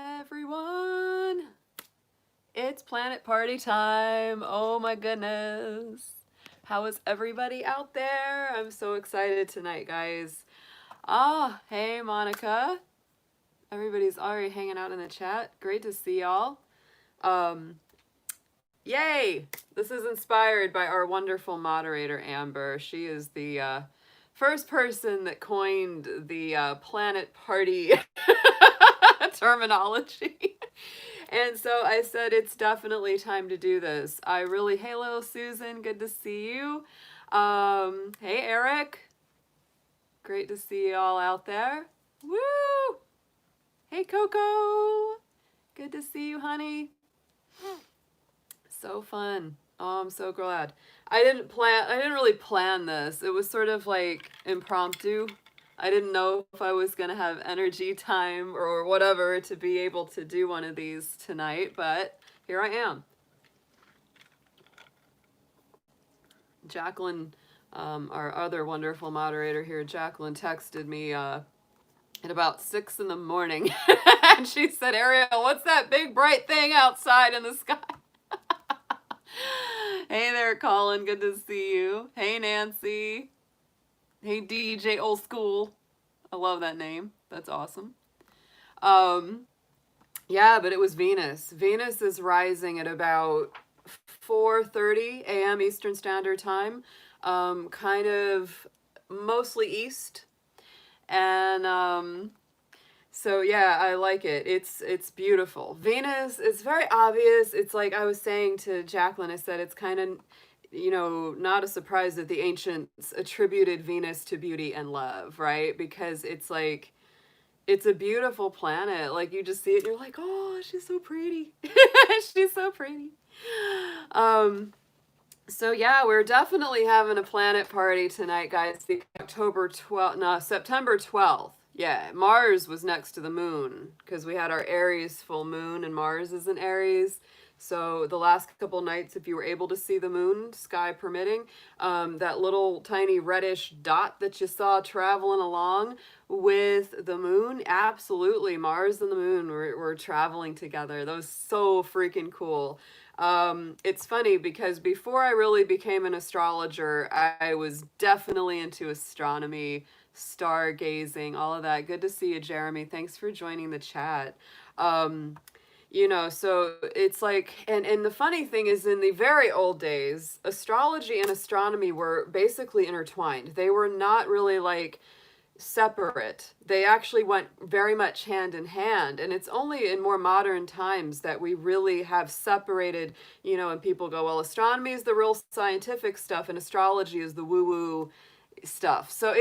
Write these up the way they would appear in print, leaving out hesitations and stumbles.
Everyone, it's planet party time. Oh my goodness. How is everybody out there? I'm so excited tonight, guys. Hey Monica. Everybody's already hanging out in the chat. Great to see y'all. Yay! This is inspired by our wonderful moderator, Amber. She is the first person that coined the planet party terminology. And so I said, it's definitely time to do this. Hey, little Susan, good to see you. Hey, Eric. Great to see you all out there. Woo! Hey, Coco. Good to see you, honey. So fun. Oh, I'm so glad. I didn't really plan this. It was sort of like impromptu. I didn't know if I was going to have energy, time, or whatever to be able to do one of these tonight, but here I am. Jacqueline, our other wonderful moderator here, Jacqueline texted me at about 6 in the morning, and she said, Ariel, what's that big bright thing outside in the sky? Hey there, Colin. Good to see you. Hey, Nancy. Hey, DJ Old School. I love that name. That's awesome. Yeah, but it was Venus. Venus is rising at about 4:30 a.m. Eastern Standard Time, kind of mostly east. And so yeah, I like it. It's beautiful. Venus, it's very obvious. It's like I was saying to Jacqueline, I said it's kind of, not a surprise that the ancients attributed Venus to beauty and love, right? Because it's like, it's a beautiful planet. Like you just see it and you're like, oh, she's so pretty. She's so pretty. So yeah, we're definitely having a planet party tonight, guys. September 12th. Yeah, Mars was next to the moon because we had our Aries full moon and Mars is in Aries. So the last couple nights, if you were able to see the moon, sky permitting, that little tiny reddish dot that you saw traveling along with the moon, absolutely, Mars and the moon were traveling together. That was so freaking cool. It's funny because before I really became an astrologer, I was definitely into astronomy, stargazing, all of that. Good to see you, Jeremy. Thanks for joining the chat. So it's like, and the funny thing is, in the very old days, astrology and astronomy were basically intertwined. They were not really like separate. They actually went very much hand in hand. And it's only in more modern times that we really have separated, and people go, well, astronomy is the real scientific stuff and astrology is the woo-woo stuff. So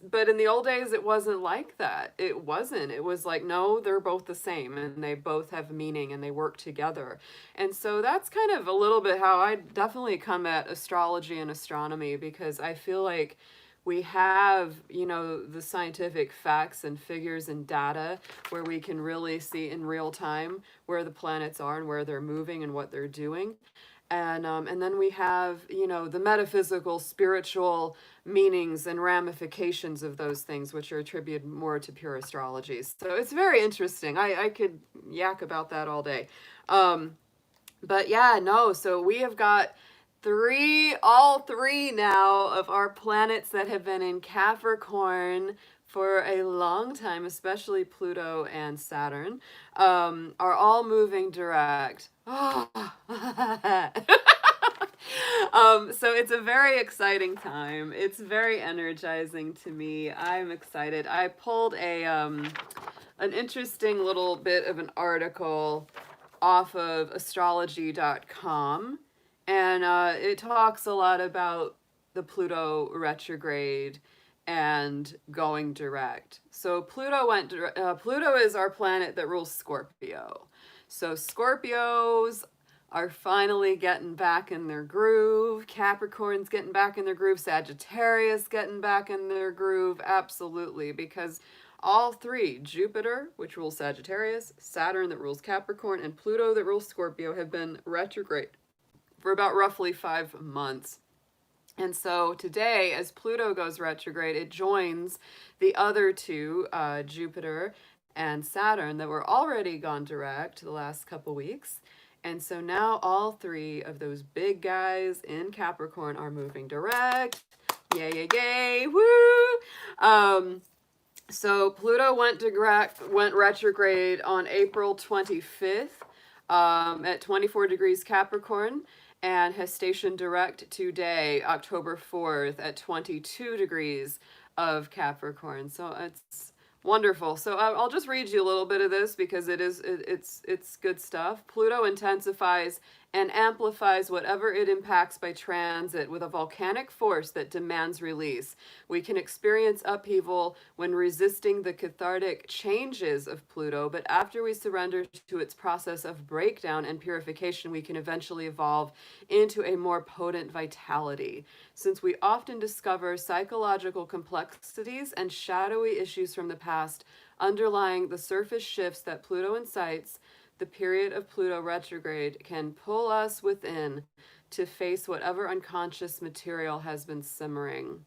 but in the old days, it wasn't like that. It wasn't. It was like, no, they're both the same and they both have meaning and they work together. And so that's kind of a little bit how I definitely come at astrology and astronomy, because I feel like we have, the scientific facts and figures and data where we can really see in real time where the planets are and where they're moving and what they're doing. And then we have, the metaphysical, spiritual meanings and ramifications of those things, which are attributed more to pure astrology. So it's very interesting. I could yak about that all day. But yeah, no, so we have got all three now of our planets that have been in Capricorn for a long time, especially Pluto and Saturn, are all moving direct. Oh. So it's a very exciting time. It's very energizing to me. I'm excited. I pulled an interesting little bit of an article off of astrology.com, and it talks a lot about the Pluto retrograde and going direct. So Pluto is our planet that rules Scorpio. So Scorpios are finally getting back in their groove. Capricorn's getting back in their groove. Sagittarius getting back in their groove. Absolutely, because all three, Jupiter, which rules Sagittarius, Saturn that rules Capricorn, and Pluto that rules Scorpio, have been retrograde for about roughly 5 months. And so today, as Pluto goes retrograde, it joins the other two, Jupiter and Saturn that were already gone direct the last couple weeks. And so now all three of those big guys in Capricorn are moving direct. Yay, yay, yay, woo! So Pluto went retrograde on April 25th at 24 degrees Capricorn, and has stationed direct today, October 4th, at 22 degrees of Capricorn. So it's wonderful. So I'll just read you a little bit of this because it's good stuff. Pluto intensifies and amplifies whatever it impacts by transit with a volcanic force that demands release. We can experience upheaval when resisting the cathartic changes of Pluto, but after we surrender to its process of breakdown and purification, we can eventually evolve into a more potent vitality. Since we often discover psychological complexities and shadowy issues from the past underlying the surface shifts that Pluto incites, the period of Pluto retrograde can pull us within to face whatever unconscious material has been simmering.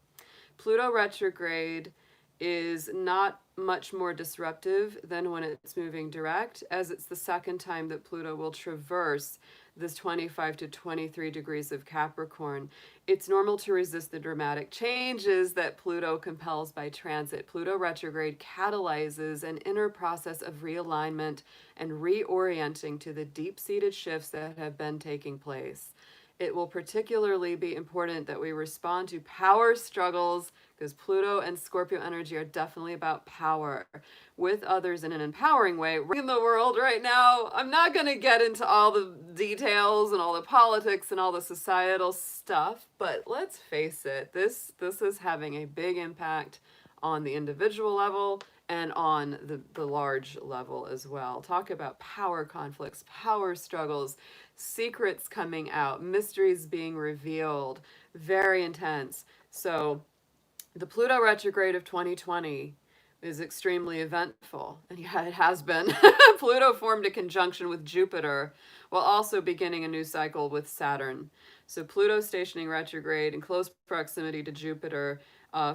Pluto retrograde is not much more disruptive than when it's moving direct, as it's the second time that Pluto will traverse this 25 to 23 degrees of Capricorn. It's normal to resist the dramatic changes that Pluto compels by transit. Pluto retrograde catalyzes an inner process of realignment and reorienting to the deep-seated shifts that have been taking place. It will particularly be important that we respond to power struggles, because Pluto and Scorpio energy are definitely about power with others in an empowering way in the world right now. I'm not going to get into all the details and all the politics and all the societal stuff, but let's face it, this is having a big impact on the individual level and on the large level as well. Talk about power conflicts, power struggles, secrets coming out, mysteries being revealed, very intense. So the Pluto retrograde of 2020 is extremely eventful. And yeah, it has been. Pluto formed a conjunction with Jupiter while also beginning a new cycle with Saturn. So Pluto stationing retrograde in close proximity to Jupiter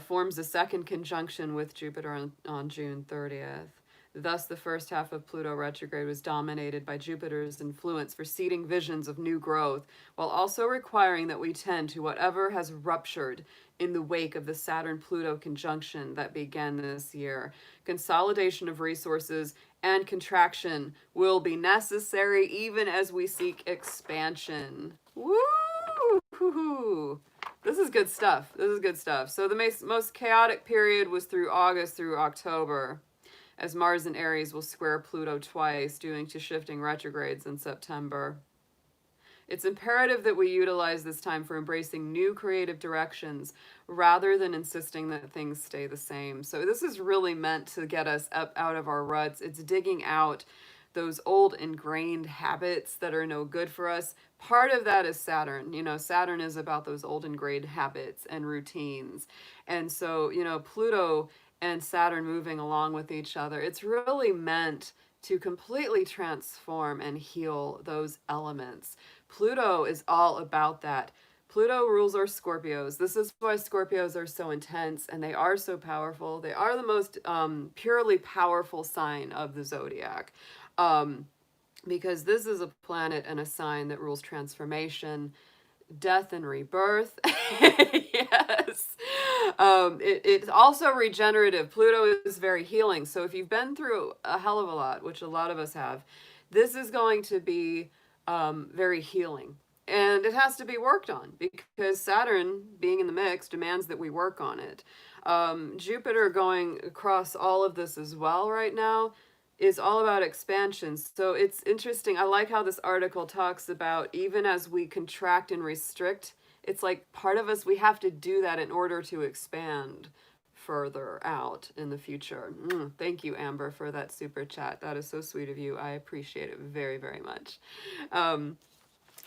forms a second conjunction with Jupiter on June 30th. Thus, the first half of Pluto retrograde was dominated by Jupiter's influence for seeding visions of new growth, while also requiring that we tend to whatever has ruptured in the wake of the Saturn-Pluto conjunction that began this year. Consolidation of resources and contraction will be necessary even as we seek expansion. Woo! This is good stuff. This is good stuff. So the most chaotic period was through August through October, as Mars and Aries will square Pluto twice, due to shifting retrogrades in September. It's imperative that we utilize this time for embracing new creative directions rather than insisting that things stay the same. So this is really meant to get us up out of our ruts. It's digging out those old ingrained habits that are no good for us. Part of that is Saturn. You know, Saturn is about those old ingrained habits and routines. And so, you know, Pluto and Saturn moving along with each other, it's really meant to completely transform and heal those elements. Pluto is all about that. Pluto rules our Scorpios. This is why Scorpios are so intense and they are so powerful. They are the most purely powerful sign of the zodiac. Because this is a planet and a sign that rules transformation, death and rebirth. Yes. It's also regenerative. Pluto is very healing. So if you've been through a hell of a lot, which a lot of us have, this is going to be very healing. And it has to be worked on because Saturn, being in the mix, demands that we work on it. Jupiter going across all of this as well right now is all about expansion. So it's interesting. I like how this article talks about even as we contract and restrict, it's like part of us, we have to do that in order to expand further out in the future. Thank you, Amber, for that super chat. That is so sweet of you. I appreciate it very, very much.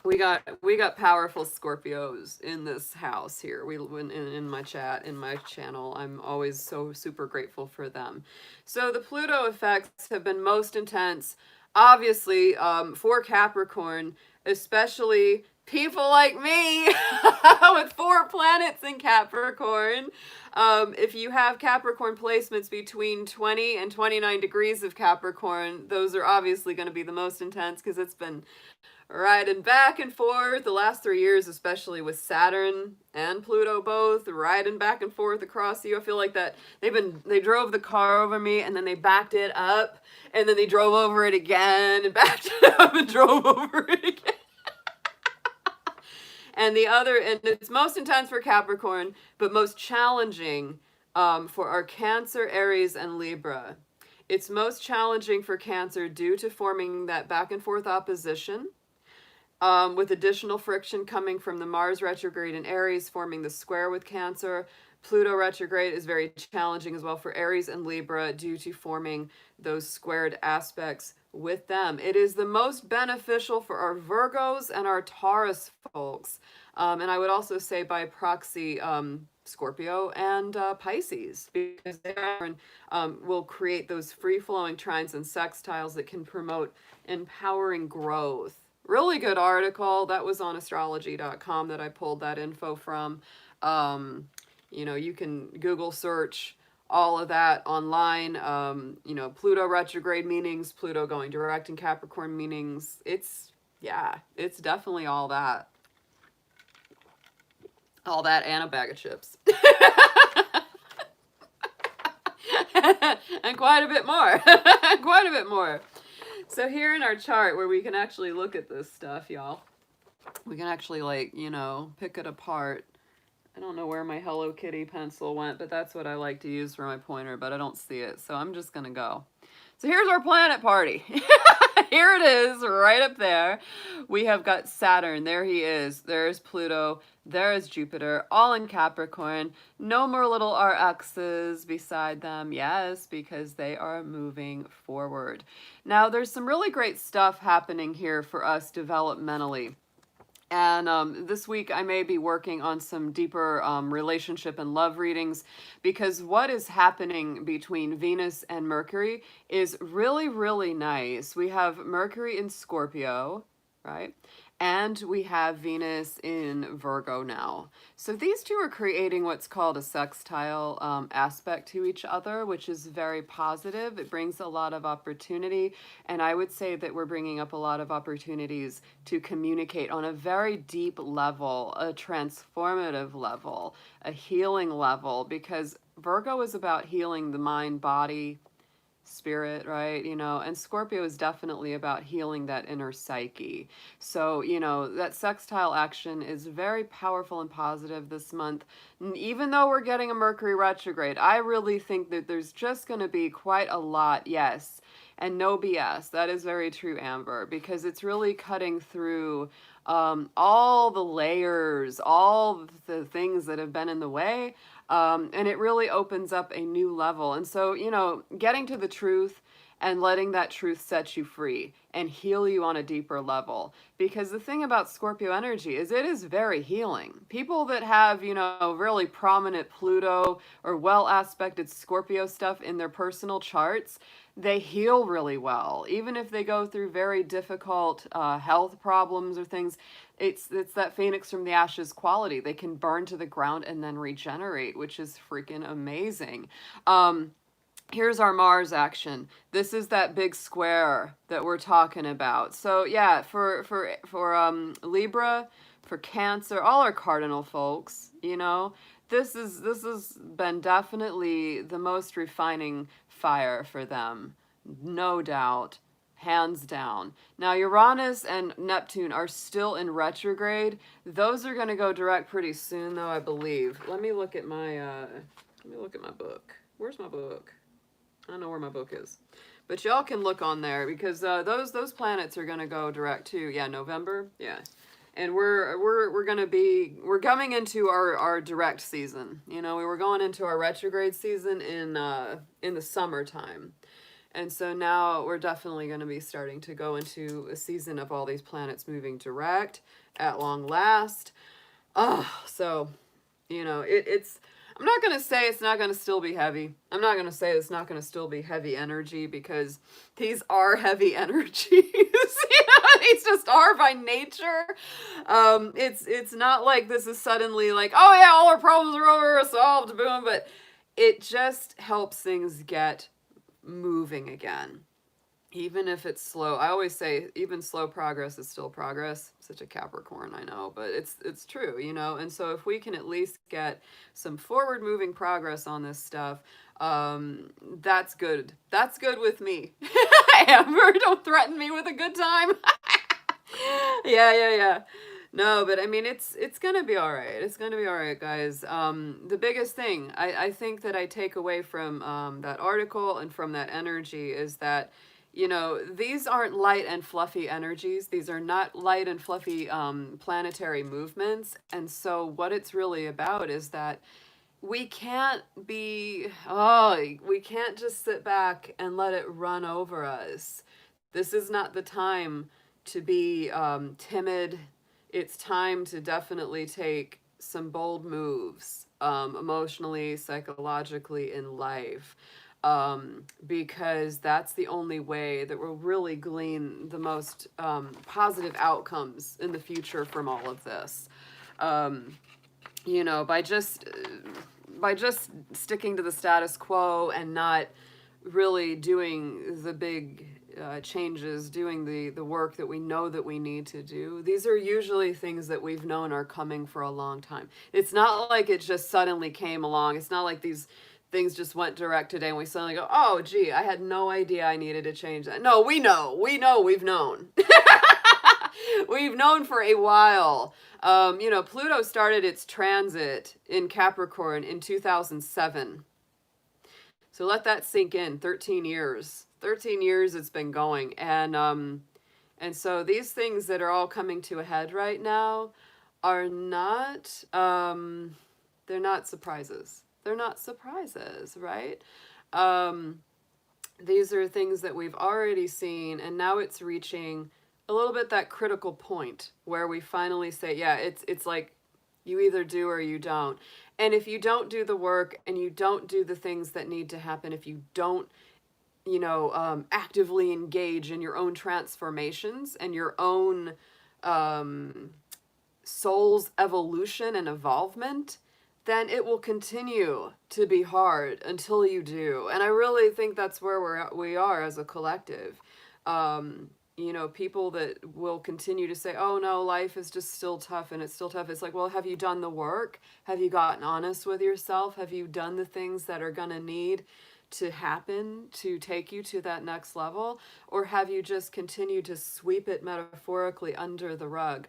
We got powerful Scorpios in this house here. In my chat, in my channel. I'm always so super grateful for them. So the Pluto effects have been most intense, obviously, for Capricorn, especially people like me with 4 planets in Capricorn. If you have Capricorn placements between 20 and 29 degrees of Capricorn, those are obviously going to be the most intense because it's been riding back and forth the last 3 years, especially with Saturn and Pluto both riding back and forth across you. I feel like that they drove the car over me and then they backed it up and then they drove over it again and backed it up and drove over it again. And it's most intense for Capricorn, but most challenging for our Cancer, Aries, and Libra. It's most challenging for Cancer due to forming that back and forth opposition, with additional friction coming from the Mars retrograde in Aries, forming the square with Cancer. Pluto retrograde is very challenging as well for Aries and Libra due to forming those squared aspects with them. It is the most beneficial for our Virgos and our Taurus folks. And I would also say by proxy, Scorpio and Pisces, because they will create those free-flowing trines and sextiles that can promote empowering growth. Really good article. That was on astrology.com that I pulled that info from. You know, you can Google search all of that online. You know, Pluto retrograde meanings, Pluto going direct in Capricorn meanings. It's definitely all that. All that and a bag of chips. And quite a bit more. Quite a bit more. So here in our chart where we can actually look at this stuff, y'all, we can actually, like, you know, pick it apart. I don't know where my Hello Kitty pencil went, but that's what I like to use for my pointer, but I don't see it, so I'm just going to go. So here's our planet party. Here it is, right up there. We have got Saturn. There he is. There's Pluto. There is Jupiter, all in Capricorn. No more little RXs beside them. Yes, because they are moving forward. Now, there's some really great stuff happening here for us developmentally. And this week I may be working on some deeper relationship and love readings, because what is happening between Venus and Mercury is really, really nice. We have Mercury in Scorpio, right? And we have Venus in Virgo now. So these two are creating what's called a sextile aspect to each other, which is very positive. It brings a lot of opportunity. And I would say that we're bringing up a lot of opportunities to communicate on a very deep level, a transformative level, a healing level, because Virgo is about healing the mind, body, spirit, right? You know, and Scorpio is definitely about healing that inner psyche. So, you know, that sextile action is very powerful and positive this month. And even though we're getting a Mercury retrograde, I really think that there's just going to be quite a lot, yes, and no BS. That is very true, Amber, because it's really cutting through all the layers, all the things that have been in the way. And it really opens up a new level. And so, you know, getting to the truth and letting that truth set you free and heal you on a deeper level. Because the thing about Scorpio energy is it is very healing. People that have, you know, really prominent Pluto or well aspected Scorpio stuff in their personal charts, they heal really well. Even if they go through very difficult health problems or things, it's that phoenix from the ashes quality. They can burn to the ground and then regenerate, which is freaking amazing. Here's our Mars action. This is that big square that we're talking about. So yeah, for Libra, for Cancer, all our cardinal folks, you know, this has been definitely the most refining fire for them, no doubt, hands down. Now Uranus and Neptune are still in retrograde. Those are going to go direct pretty soon, though, I believe. Let me look at my book. Where's my book? I don't know where my book is, but y'all can look on there, because those planets are going to go direct too. Yeah, November. Yeah. And we're coming into our direct season. You know, we were going into our retrograde season in the summertime. And so now we're definitely going to be starting to go into a season of all these planets moving direct at long last. Oh, so, you know, it's I'm not going to say it's not going to still be heavy. I'm not going to say it's not going to still be heavy energy, because these are heavy energies. These just are by nature. It's not like this is suddenly like, oh yeah, all our problems are over, solved, boom. But it just helps things get moving again. Even if it's slow. I always say even slow progress is still progress. Such a Capricorn, I know, but it's true, And so if we can at least get some forward moving progress on this stuff, that's good. That's good with me. Amber, don't threaten me with a good time. Yeah. No, but I mean, it's gonna be all right. It's gonna be all right, guys. The biggest thing I think that I take away from that article and from that energy is that, these aren't light and fluffy energies. These are not light and fluffy planetary movements. And so what it's really about is that we can't we can't just sit back and let it run over us. This is not the time to be timid. It's time to definitely take some bold moves, emotionally, psychologically, in life. Because that's the only way that we'll really glean the most positive outcomes in the future from all of this. By just sticking to the status quo and not really doing the big changes, doing the work that we know that we need to do. These are usually things that we've known are coming for a long time. It's not like it just suddenly came along. It's not like these things just went direct today and we suddenly go, oh, gee, I had no idea I needed to change that. No, we've known. We've known for a while. Pluto started its transit in Capricorn in 2007. So let that sink in. 13 years. 13 years it's been going. And so these things that are all coming to a head right now are not, they're not surprises. They're not surprises, right? These are things that we've already seen, and now it's reaching a little bit that critical point where we finally say, yeah, it's like you either do or you don't. And if you don't do the work and you don't do the things that need to happen, if you don't, actively engage in your own transformations and your own soul's evolution and evolvement, then it will continue to be hard until you do. And I really think that's where we are as a collective. People that will continue to say, oh no, life is just still tough and it's still tough. It's like, well, have you done the work? Have you gotten honest with yourself? Have you done the things that are going to need to happen to take you to that next level? Or have you just continued to sweep it metaphorically under the rug?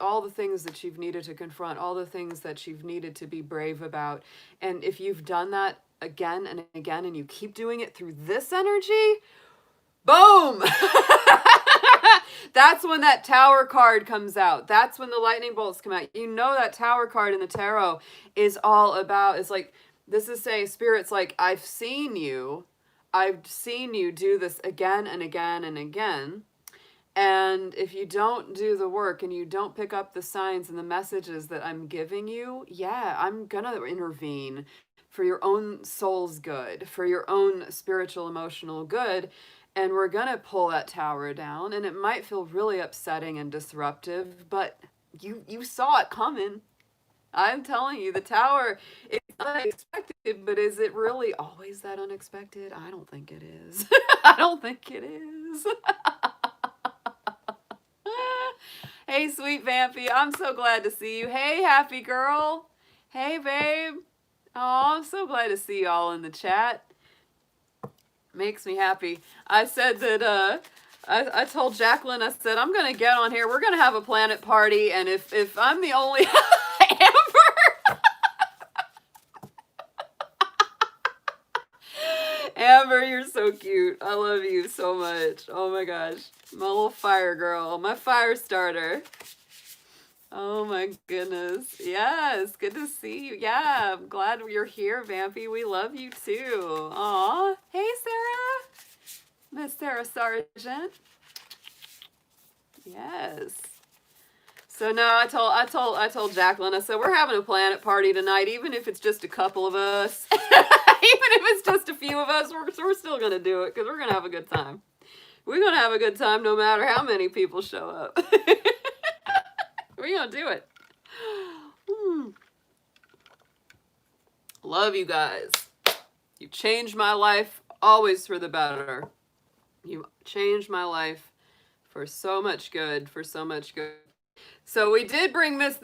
All the things that you've needed to confront, all the things that you've needed to be brave about. And if you've done that again and again and you keep doing it through this energy, boom! That's when that Tower card comes out. That's when the lightning bolts come out. That Tower card in the tarot is all about, it's like, this is saying, Spirit's like, I've seen you do this again and again and again. And if you don't do the work and you don't pick up the signs and the messages that I'm giving you, yeah, I'm gonna intervene for your own soul's good, for your own spiritual, emotional good. And we're gonna pull that tower down, and it might feel really upsetting and disruptive, but you saw it coming. I'm telling you, the tower is unexpected, but is it really always that unexpected? I don't think it is. I don't think it is. Hey, sweet Vampy, I'm so glad to see you. Hey, happy girl. Hey, babe. Oh, I'm so glad to see you all in the chat. Makes me happy. I said that, I told Jacqueline, I said, I'm going to get on here. We're going to have a planet party, and if I'm the only... Amber, you're so cute. I love you so much. Oh my gosh. My little fire girl. My fire starter. Oh my goodness. Yes. Good to see you. Yeah. I'm glad you're here, Vampy. We love you too. Aw. Hey, Sarah. Miss Sarah Sargent. Yes. So no, I told Jacqueline, I said, we're having a planet party tonight, even if it's just a couple of us. Even if it's just a few of us, we're still going to do it because we're going to have a good time. We're going to have a good time no matter how many people show up. We're going to do it. Love you guys. You changed my life always for the better. You changed my life for so much good, So we did bring this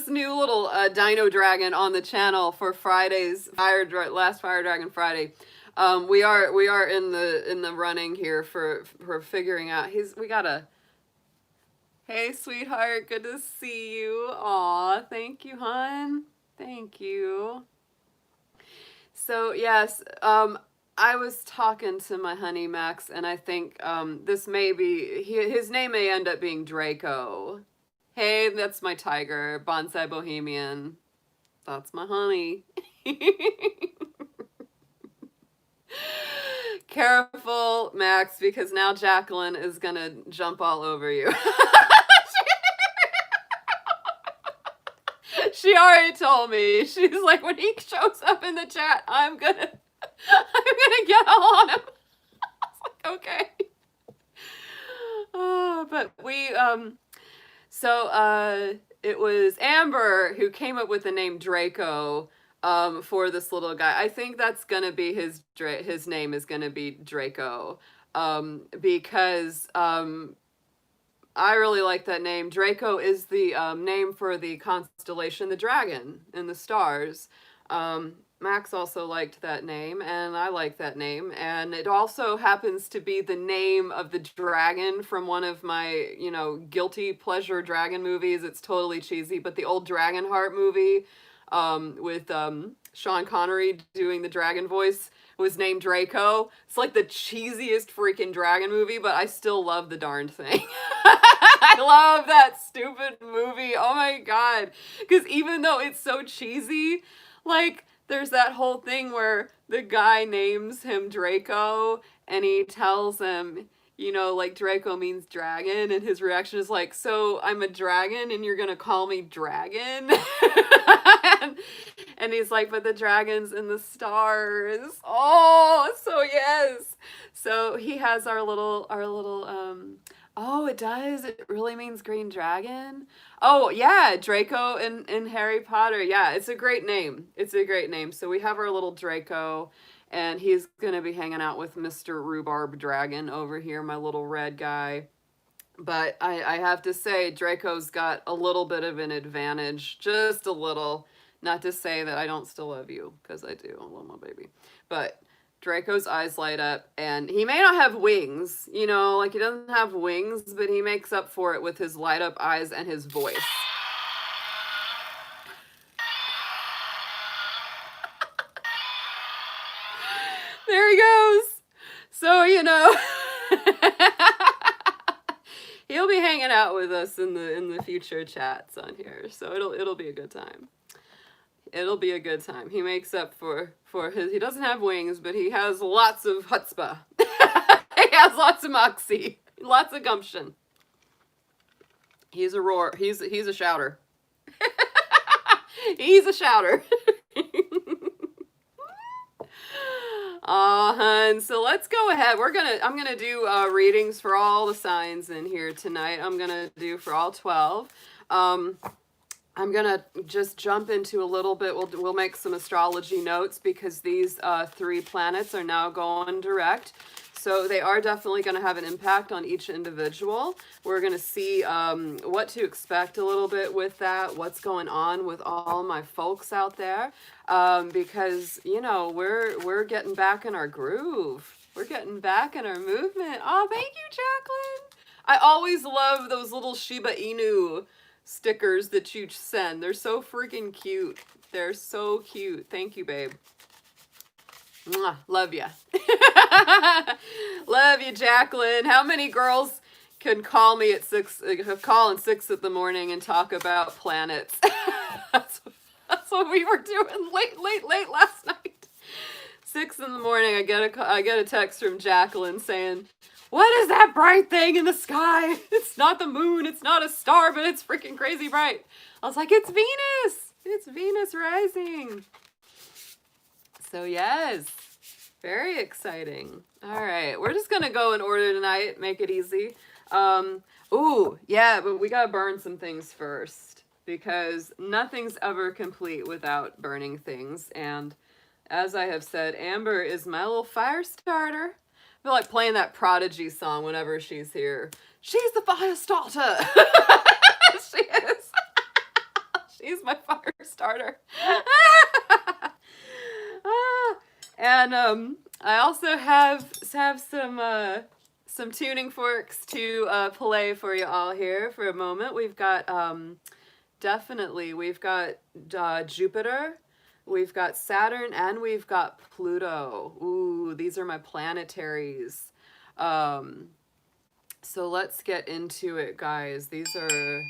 new little dino dragon on the channel for Friday's last Fire Dragon Friday. We are in the running here for figuring out. Hey sweetheart, good to see you. Aw, thank you, hon. Thank you. So yes, I was talking to my honey Max, and I think this may be his name may end up being Draco. Hey, that's my tiger, Bonsai Bohemian. That's my honey. Careful, Max, because now Jacqueline is gonna jump all over you. She already told me. She's like, when he shows up in the chat, I'm gonna get all on him. I was like, okay. Oh, but we it was Amber who came up with the name Draco for this little guy. I think that's gonna be his name is gonna be Draco because I really like that name. Draco is the name for the constellation, the dragon in the stars. Max also liked that name, and I like that name. And it also happens to be the name of the dragon from one of my, guilty pleasure dragon movies. It's totally cheesy, but the old Dragonheart movie with Sean Connery doing the dragon voice was named Draco. It's like the cheesiest freaking dragon movie, but I still love the darned thing. I love that stupid movie. Oh my God. Because even though it's so cheesy, like, there's that whole thing where the guy names him Draco and he tells him, like Draco means dragon, and his reaction is like, so I'm a dragon and you're gonna call me dragon? and he's like, but the dragon's in the stars. Oh, so yes. So he has our little oh, it does. It really means green dragon. Oh, yeah, Draco in Harry Potter. Yeah, it's a great name. It's a great name. So we have our little Draco, and he's going to be hanging out with Mr. Rhubarb Dragon over here, my little red guy. But I have to say, Draco's got a little bit of an advantage, just a little. Not to say that I don't still love you, because I do. I love my baby. But Draco's eyes light up, and he may not have wings, like he doesn't have wings, but he makes up for it with his light up eyes and his voice. There he goes. So, he'll be hanging out with us in the future chats on here, so it'll be a good time. It'll be a good time. He makes up for his, he doesn't have wings, but he has lots of chutzpah. He has lots of moxie, lots of gumption. He's a roar. He's a shouter. He's a shouter. Hun, so let's go ahead. I'm gonna do readings for all the signs in here tonight. I'm gonna do for all 12. I'm gonna just jump into a little bit. We'll make some astrology notes because these 3 planets are now going direct. So they are definitely going to have an impact on each individual. We're going to see what to expect a little bit with that, what's going on with all my folks out there, because, we're getting back in our groove. We're getting back in our movement. Oh, thank you, Jacqueline. I always love those little Shiba Inu stickers that you send. They're so freaking cute. They're so cute. Thank you, babe. Mwah, love ya. Love you, Jacqueline. How many girls can call me at 6 in the morning and talk about planets? That's what we were doing late last night. 6 in the morning, I get a text from Jacqueline saying, what is that bright thing in the sky? It's not the moon, it's not a star, but it's freaking crazy bright. I was like, it's Venus. It's Venus rising. So yes, very exciting. All right, we're just gonna go in order tonight, make it easy. Ooh, yeah, but we gotta burn some things first because nothing's ever complete without burning things. And as I have said, Amber is my little fire starter. I feel like playing that Prodigy song whenever she's here. She's the fire starter. She is. She's my fire starter. And I also have some tuning forks to play for you all here for a moment. We've got we've got Jupiter, we've got Saturn, and we've got Pluto. Ooh, these are my planetaries. So let's get into it, guys. These are...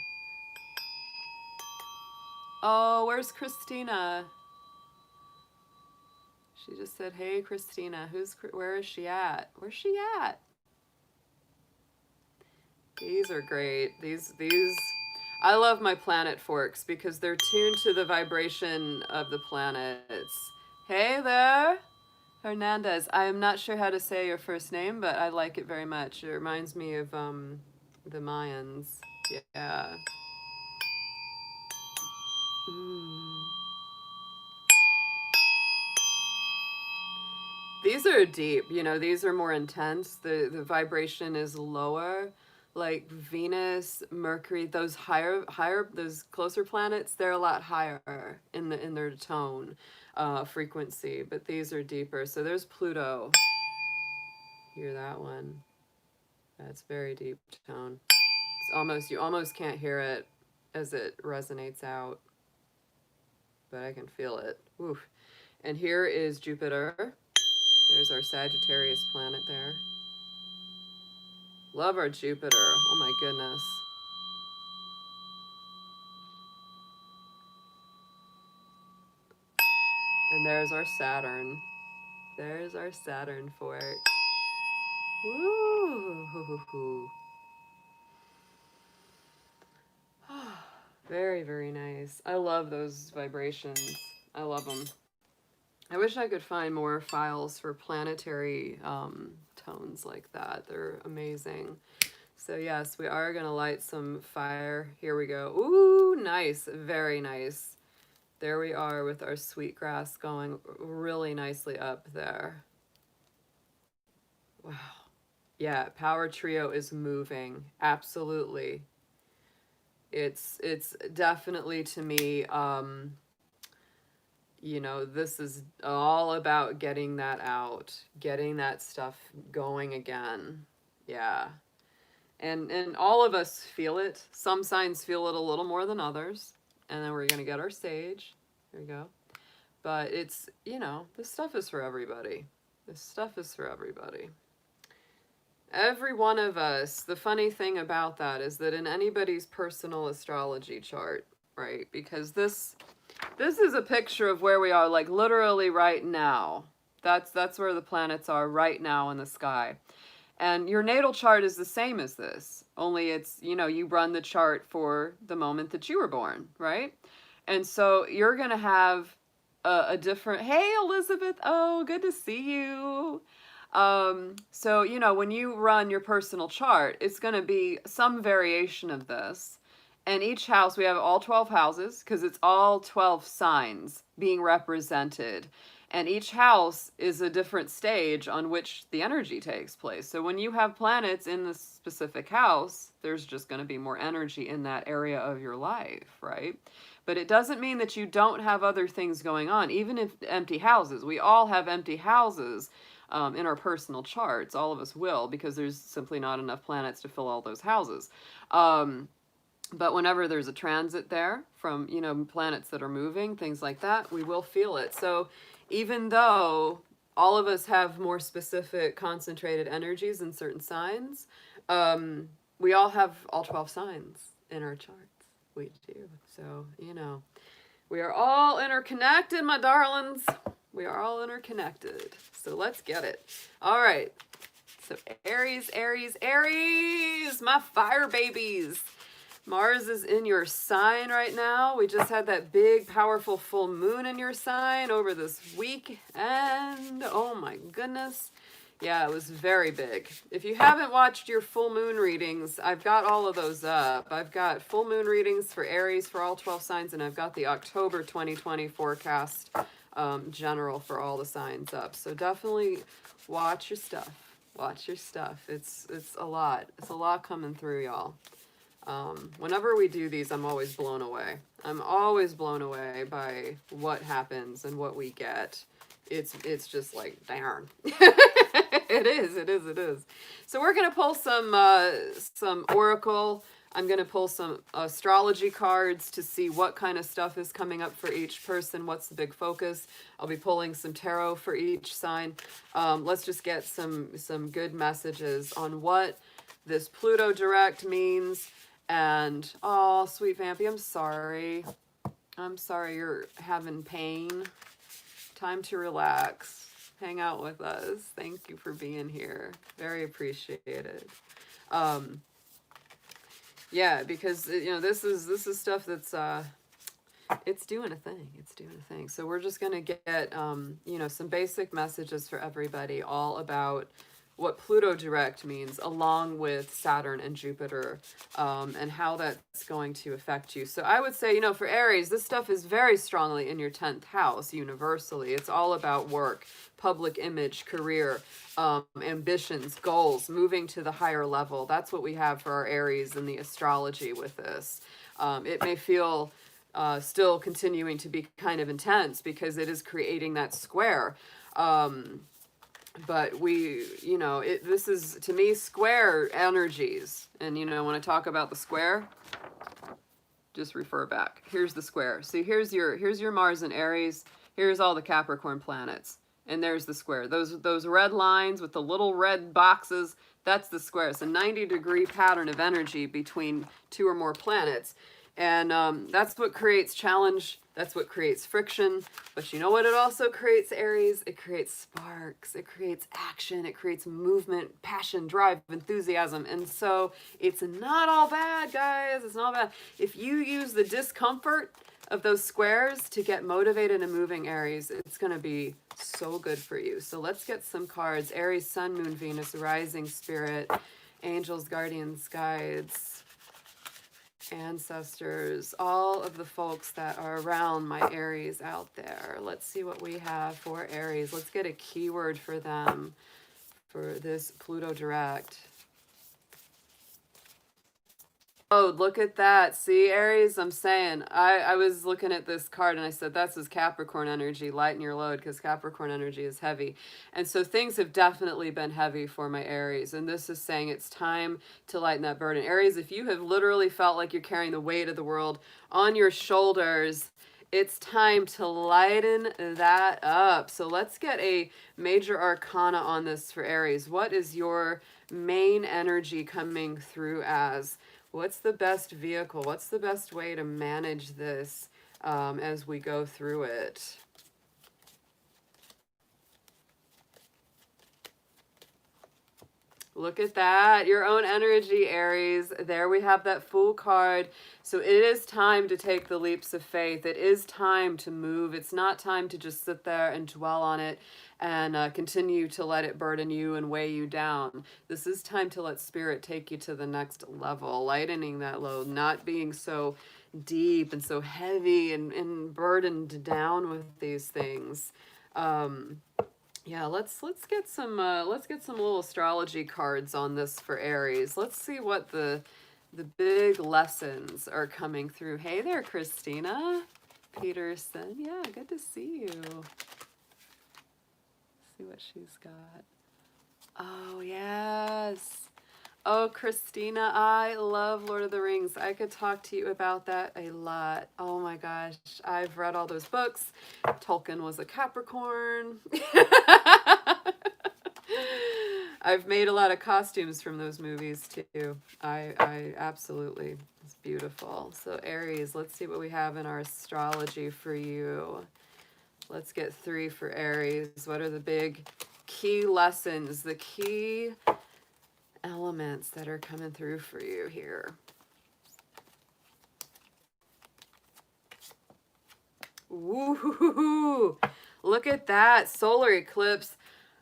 Oh, where's Christina? She just said, hey, Christina. Where is she at? Where's she at? These are great. These, I love my planet forks because they're tuned to the vibration of the planets. Hey there, Hernandez. I am not sure how to say your first name, but I like it very much. It reminds me of the Mayans. Yeah. These are deep, you know, these are more intense. The vibration is lower. Like Venus, Mercury, those higher, those closer planets, they're a lot higher in their tone, frequency, but these are deeper. So there's Pluto. Hear that one? That's very deep tone. It's almost, you almost can't hear it as it resonates out, but I can feel it. Oof. And here is Jupiter. There's our Sagittarius planet there. Love our Jupiter. Oh my goodness. And there's our Saturn. There's our Saturn fork. Woo! Very, very nice. I love those vibrations. I love them. I wish I could find more files for planetary tones like that. They're amazing. So yes, we are going to light some fire. Here we go. Ooh, nice. Very nice. There we are with our sweetgrass going really nicely up there. Wow. Yeah, Power Trio is moving. Absolutely. It's definitely, to me, you know, this is all about getting that out, getting that stuff going again. Yeah. And all of us feel it. Some signs feel it a little more than others. And then we're going to get our sage. There we go. But it's, you know, this stuff is for everybody. This stuff is for everybody. Every one of us. The funny thing about that is that in anybody's personal astrology chart, right? Because this is a picture of where we are, like literally right now. That's where the planets are right now in the sky. And your natal chart is the same as this, only it's, you know, you run the chart for the moment that you were born, right? And so you're going to have a different, hey, Elizabeth, oh, good to see you. So, you know, when you run your personal chart, it's going to be some variation of this. And each house, we have all 12 houses because it's all 12 signs being represented. And each house is a different stage on which the energy takes place. So when you have planets in this specific house, there's just going to be more energy in that area of your life, right? But it doesn't mean that you don't have other things going on, even if empty houses. We all have empty houses in our personal charts. All of us will, because there's simply not enough planets to fill all those houses. But whenever there's a transit there from, you know, planets that are moving, things like that, we will feel it. So even though all of us have more specific concentrated energies in certain signs, we all have all 12 signs in our charts. We do. So, you know, we are all interconnected, my darlings. We are all interconnected. So let's get it. All right. So Aries, Aries, Aries, my fire babies. Mars is in your sign right now. We just had that big, powerful full moon in your sign over this week. And oh my goodness. Yeah, it was very big. If you haven't watched your full moon readings, I've got all of those up. I've got full moon readings for Aries for all 12 signs, and I've got the October 2020 forecast general for all the signs up. So definitely watch your stuff. Watch your stuff. It's a lot. It's a lot coming through, y'all. Whenever we do these, I'm always blown away. I'm always blown away by what happens and what we get. It's just like, darn. It is. So we're going to pull some oracle. I'm going to pull some astrology cards to see what kind of stuff is coming up for each person. What's the big focus? I'll be pulling some tarot for each sign. Let's just get some good messages on what this Pluto direct means. And, oh, sweet Vampy, I'm sorry. I'm sorry you're having pain. Time to relax. Hang out with us. Thank you for being here. Very appreciated. Yeah, because, you know, this is stuff that's, it's doing a thing. It's doing a thing. So we're just going to get, you know, some basic messages for everybody all about what Pluto direct means, along with Saturn and Jupiter, and how that's going to affect you. So I would say, you know, for Aries, this stuff is very strongly in your 10th house, universally. It's all about work, public image, career, ambitions, goals, moving to the higher level. That's what we have for our Aries in the astrology with this. It may feel still continuing to be kind of intense because it is creating that square. But we, you know, this is, to me, square energies. And, you know, when I talk about the square, just refer back. Here's the square. See, here's your Mars and Aries. Here's all the Capricorn planets. And there's the square. Those red lines with the little red boxes, that's the square. It's a 90-degree pattern of energy between two or more planets. And that's what creates challenge. That's what creates friction. But you know what it also creates, Aries? It creates sparks. It creates action. It creates movement, passion, drive, enthusiasm. And so it's not all bad, guys. It's not bad. If you use the discomfort of those squares to get motivated and moving, Aries, it's going to be so good for you. So let's get some cards. Aries, Sun, Moon, Venus, Rising Spirit, Angels, Guardians, Guides, ancestors, all of the folks that are around my Aries out there. Let's see what we have for Aries. Let's get a keyword for them for this Pluto direct. Oh, look at that. See, Aries, I'm saying, I was looking at this card and I said, that's his Capricorn energy, lighten your load, because Capricorn energy is heavy. And so things have definitely been heavy for my Aries. And this is saying it's time to lighten that burden. Aries, if you have literally felt like you're carrying the weight of the world on your shoulders, it's time to lighten that up. So let's get a major arcana on this for Aries. What is your main energy coming through as? What's the best vehicle? What's the best way to manage this as we go through it? Look at that. Your own energy, Aries. There we have that Fool card. So it is time to take the leaps of faith. It is time to move. It's not time to just sit there and dwell on it and continue to let it burden you and weigh you down. This is time to let Spirit take you to the next level, lightening that load, not being so deep and so heavy and burdened down with these things. Yeah, let's get some little astrology cards on this for Aries. Let's see what the big lessons are coming through. Hey there, Christina Peterson. Yeah, good to see you. See what she's got. Oh, yes. Oh, Christina, I love Lord of the Rings. I could talk to you about that a lot. Oh my gosh, I've read all those books. Tolkien was a Capricorn. I've made a lot of costumes from those movies too. I absolutely, it's beautiful. So Aries, let's see what we have in our astrology for you. Let's get 3 for Aries. What are the big key lessons? The key elements that are coming through for you here. Woo! Look at that. Solar eclipse.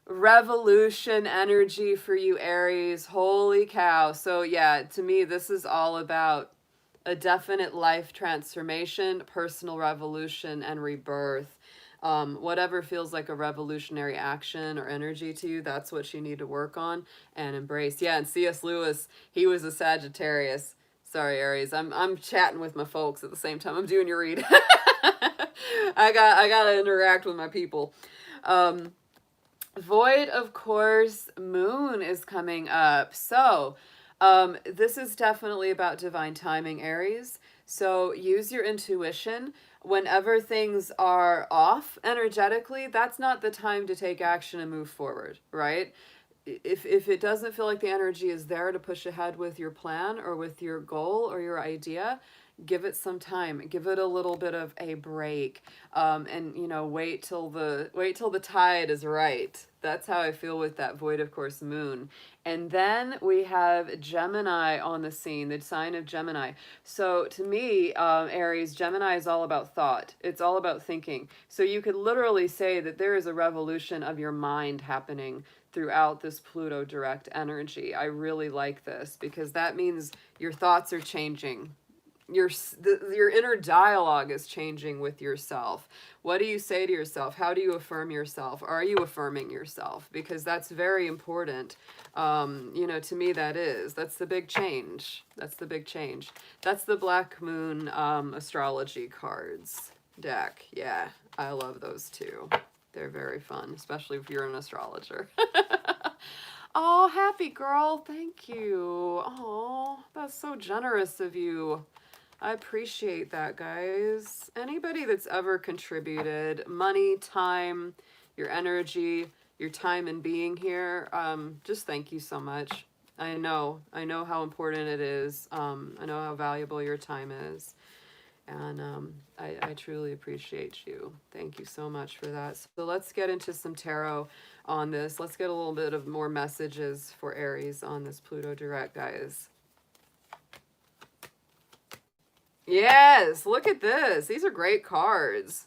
Revolution energy for you, Aries. Holy cow. So yeah, to me, this is all about a definite life transformation, personal revolution, and rebirth. Whatever feels like a revolutionary action or energy to you, that's what you need to work on and embrace. Yeah, and C.S. Lewis, he was a Sagittarius. Sorry, Aries. I'm chatting with my folks at the same time. I'm doing your read. I gotta interact with my people. Void, of course, moon is coming up. So, this is definitely about divine timing, Aries. So use your intuition. Whenever things are off energetically, that's not the time to take action and move forward, right? If it doesn't feel like the energy is there to push ahead with your plan or with your goal or your idea, give it some time. Give it a little bit of a break, and you know, wait till the tide is right. That's how I feel with that void, of course, moon. And then we have Gemini on the scene, the sign of Gemini. So to me, Aries, Gemini is all about thought. It's all about thinking. So you could literally say that there is a revolution of your mind happening throughout this Pluto direct energy. I really like this because that means your thoughts are changing. Your inner dialogue is changing with yourself. What do you say to yourself? How do you affirm yourself? Are you affirming yourself? Because that's very important. You know, to me, that's the big change. That's the big change. That's the Black Moon astrology cards deck. Yeah, I love those too. They're very fun, especially if you're an astrologer. Oh, happy girl. Thank you. Oh, that's so generous of you. I appreciate that, guys. Anybody that's ever contributed money, time, your energy, your time in being here, just thank you so much. I know how important it is. I know how valuable your time is. And I truly appreciate you. Thank you so much for that. So let's get into some tarot on this. Let's get a little bit of more messages for Aries on this Pluto direct, guys. Yes, look at this. These are great cards.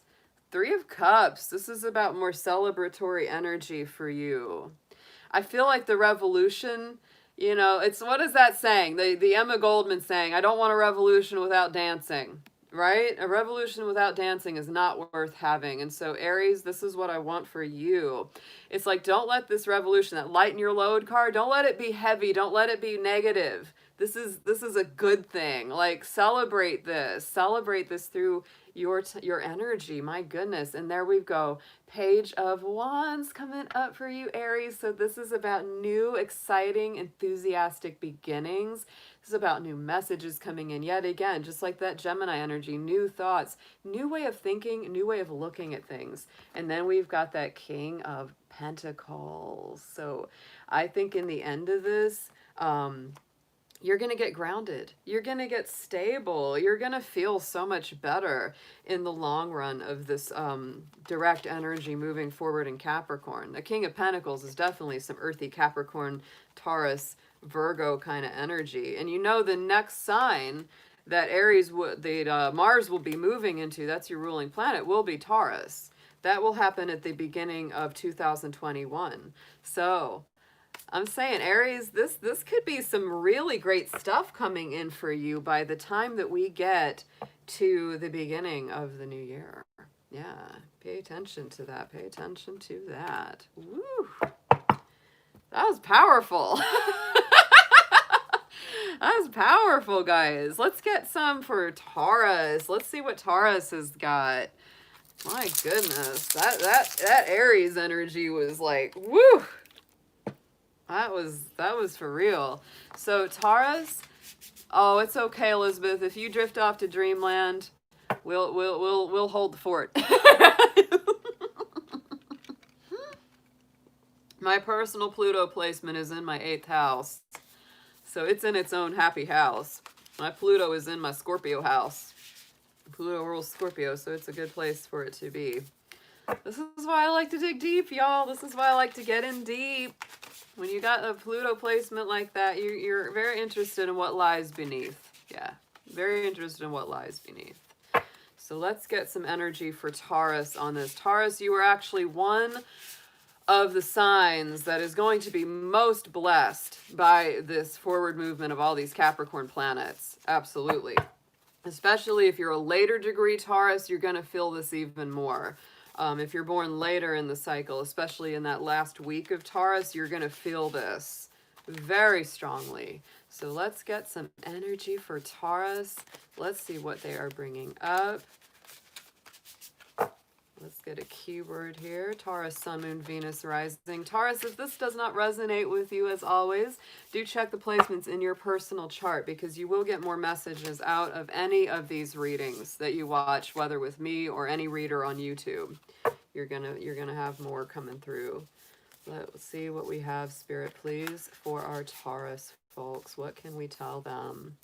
Three of Cups. This is about more celebratory energy for you. I feel like the revolution, you know, it's, what is that saying? The Emma Goldman saying, I don't want a revolution without dancing, right? A revolution without dancing is not worth having. And so Aries, this is what I want for you. It's like, don't let this revolution, that lighten your load card, don't let it be heavy. Don't let it be negative. This is a good thing. Like, celebrate this through your energy. My goodness. And there we go. Page of Wands coming up for you, Aries. So this is about new, exciting, enthusiastic beginnings. This is about new messages coming in yet again, just like that Gemini energy, new thoughts, new way of thinking, new way of looking at things. And then we've got that King of Pentacles. So I think in the end of this, you're going to get grounded. You're going to get stable. You're going to feel so much better in the long run of this direct energy moving forward in Capricorn. The King of Pentacles is definitely some earthy Capricorn, Taurus, Virgo kind of energy. And you know, the next sign that Mars will be moving into, that's your ruling planet, will be Taurus. That will happen at the beginning of 2021. So I'm saying, Aries, this could be some really great stuff coming in for you by the time that we get to the beginning of the new year. Yeah, pay attention to that. Pay attention to that. Woo! That was powerful. That was powerful, guys. Let's get some for Taurus. Let's see what Taurus has got. My goodness, that Aries energy was like, woo! That was for real. So Taurus, oh, it's okay, Elizabeth. If you drift off to dreamland, we'll hold the fort. My personal Pluto placement is in my 8th house. So it's in its own happy house. My Pluto is in my Scorpio house. Pluto rules Scorpio, so it's a good place for it to be. This is why I like to dig deep, y'all. This is why I like to get in deep. When you got a Pluto placement like that, you're very interested in what lies beneath. Yeah, very interested in what lies beneath. So let's get some energy for Taurus on this. Taurus, you are actually one of the signs that is going to be most blessed by this forward movement of all these Capricorn planets. Absolutely. Especially if you're a later degree Taurus, you're going to feel this even more. If you're born later in the cycle, especially in that last week of Taurus, you're going to feel this very strongly. So let's get some energy for Taurus. Let's see what they are bringing up. Let's get a keyword here. Taurus, Sun, Moon, Venus, Rising. Taurus, if this does not resonate with you as always, do check the placements in your personal chart, because you will get more messages out of any of these readings that you watch, whether with me or any reader on YouTube. You're gonna have more coming through. Let's see what we have, Spirit, please, for our Taurus folks. What can we tell them?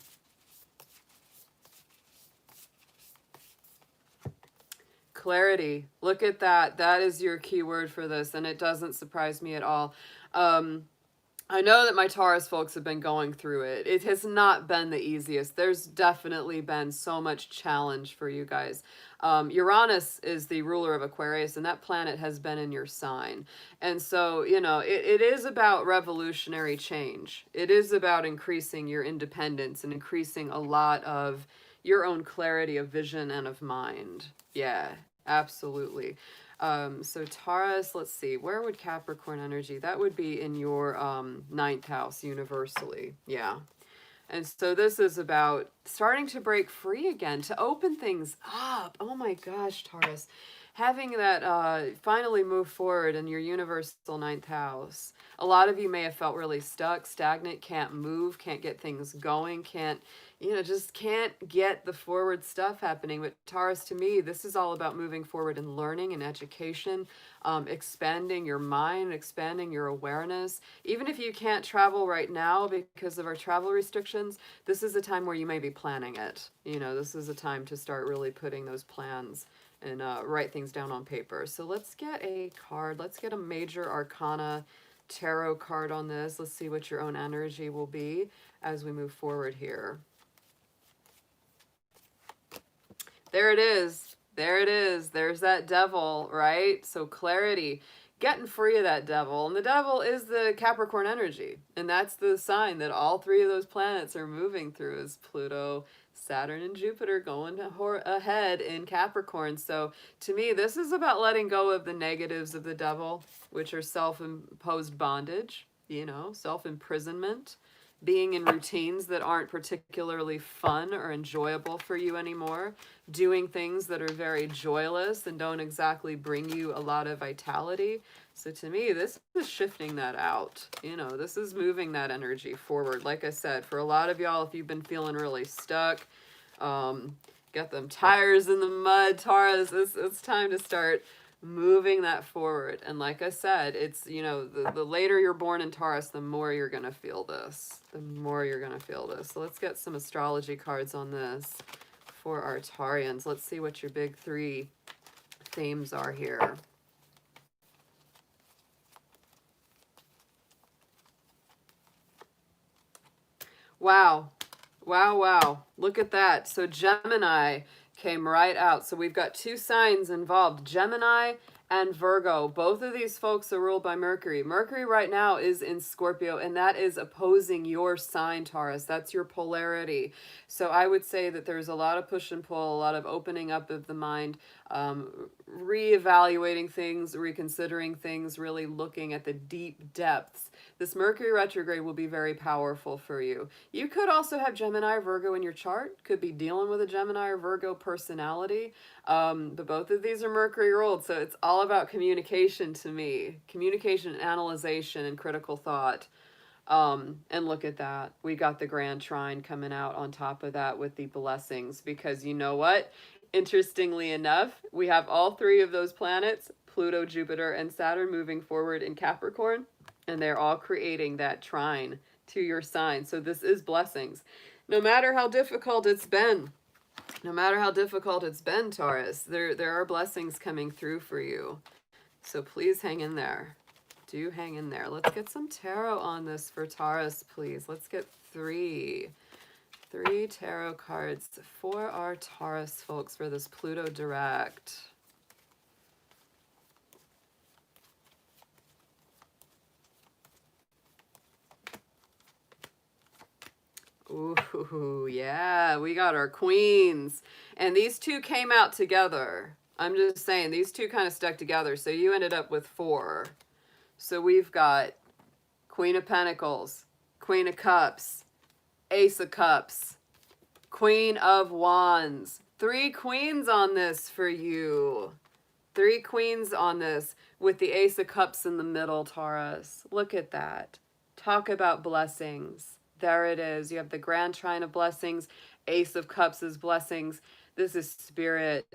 Clarity. Look at that. That is your keyword for this, and it doesn't surprise me at all. I know that my Taurus folks have been going through it. It has not been the easiest. There's definitely been so much challenge for you guys. Uranus is the ruler of Aquarius, and that planet has been in your sign. And so, you know, it is about revolutionary change. It is about increasing your independence and increasing a lot of your own clarity of vision and of mind. Yeah, absolutely. So Taurus, let's see, where would Capricorn energy? That would be in your 9th house universally. Yeah. And so this is about starting to break free again, to open things up. Oh my gosh, Taurus. Having that finally move forward in your universal 9th house. A lot of you may have felt really stuck, stagnant, can't move, can't get things going, can't, you know, just can't get the forward stuff happening. But Taurus, to me, this is all about moving forward in learning and education, expanding your mind, expanding your awareness. Even if you can't travel right now because of our travel restrictions, this is a time where you may be planning it. You know, this is a time to start really putting those plans and write things down on paper. So let's get a card. Let's get a major arcana tarot card on this. Let's see what your own energy will be as we move forward here. There it is. There it is. There's that devil, right? So clarity, getting free of that devil. And the devil is the Capricorn energy. And that's the sign that all three of those planets are moving through, is Pluto, Saturn, and Jupiter going ahead in Capricorn. So to me, this is about letting go of the negatives of the devil, which are self-imposed bondage, you know, self-imprisonment, being in routines that aren't particularly fun or enjoyable for you anymore, doing things that are very joyless and don't exactly bring you a lot of vitality. So to me, this is shifting that out. You know, this is moving that energy forward. Like I said, for a lot of y'all, if you've been feeling really stuck, got them tires in the mud, Taurus, it's time to start moving that forward. And like I said, it's, you know, the later you're born in Taurus, the more you're going to feel this. The more you're going to feel this. So let's get some astrology cards on this for our Taurians. Let's see what your big three themes are here. Wow. Wow, wow. Look at that. So Gemini came right out. So we've got two signs involved, Gemini and Virgo. Both of these folks are ruled by Mercury. Mercury right now is in Scorpio, and that is opposing your sign, Taurus. That's your polarity. So I would say that there's a lot of push and pull, a lot of opening up of the mind, reevaluating things, reconsidering things, really looking at the deep depths. This Mercury retrograde will be very powerful for you. You could also have Gemini or Virgo in your chart, could be dealing with a Gemini or Virgo personality, but both of these are Mercury ruled, so it's all about communication to me. Communication, analyzation, and critical thought. And look at that. We got the Grand Trine coming out on top of that with the blessings, because you know what? Interestingly enough, we have all three of those planets, Pluto, Jupiter, and Saturn, moving forward in Capricorn, and they're all creating that trine to your sign. So this is blessings. No matter how difficult it's been, Taurus, there are blessings coming through for you. So please hang in there. Do hang in there. Let's get some tarot on this for Taurus, please. Let's get three tarot cards for our Taurus folks for this Pluto direct. Ooh, yeah, we got our queens. And these two came out together. I'm just saying, these two kind of stuck together. So you ended up with 4. So we've got Queen of Pentacles, Queen of Cups, Ace of Cups, Queen of Wands. 3 queens on this for you. 3 queens on this with the Ace of Cups in the middle, Taurus. Look at that. Talk about blessings. There it is. You have the Grand Trine of Blessings, Ace of Cups is blessings. This is Spirit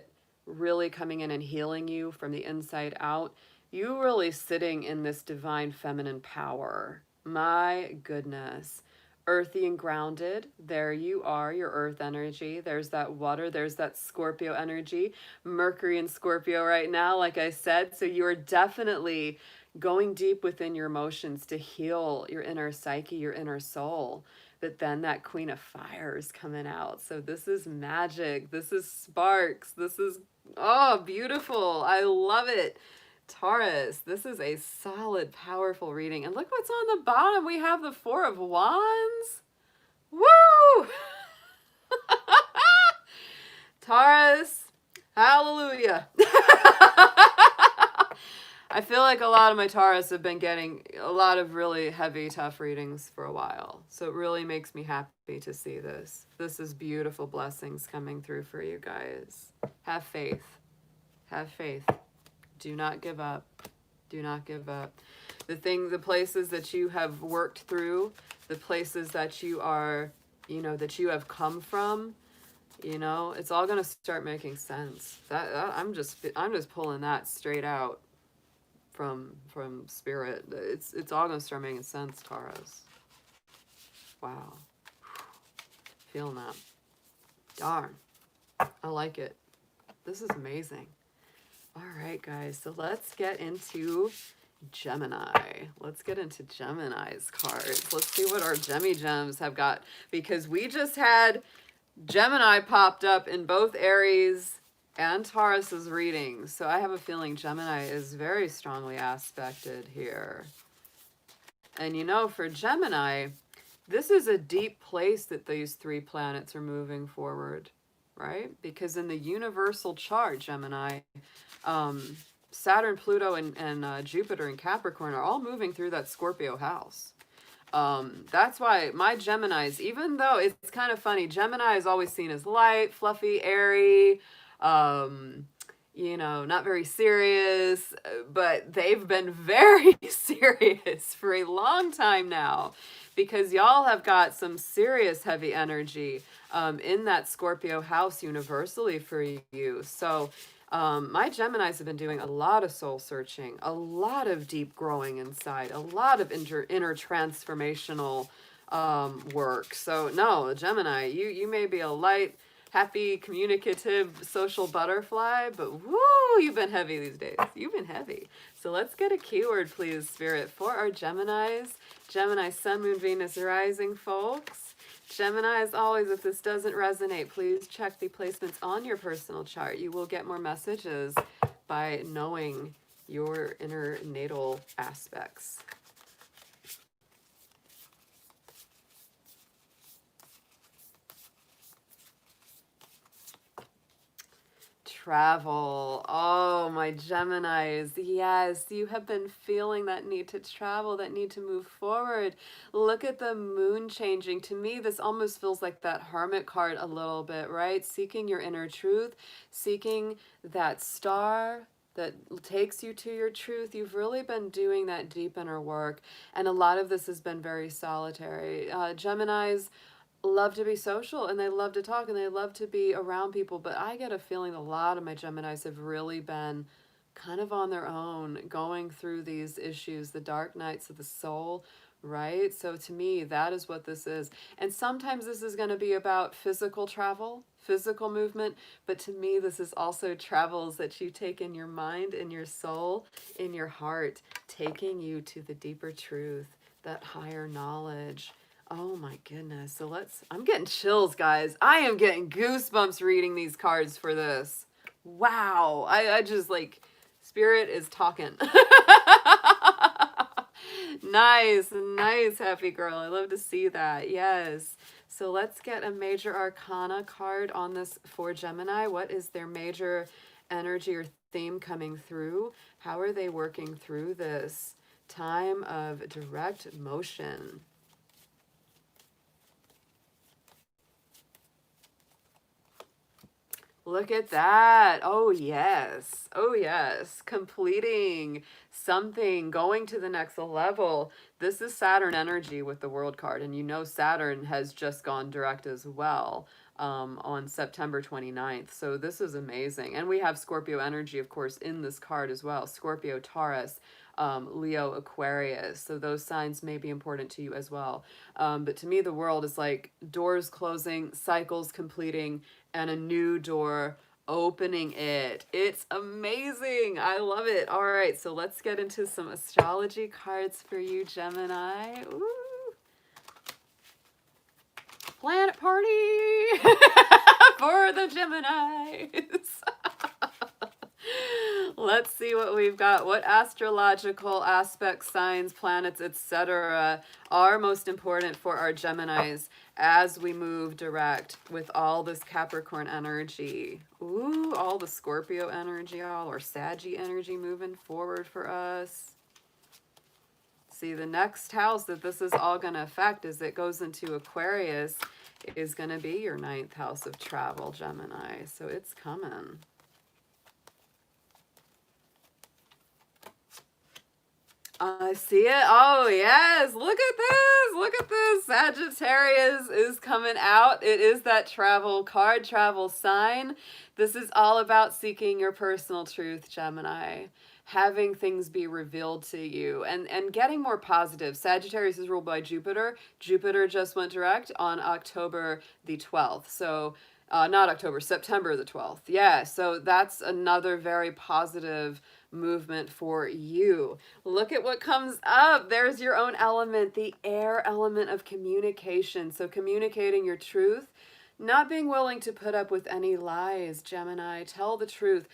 really coming in and healing you from the inside out. You really sitting in this divine feminine power. My goodness. Earthy and grounded. There you are, your earth energy. There's that water. There's that Scorpio energy. Mercury in Scorpio right now, like I said. So you are definitely going deep within your emotions to heal your inner psyche, your inner soul. But then that Queen of Fire is coming out. So this is magic. This is sparks. This is, oh, beautiful. I love it. Taurus, this is a solid, powerful reading. And look what's on the bottom. We have the 4 of Wands. Woo! Taurus, hallelujah. I feel like a lot of my Taurus have been getting a lot of really heavy, tough readings for a while. So it really makes me happy to see this. This is beautiful blessings coming through for you guys. Have faith. Have faith. Do not give up. Do not give up. The places that you have worked through, the places that you are, that you have come from, it's all going to start making sense. I'm just pulling that straight out from Spirit. It's all going to start making sense, Taurus. Wow. Feeling that. Darn. I like it. This is amazing. All right, guys. So let's get into Gemini. Let's get into Gemini's cards. Let's see what our Gems have got, because we just had Gemini popped up in both Aries and Taurus's readings. So I have a feeling Gemini is very strongly aspected here. And for Gemini, this is a deep place that these 3 planets are moving forward, right? Because in the universal chart, Gemini, Saturn, Pluto, and Jupiter and Capricorn are all moving through that Scorpio house. That's why my Geminis, even though it's kind of funny, Gemini is always seen as light, fluffy, airy, not very serious, but they've been very serious for a long time now, because y'all have got some serious heavy energy in that Scorpio house universally for you. So my Geminis have been doing a lot of soul searching, a lot of deep growing inside, a lot of inner transformational work. So no, Gemini, you may be a light, happy, communicative, social butterfly, but woo, you've been heavy these days. You've been heavy. So let's get a keyword, please, Spirit, for our Geminis. Gemini, Sun, Moon, Venus, Rising, folks. Gemini, as always, if this doesn't resonate, please check the placements on your personal chart. You will get more messages by knowing your inner natal aspects. Travel. Oh, my Geminis. Yes, you have been feeling that need to travel, that need to move forward. Look at the moon changing. To me, this almost feels like that Hermit card a little bit, right? Seeking your inner truth, seeking that star that takes you to your truth. You've really been doing that deep inner work, and a lot of this has been very solitary. Geminis love to be social, and they love to talk, and they love to be around people, but I get a feeling a lot of my Geminis have really been kind of on their own, going through these issues, the dark nights of the soul, right? So to me, that is what this is. And sometimes this is going to be about physical travel, physical movement, but to me, this is also travels that you take in your mind, in your soul, in your heart, taking you to the deeper truth, that higher knowledge. Oh my goodness. So I'm getting chills, guys. I am getting goosebumps reading these cards for this. Wow. I just like, Spirit is talking. Nice, nice, happy girl. I love to see that. Yes. So let's get a major arcana card on this for Gemini. What is their major energy or theme coming through? How are they working through this time of direct motion? Look at that. Oh, yes. Oh, yes. Completing something, going to the next level. This is Saturn energy with the World card. And you know Saturn has just gone direct as well on September 29th. So this is amazing. And we have Scorpio energy, of course, in this card as well. Scorpio, Taurus, Leo, Aquarius. So those signs may be important to you as well. But to me, the world is like doors closing, cycles completing, and a new door opening it. It's amazing. I love it. All right, so let's get into some astrology cards for you, Gemini. Ooh. Planet party for the Geminis. Let's see what we've got. What astrological aspects, signs, planets, etc. are most important for our Geminis as we move direct with all this Capricorn energy. Ooh, all the Scorpio energy, all our Saggy energy moving forward for us. See, the next house that this is all going to affect as it goes into Aquarius is going to be your 9th house of travel, Gemini. So it's coming. I see it. Oh, yes. Look at this. Look at this. Sagittarius is coming out. It is that travel card, travel sign. This is all about seeking your personal truth, Gemini. Having things be revealed to you and getting more positive. Sagittarius is ruled by Jupiter. Jupiter just went direct on October the 12th. So not October, September the 12th. Yeah, so that's another very positive movement for you. Look at what comes up. There's your own element, the air element of communication. So communicating your truth, not being willing to put up with any lies, Gemini. Tell the truth.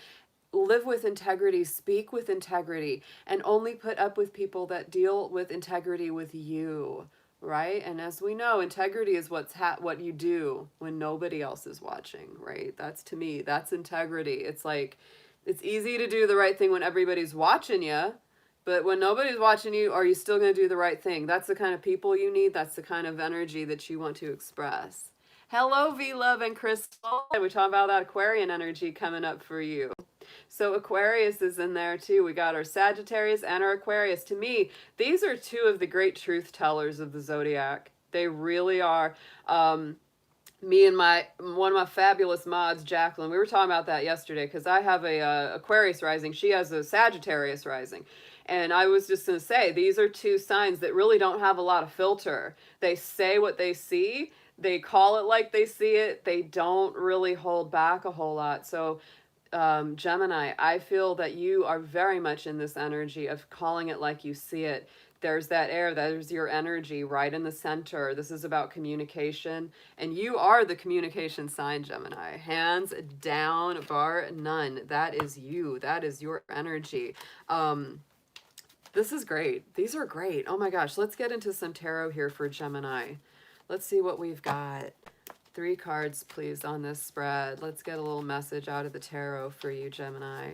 Live with integrity, speak with integrity, and only put up with people that deal with integrity with you. Right? And as we know, integrity is what you do when nobody else is watching, right? That's, to me, that's integrity. It's like, it's easy to do the right thing when everybody's watching you, but when nobody's watching you, are you still going to do the right thing? That's the kind of people you need. That's the kind of energy that you want to express. Hello, V-Love and Crystal. We're talking about that Aquarian energy coming up for you. So Aquarius is in there too. We got our Sagittarius and our Aquarius. To me, these are two of the great truth tellers of the zodiac. They really are. Me and one of my fabulous mods, Jacqueline, we were talking about that yesterday because I have a Aquarius rising. She has a Sagittarius rising. And I was just going to say, these are two signs that really don't have a lot of filter. They say what they see. They call it like they see it. They don't really hold back a whole lot. So Gemini, I feel that you are very much in this energy of calling it like you see it. There's that air, there's your energy right in the center. This is about communication, and you are the communication sign, Gemini. Hands down, bar none. That is you. That is your energy. This is great. These are great. Oh my gosh. Let's get into some tarot here for Gemini. Let's see what we've got. 3 cards, please, on this spread. Let's get a little message out of the tarot for you, Gemini.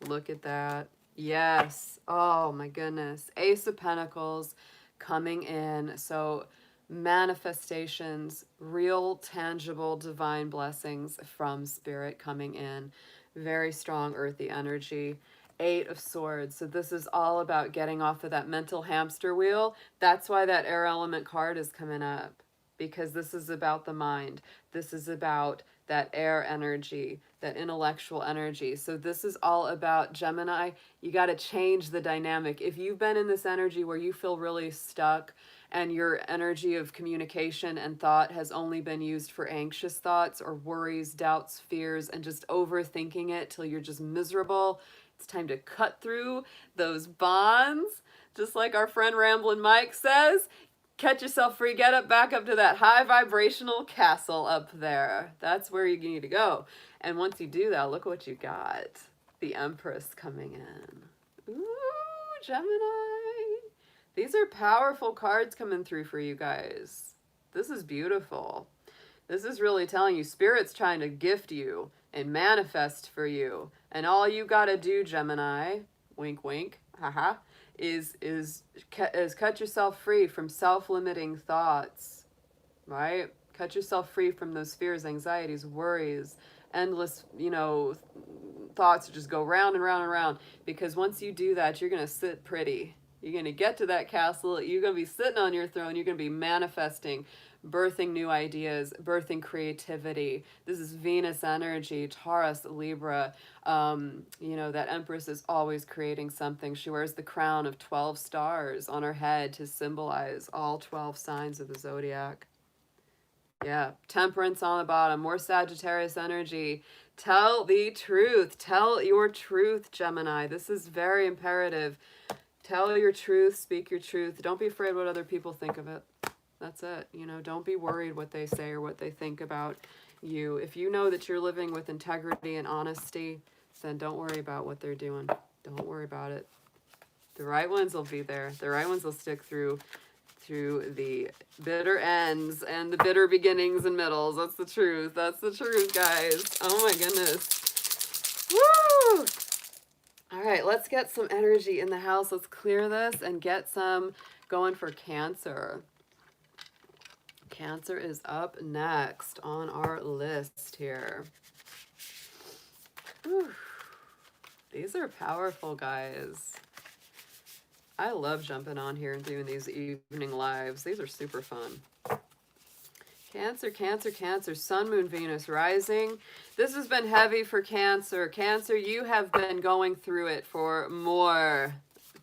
Look at that. Yes. Oh, my goodness. Ace of Pentacles coming in. So manifestations, real, tangible, divine blessings from Spirit coming in. Very strong earthy energy. 8 of Swords. So this is all about getting off of that mental hamster wheel. That's why that air element card is coming up. because this is about the mind. This is about that air energy, that intellectual energy. So this is all about Gemini. You got to change the dynamic. If you've been in this energy where you feel really stuck and your energy of communication and thought has only been used for anxious thoughts or worries, doubts, fears, and just overthinking it till you're just miserable, it's time to cut through those bonds. Just like our friend Ramblin' Mike says, catch yourself free, get up, back up to that high vibrational castle up there. That's where you need to go. And once you do that, look what you got. The Empress coming in. Ooh, Gemini. These are powerful cards coming through for you guys. This is beautiful. This is really telling you Spirit's trying to gift you and manifest for you. And all you got to do, Gemini, wink, wink, haha, is cut yourself free from self-limiting thoughts, right? Cut yourself free from those fears, anxieties, worries, endless, thoughts just go round and round and round. Because once you do that, you're going to sit pretty. You're going to get to that castle. You're going to be sitting on your throne. You're going to be manifesting, birthing new ideas, birthing creativity. This is Venus energy, Taurus, Libra. That Empress is always creating something. She wears the crown of 12 stars on her head to symbolize all 12 signs of the zodiac. Yeah, Temperance on the bottom, more Sagittarius energy. Tell the truth. Tell your truth, Gemini. This is very imperative. Tell your truth, speak your truth. Don't be afraid what other people think of it. That's it. Don't be worried what they say or what they think about you. If you know that you're living with integrity and honesty, then don't worry about what they're doing. Don't worry about it. The right ones will be there. The right ones will stick through the bitter ends and the bitter beginnings and middles. That's the truth. That's the truth, guys. Oh my goodness. Woo! All right, let's get some energy in the house. Let's clear this and get some going for Cancer. Cancer is up next on our list here. Whew. These are powerful, guys. I love jumping on here and doing these evening lives. These are super fun. Cancer, Cancer, Cancer, Sun, Moon, Venus, Rising. This has been heavy for Cancer. Cancer, you have been going through it for more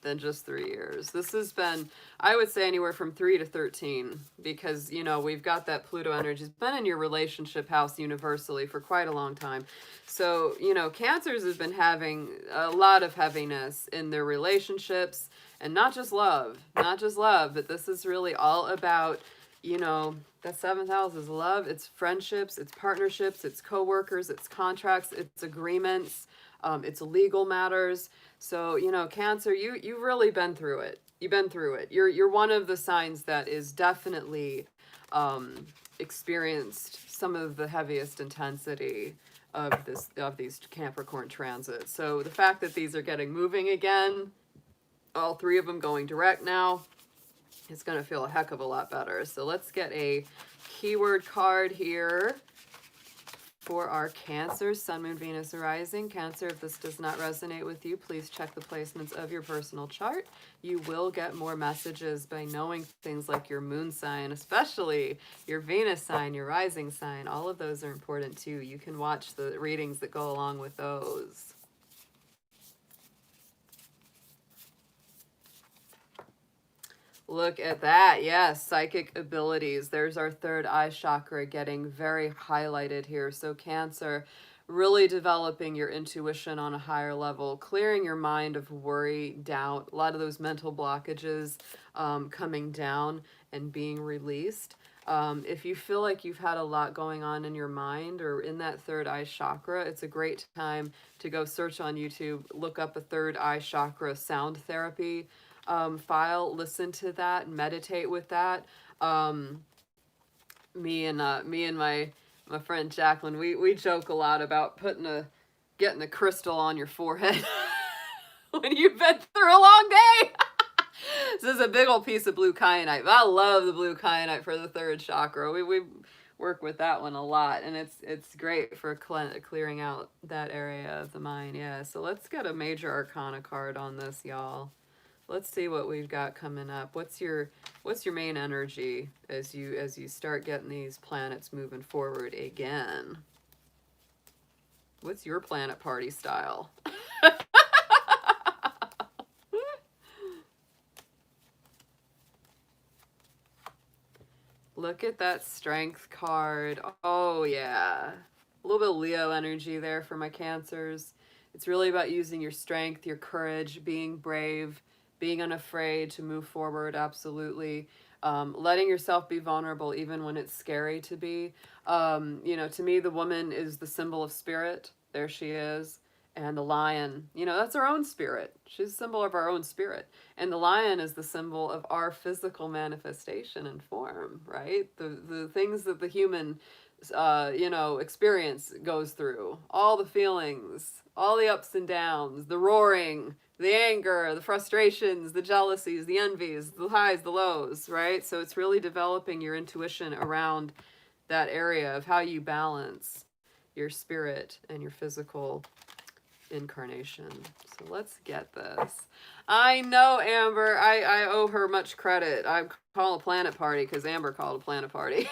than just 3 years. This has been, I would say, anywhere from 3 to 13 because, we've got that Pluto energy. It's been in your relationship house universally for quite a long time. So, Cancers has been having a lot of heaviness in their relationships and not just love, but this is really all about, that 7th house is love, it's friendships, it's partnerships, it's co-workers, it's contracts, it's agreements, it's legal matters. So, Cancer, you've really been through it. You've been through it. You're one of the signs that is definitely experienced some of the heaviest intensity of these Capricorn transits. So the fact that these are getting moving again, all 3 of them going direct now, it's going to feel a heck of a lot better. So let's get a keyword card here for our Cancer, Sun, Moon, Venus, Rising. Cancer, if this does not resonate with you, please check the placements of your personal chart. You will get more messages by knowing things like your moon sign, especially your Venus sign, your rising sign. All of those are important too. You can watch the readings that go along with those. Look at that. Yes, psychic abilities. There's our 3rd eye chakra getting very highlighted here. So Cancer, really developing your intuition on a higher level, clearing your mind of worry, doubt, a lot of those mental blockages coming down and being released. If you feel like you've had a lot going on in your mind or in that 3rd eye chakra, it's a great time to go search on YouTube, look up a 3rd eye chakra sound therapy file, listen to that, meditate with that. Me and my friend Jacqueline, we joke a lot about getting a crystal on your forehead when you've been through a long day. This is a big old piece of blue kyanite. I love the blue kyanite for the 3rd chakra. We work with that one a lot, and it's great for clearing out that area of the mind. Yeah, so let's get a major arcana card on this, y'all. Let's see what we've got coming up. What's your main energy as you start getting these planets moving forward again? What's your planet party style? Look at that strength card. Oh yeah. A little bit of Leo energy there for my Cancers. It's really about using your strength, your courage, being brave, being unafraid to move forward, absolutely. Letting yourself be vulnerable even when it's scary to be. You know, to me, the woman is the symbol of spirit. There she is. And the lion, you know, that's our own spirit. She's a symbol of our own spirit. And the lion is the symbol of our physical manifestation and form, right? The things that the human, you know, experience goes through. All the feelings, all the ups and downs, the roaring, the anger, the frustrations, the jealousies, the envies, the highs, the lows, right? So it's really developing your intuition around that area of how you balance your spirit and your physical incarnation. So let's get this. I know Amber. I owe her much credit. I call a planet party because Amber called a planet party.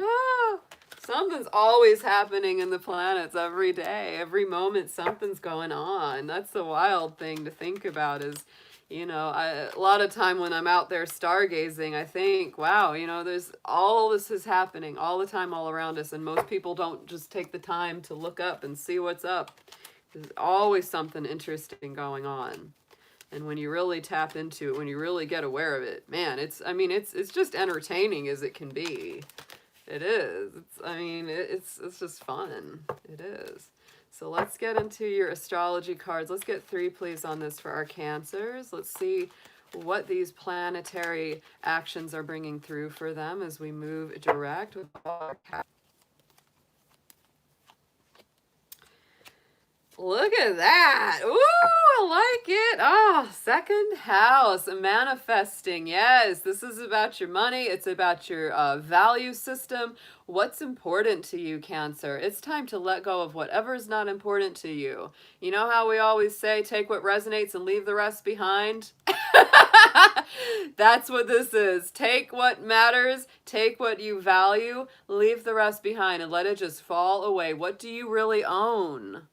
Oh, something's always happening in the planets every day. Every moment something's going on. That's the wild thing to think about is, you know, a lot of time when I'm out there stargazing, I think, wow, you know, there's all this is happening all the time, all around us. And most people don't just take the time to look up and see what's up. There's always something interesting going on. And when you really tap into it, when you really get aware of it, man, it's just entertaining as it can be. It is. It's just fun. It is. So let's get into your astrology cards. Let's get 3, please, on this for our Cancers. Let's see what these planetary actions are bringing through for them as we move direct with our Look at that. Ooh, I like it. Oh, second house, manifesting. Yes, this is about your money. It's about your value system. What's important to you, Cancer? It's time to let go of whatever is not important to you. You know how we always say, take what resonates and leave the rest behind? That's what this is. Take what matters, take what you value, leave the rest behind, and let it just fall away. What do you really own?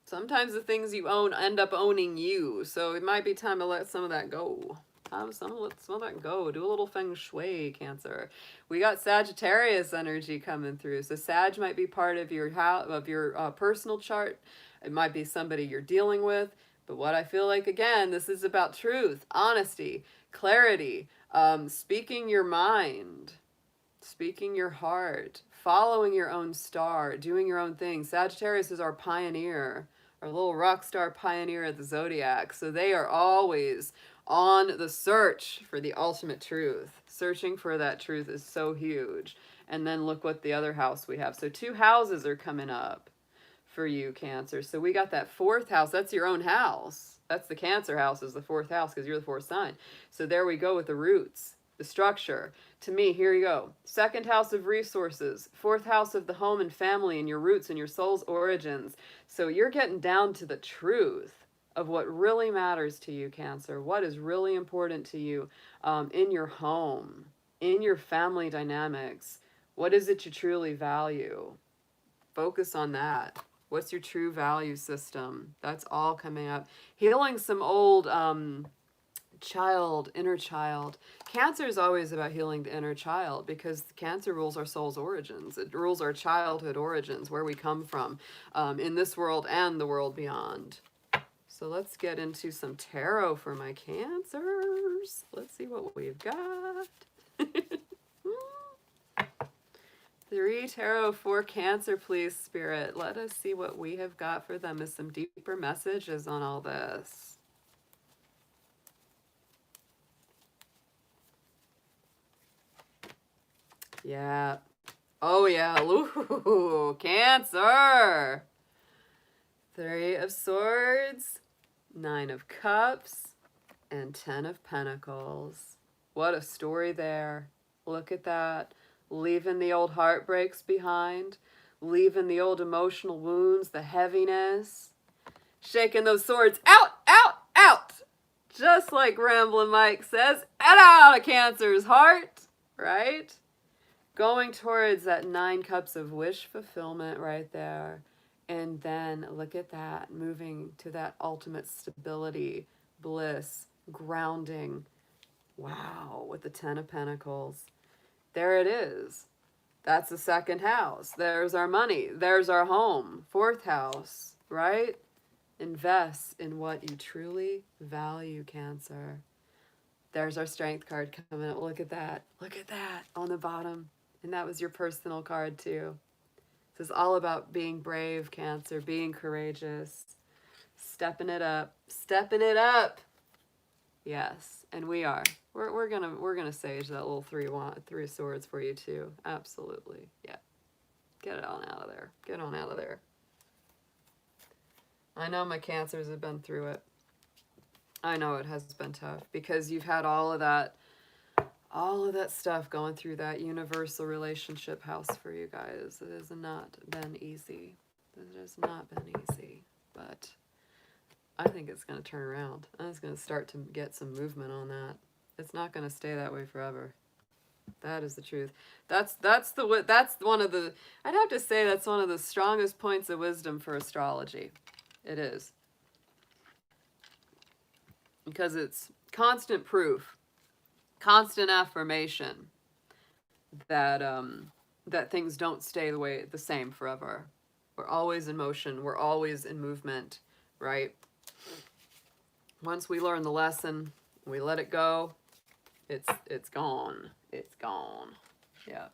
Sometimes the things you own end up owning you, so it might be time to let some of that go. Let some of that go. Do a little feng shui, Cancer. We got Sagittarius energy coming through, so Sag might be part of your personal chart. It might be somebody you're dealing with, but what I feel like, again, this is about truth, honesty, clarity, speaking your mind, speaking your heart, following your own star, doing your own thing. Sagittarius is our pioneer, our little rock star pioneer of the zodiac. So they are always on the search for the ultimate truth. Searching for that truth is so huge. And then look what the other house we have. So 2 houses are coming up for you, Cancer. So we got that 4th house. That's your own house. That's the Cancer house, is the 4th house because you're the 4th sign. So there we go with the roots, the structure. To me, here you go. 2nd house of resources, 4th house of the home and family and your roots and your soul's origins. So you're getting down to the truth of what really matters to you, Cancer. What is really important to you in your home, in your family dynamics. What is it you truly value? Focus on that. What's your true value system? That's all coming up. Healing some old inner child. Cancer is always about healing the inner child because Cancer rules our soul's origins. It rules our childhood origins, where we come from in this world and the world beyond. So let's get into some tarot for my Cancers. Let's see what we've got. 3 tarot for Cancer, please, Spirit. Let us see what we have got for them as some deeper messages on all this. Yeah. Oh, yeah. Ooh, Cancer. 3 of Swords, 9 of Cups, and 10 of Pentacles. What a story there. Look at that. Leaving the old heartbreaks behind. Leaving the old emotional wounds, the heaviness. Shaking those swords out, out, out. Just like Ramblin' Mike says, and out of Cancer's heart, right? Going towards that 9 cups of wish fulfillment right there. And then look at that, moving to that ultimate stability, bliss, grounding. Wow, with the 10 of Pentacles. There it is. That's the 2nd house. There's our money. There's our home. 4th house, right? Invest in what you truly value, Cancer. There's our Strength card coming up. Look at that. Look at that on the bottom. And that was your personal card too. This is all about being brave, Cancer, being courageous, stepping it up, stepping it up. Yes, and we are. We're gonna sage that little 3 of swords for you too. Absolutely, yeah. Get it on out of there. Get on out of there. I know my Cancers have been through it. I know it has been tough because you've had all of that stuff going through that universal relationship house for you guys. It has not been easy. It has not been easy, but I think it's going to turn around. It's going to start to get some movement on that. It's not going to stay that way forever. That is the truth. That's one of the, I'd have to say that's one of the strongest points of wisdom for astrology. It is. Because it's constant proof, constant affirmation that that things don't stay the same forever. We're always in motion. We're always in movement, right? Once we learn the lesson, we let it go. It's gone. It's gone. Yeah.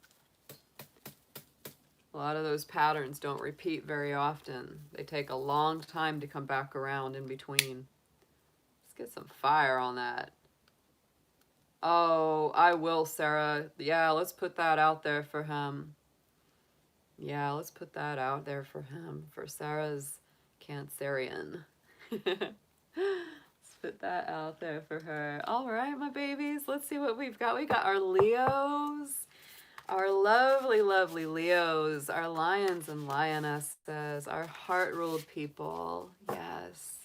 A lot of those patterns don't repeat very often. They take a long time to come back around in between. Let's get some fire on that. Oh, I will, Sarah. Yeah, let's put that out there for him. Yeah, let's put that out there for him, for Sarah's Cancerian. Let's put that out there for her. All right, my babies, let's see what we've got. We got our Leos, our lovely, lovely Leos, our lions and lionesses, our heart-ruled people. Yes.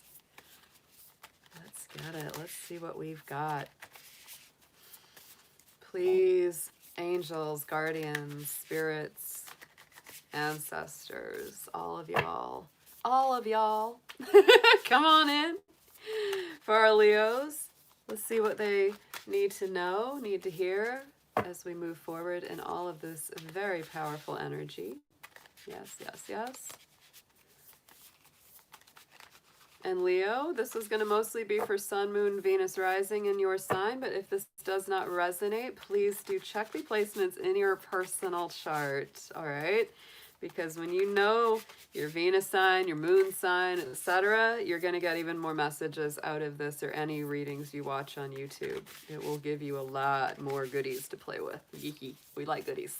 Let's get it. Let's see what we've got. Please, angels, guardians, spirits, ancestors, all of y'all, come on in for our Leos. Let's see what they need to know, need to hear as we move forward in all of this very powerful energy. Yes, yes, yes. And Leo, this is going to mostly be for Sun, Moon, Venus rising in your sign, but if this does not resonate, please do check the placements in your personal chart, all right? Because when you know your Venus sign, your Moon sign, etc., you're going to get even more messages out of this or any readings you watch on YouTube. It will give you a lot more goodies to play with. We like goodies.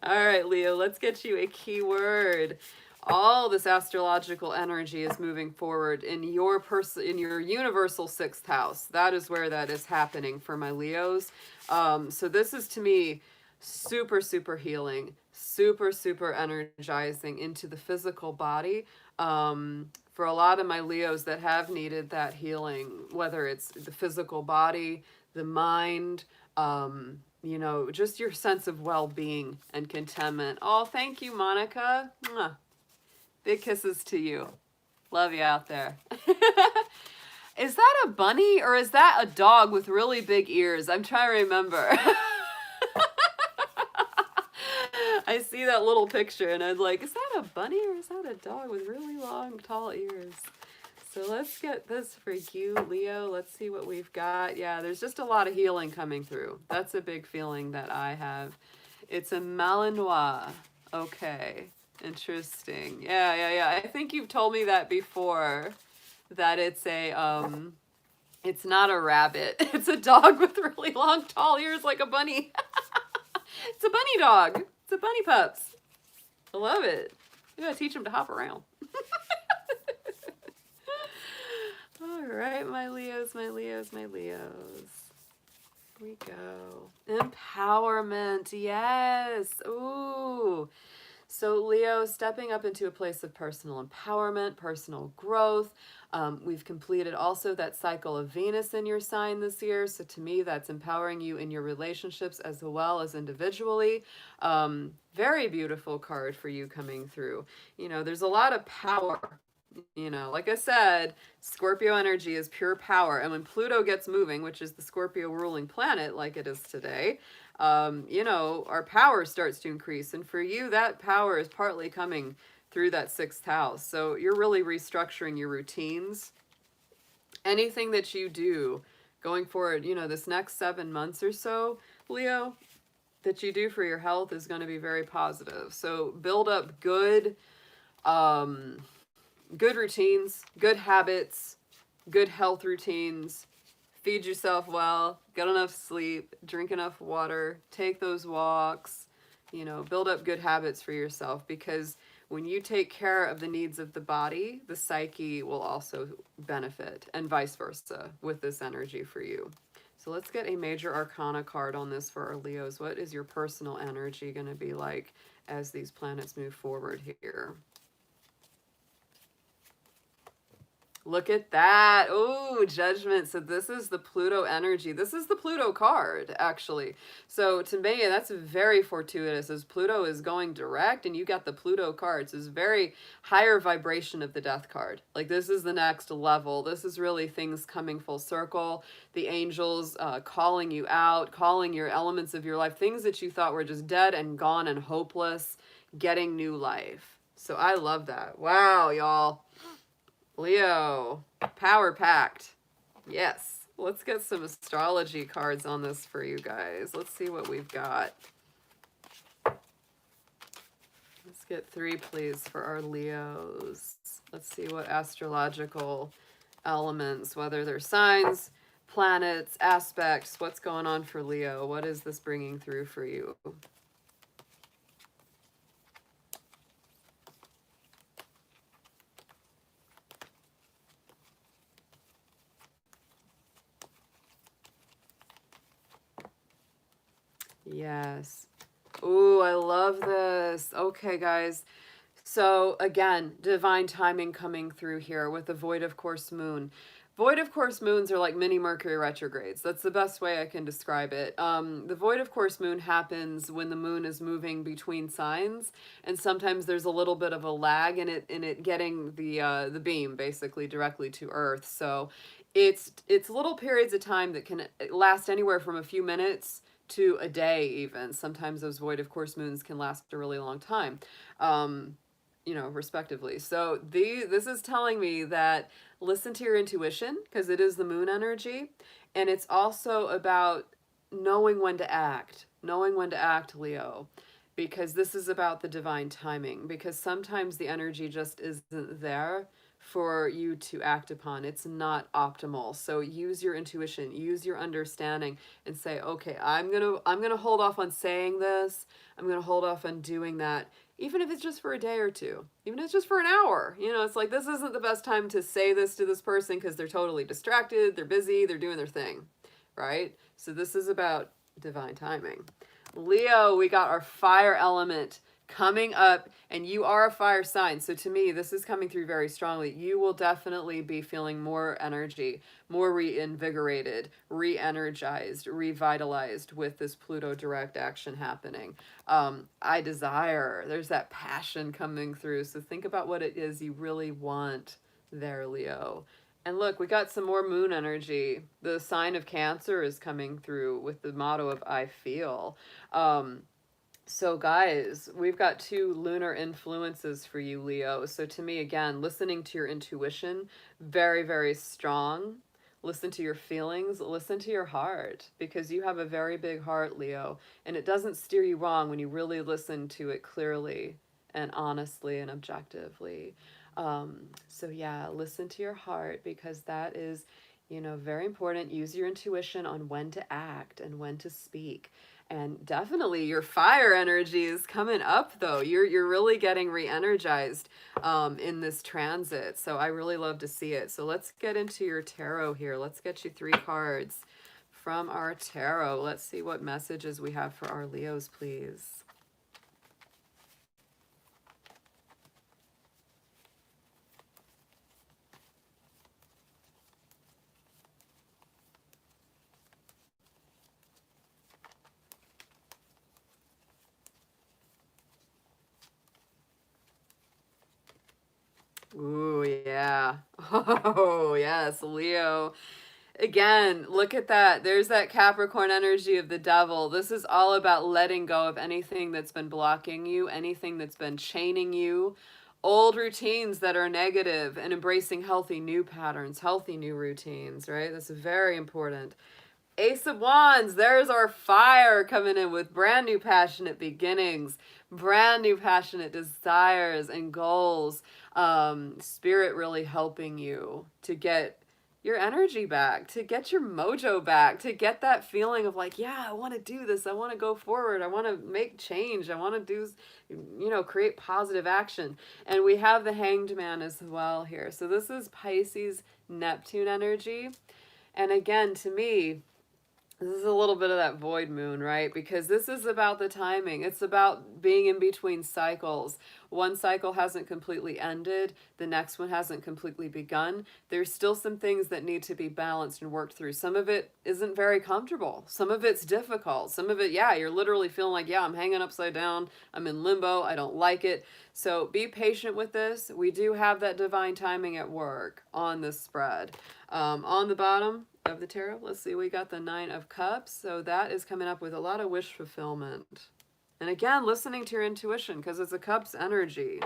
All right, Leo, let's get you a keyword. All this astrological energy is moving forward in your universal 6th house. That is where that is happening for my Leos. So this is, to me, super, super healing, super, super energizing into the physical body. For a lot of my Leos that have needed that healing, whether it's the physical body, the mind, you know, just your sense of well-being and contentment. Oh, thank you, Monica. Mwah. Big kisses to you. Love you out there. Is that a bunny or is that a dog with really big ears? I'm trying to remember. I see that little picture and I'm like, is that a bunny or is that a dog with really long, tall ears? So let's get this for you, Leo. Let's see what we've got. Yeah, there's just a lot of healing coming through. That's a big feeling that I have. It's a Malinois. Okay. Interesting. Yeah. I think you've told me that before, that it's a, it's not a rabbit. It's a dog with really long, tall ears like a bunny. It's a bunny dog. It's a bunny pups. I love it. You gotta teach them to hop around. All right, my Leos, my Leos, my Leos. Here we go. Empowerment. Yes. Ooh. So Leo, stepping up into a place of personal empowerment, personal growth. We've completed also that cycle of Venus in your sign this year. So to me, that's empowering you in your relationships as well as individually. Very beautiful card for you coming through. You know, there's a lot of power. You know, like I said, Scorpio energy is pure power. And when Pluto gets moving, which is the Scorpio ruling planet like it is today, you know, our power starts to increase. And for you, that power is partly coming through that sixth house. So you're really restructuring your routines. Anything that you do going forward, you know, this next 7 months or so, Leo, that you do for your health is going to be very positive. So build up good routines, good habits, good health routines. Feed yourself well, get enough sleep, drink enough water, take those walks, you know, build up good habits for yourself, because when you take care of the needs of the body, the psyche will also benefit, and vice versa with this energy for you. So let's get a major arcana card on this for our Leos. What is your personal energy going to be like as these planets move forward here? Look at that. Oh, Judgment. So this is the Pluto energy. This is the Pluto card, actually. So to me, that's very fortuitous, as Pluto is going direct and you got the Pluto cards. So it's very higher vibration of the Death card. Like, this is the next level. This is really things coming full circle. The angels calling you out, calling your elements of your life, things that you thought were just dead and gone and hopeless, getting new life. So I love that. Wow, y'all. Leo, power packed. Yes. Let's get some astrology cards on this for you guys. Let's see what we've got. Let's get 3, please, for our Leos. Let's see what astrological elements, whether they're signs, planets, aspects, what's going on for Leo? What is this bringing through for you? Yes. Ooh, I love this. Okay, guys. So again, divine timing coming through here with the void of course moon. Void of course moons are like mini Mercury retrogrades. That's the best way I can describe it. The void of course moon happens when the moon is moving between signs, and sometimes there's a little bit of a lag in it getting the beam basically directly to Earth. So it's little periods of time that can last anywhere from a few minutes to a day even. Sometimes those void of course moons can last a really long time. You know, respectively. So this is telling me that listen to your intuition, because it is the moon energy, and it's also about knowing when to act, Leo, because this is about the divine timing, because sometimes the energy just isn't there for you to act upon. It's not optimal. So use your intuition, use your understanding, and say, okay, I'm gonna hold off on saying this, I'm gonna hold off on doing that, even if it's just for a day or two, even if it's just for an hour. You know, it's like, this isn't the best time to say this to this person because they're totally distracted, they're busy, they're doing their thing, right? So this is about divine timing. Leo, we got our fire element coming up, and you are a fire sign. So to me, this is coming through very strongly. You will definitely be feeling more energy, more reinvigorated, re-energized, revitalized with this Pluto direct action happening. I desire, there's that passion coming through. So think about what it is you really want there, Leo. And look, we got some more moon energy. The sign of Cancer is coming through with the motto of I feel. So guys, we've got 2 lunar influences for you, Leo. So to me, again, listening to your intuition, very, very strong. Listen to your feelings, listen to your heart, because you have a very big heart, Leo, and it doesn't steer you wrong when you really listen to it clearly and honestly and objectively. So yeah, listen to your heart, because that is, you know, very important. Use your intuition on when to act and when to speak. And definitely your fire energy is coming up, though. You're really getting re-energized in this transit. So I really love to see it. So let's get into your tarot here. Let's get you 3 cards from our tarot. Let's see what messages we have for our Leos, please. Yeah. Oh, yes, Leo. Again, look at that. There's that Capricorn energy of the devil. This is all about letting go of anything that's been blocking you, anything that's been chaining you, old routines that are negative, and embracing healthy new patterns, healthy new routines, right? That's very important. Ace of Wands, there's our fire coming in with brand new passionate beginnings, brand new passionate desires and goals. Spirit really helping you to get your energy back, to get your mojo back, to get that feeling of like, yeah, I want to do this. I want to go forward. I want to make change. I want to do, create positive action. And we have the Hanged Man as well here. So this is Pisces, Neptune energy. And again, to me, this is a little bit of that void moon, right? Because this is about the timing. It's about being in between cycles. One cycle hasn't completely ended. The next one hasn't completely begun. There's still some things that need to be balanced and worked through. Some of it isn't very comfortable. Some of it's difficult. Some of it, yeah, you're literally feeling like, yeah, I'm hanging upside down. I'm in limbo. I don't like it. So be patient with this. We do have that divine timing at work on this spread. On the bottom of the tarot, let's see, we got the Nine of Cups. So that is coming up with a lot of wish fulfillment. And again, listening to your intuition, because it's a Cups energy.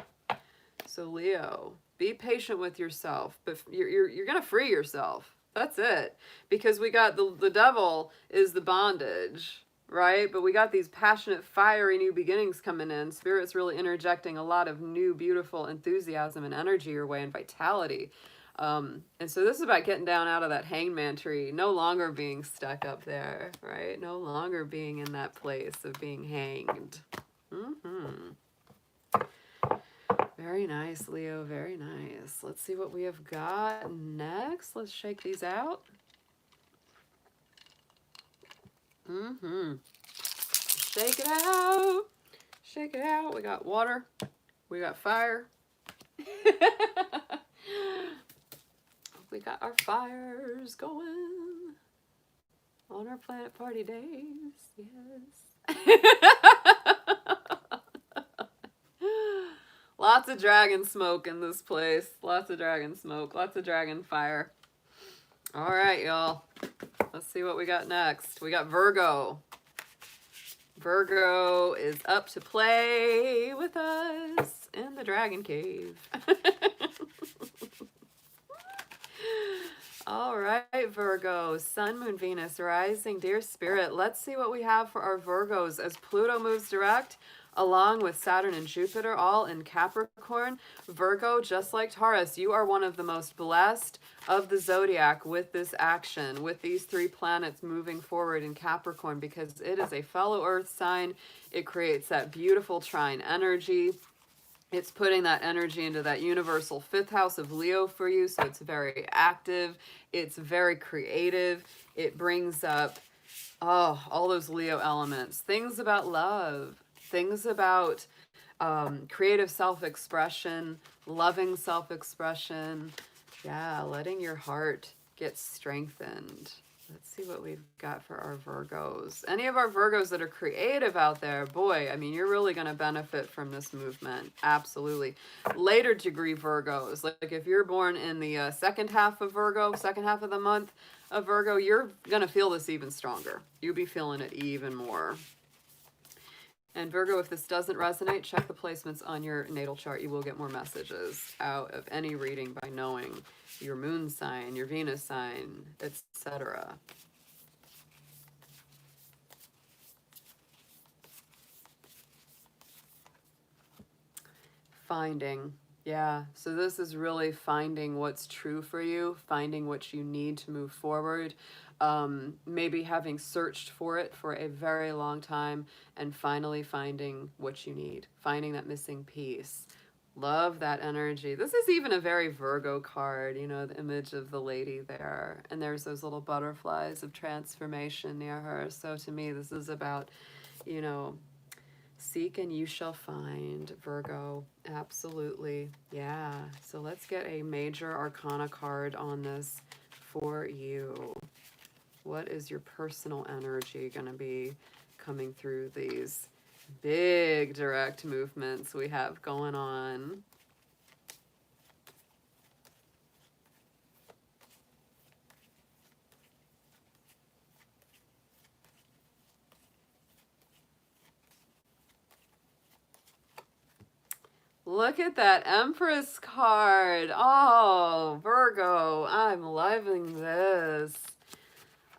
So Leo, be patient with yourself, but you're going to free yourself. That's it. Because we got the devil is the bondage, right? But we got these passionate, fiery new beginnings coming in. Spirit's really interjecting a lot of new, beautiful enthusiasm and energy your way and vitality. And so this is about getting down out of that hangman tree, no longer being stuck up there, right? No longer being in that place of being hanged. Very nice, Leo, very nice. Let's see what we have got next. Let's shake these out. Shake it out. Shake it out. We got water. We got fire. We got our fires going on our planet party days. Yes. Lots of dragon smoke in this place. Lots of dragon smoke. Lots of dragon fire. All right, y'all. Let's see what we got next. We got Virgo. Virgo is up to play with us in the dragon cave. All right, Virgo, Sun, Moon, Venus, rising, dear Spirit. Let's see what we have for our Virgos as Pluto moves direct along with Saturn and Jupiter, all in Capricorn. Virgo, just like Taurus, you are one of the most blessed of the zodiac with this action, with these three planets moving forward in Capricorn, because it is a fellow Earth sign. It creates that beautiful trine energy. It's putting that energy into that universal fifth house of Leo for you. So it's very active. It's very creative. It brings up, all those Leo elements. Things about love. Things about creative self-expression, loving self-expression. Yeah, letting your heart get strengthened. Let's see what we've got for our Virgos. Any of our Virgos that are creative out there, boy, I mean, you're really going to benefit from this movement. Absolutely. Later degree Virgos, like if you're born in the second half of Virgo, second half of the month of Virgo, you're going to feel this even stronger. You'll be feeling it even more. And Virgo, if this doesn't resonate, check the placements on your natal chart. You will get more messages out of any reading by knowing your moon sign, your Venus sign, etc. Finding. Yeah, so this is really finding what's true for you, finding what you need to move forward. Maybe having searched for it for a very long time and finally finding what you need, finding that missing piece. Love that energy. This is even a very Virgo card, you know, the image of the lady there. And there's those little butterflies of transformation near her. So to me, this is about, you know, seek and you shall find, Virgo. Absolutely. Yeah. So let's get a major arcana card on this for you. What is your personal energy going to be coming through these big direct movements we have going on? Look at that Empress card. Oh, Virgo, I'm loving this.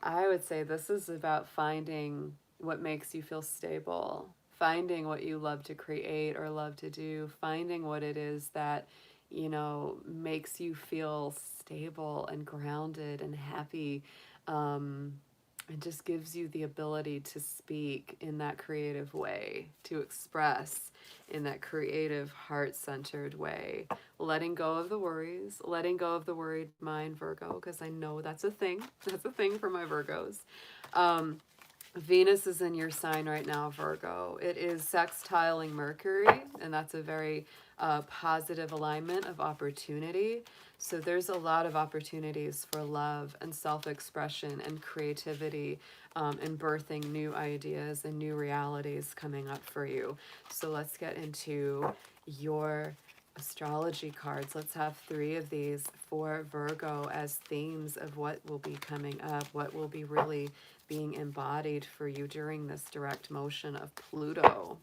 I would say this is about finding what makes you feel stable, finding what you love to create or love to do, finding what it is that, you know, makes you feel stable and grounded and happy. It just gives you the ability to speak in that creative way, to express in that creative, heart-centered way. Letting go of the worries, letting go of the worried mind, Virgo, because I know that's a thing. That's a thing for my Virgos. Venus is in your sign right now, Virgo. It is sextiling Mercury, and that's a very positive alignment of opportunity. So there's a lot of opportunities for love and self-expression and creativity and birthing new ideas and new realities coming up for you. So let's get into your astrology cards. Let's have 3 of these for Virgo as themes of what will be coming up, what will be really being embodied for you during this direct motion of Pluto.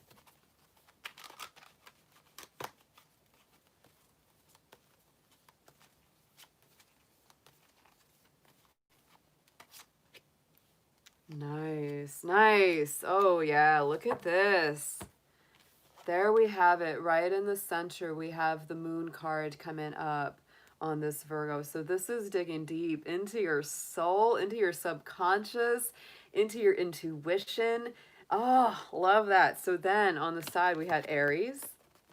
Nice, nice. Oh yeah, look at this. There we have it, right in the center. We have the moon card coming up on this Virgo. So this is digging deep into your soul, into your subconscious, into your intuition. Oh, love that. So then on the side, we had Aries,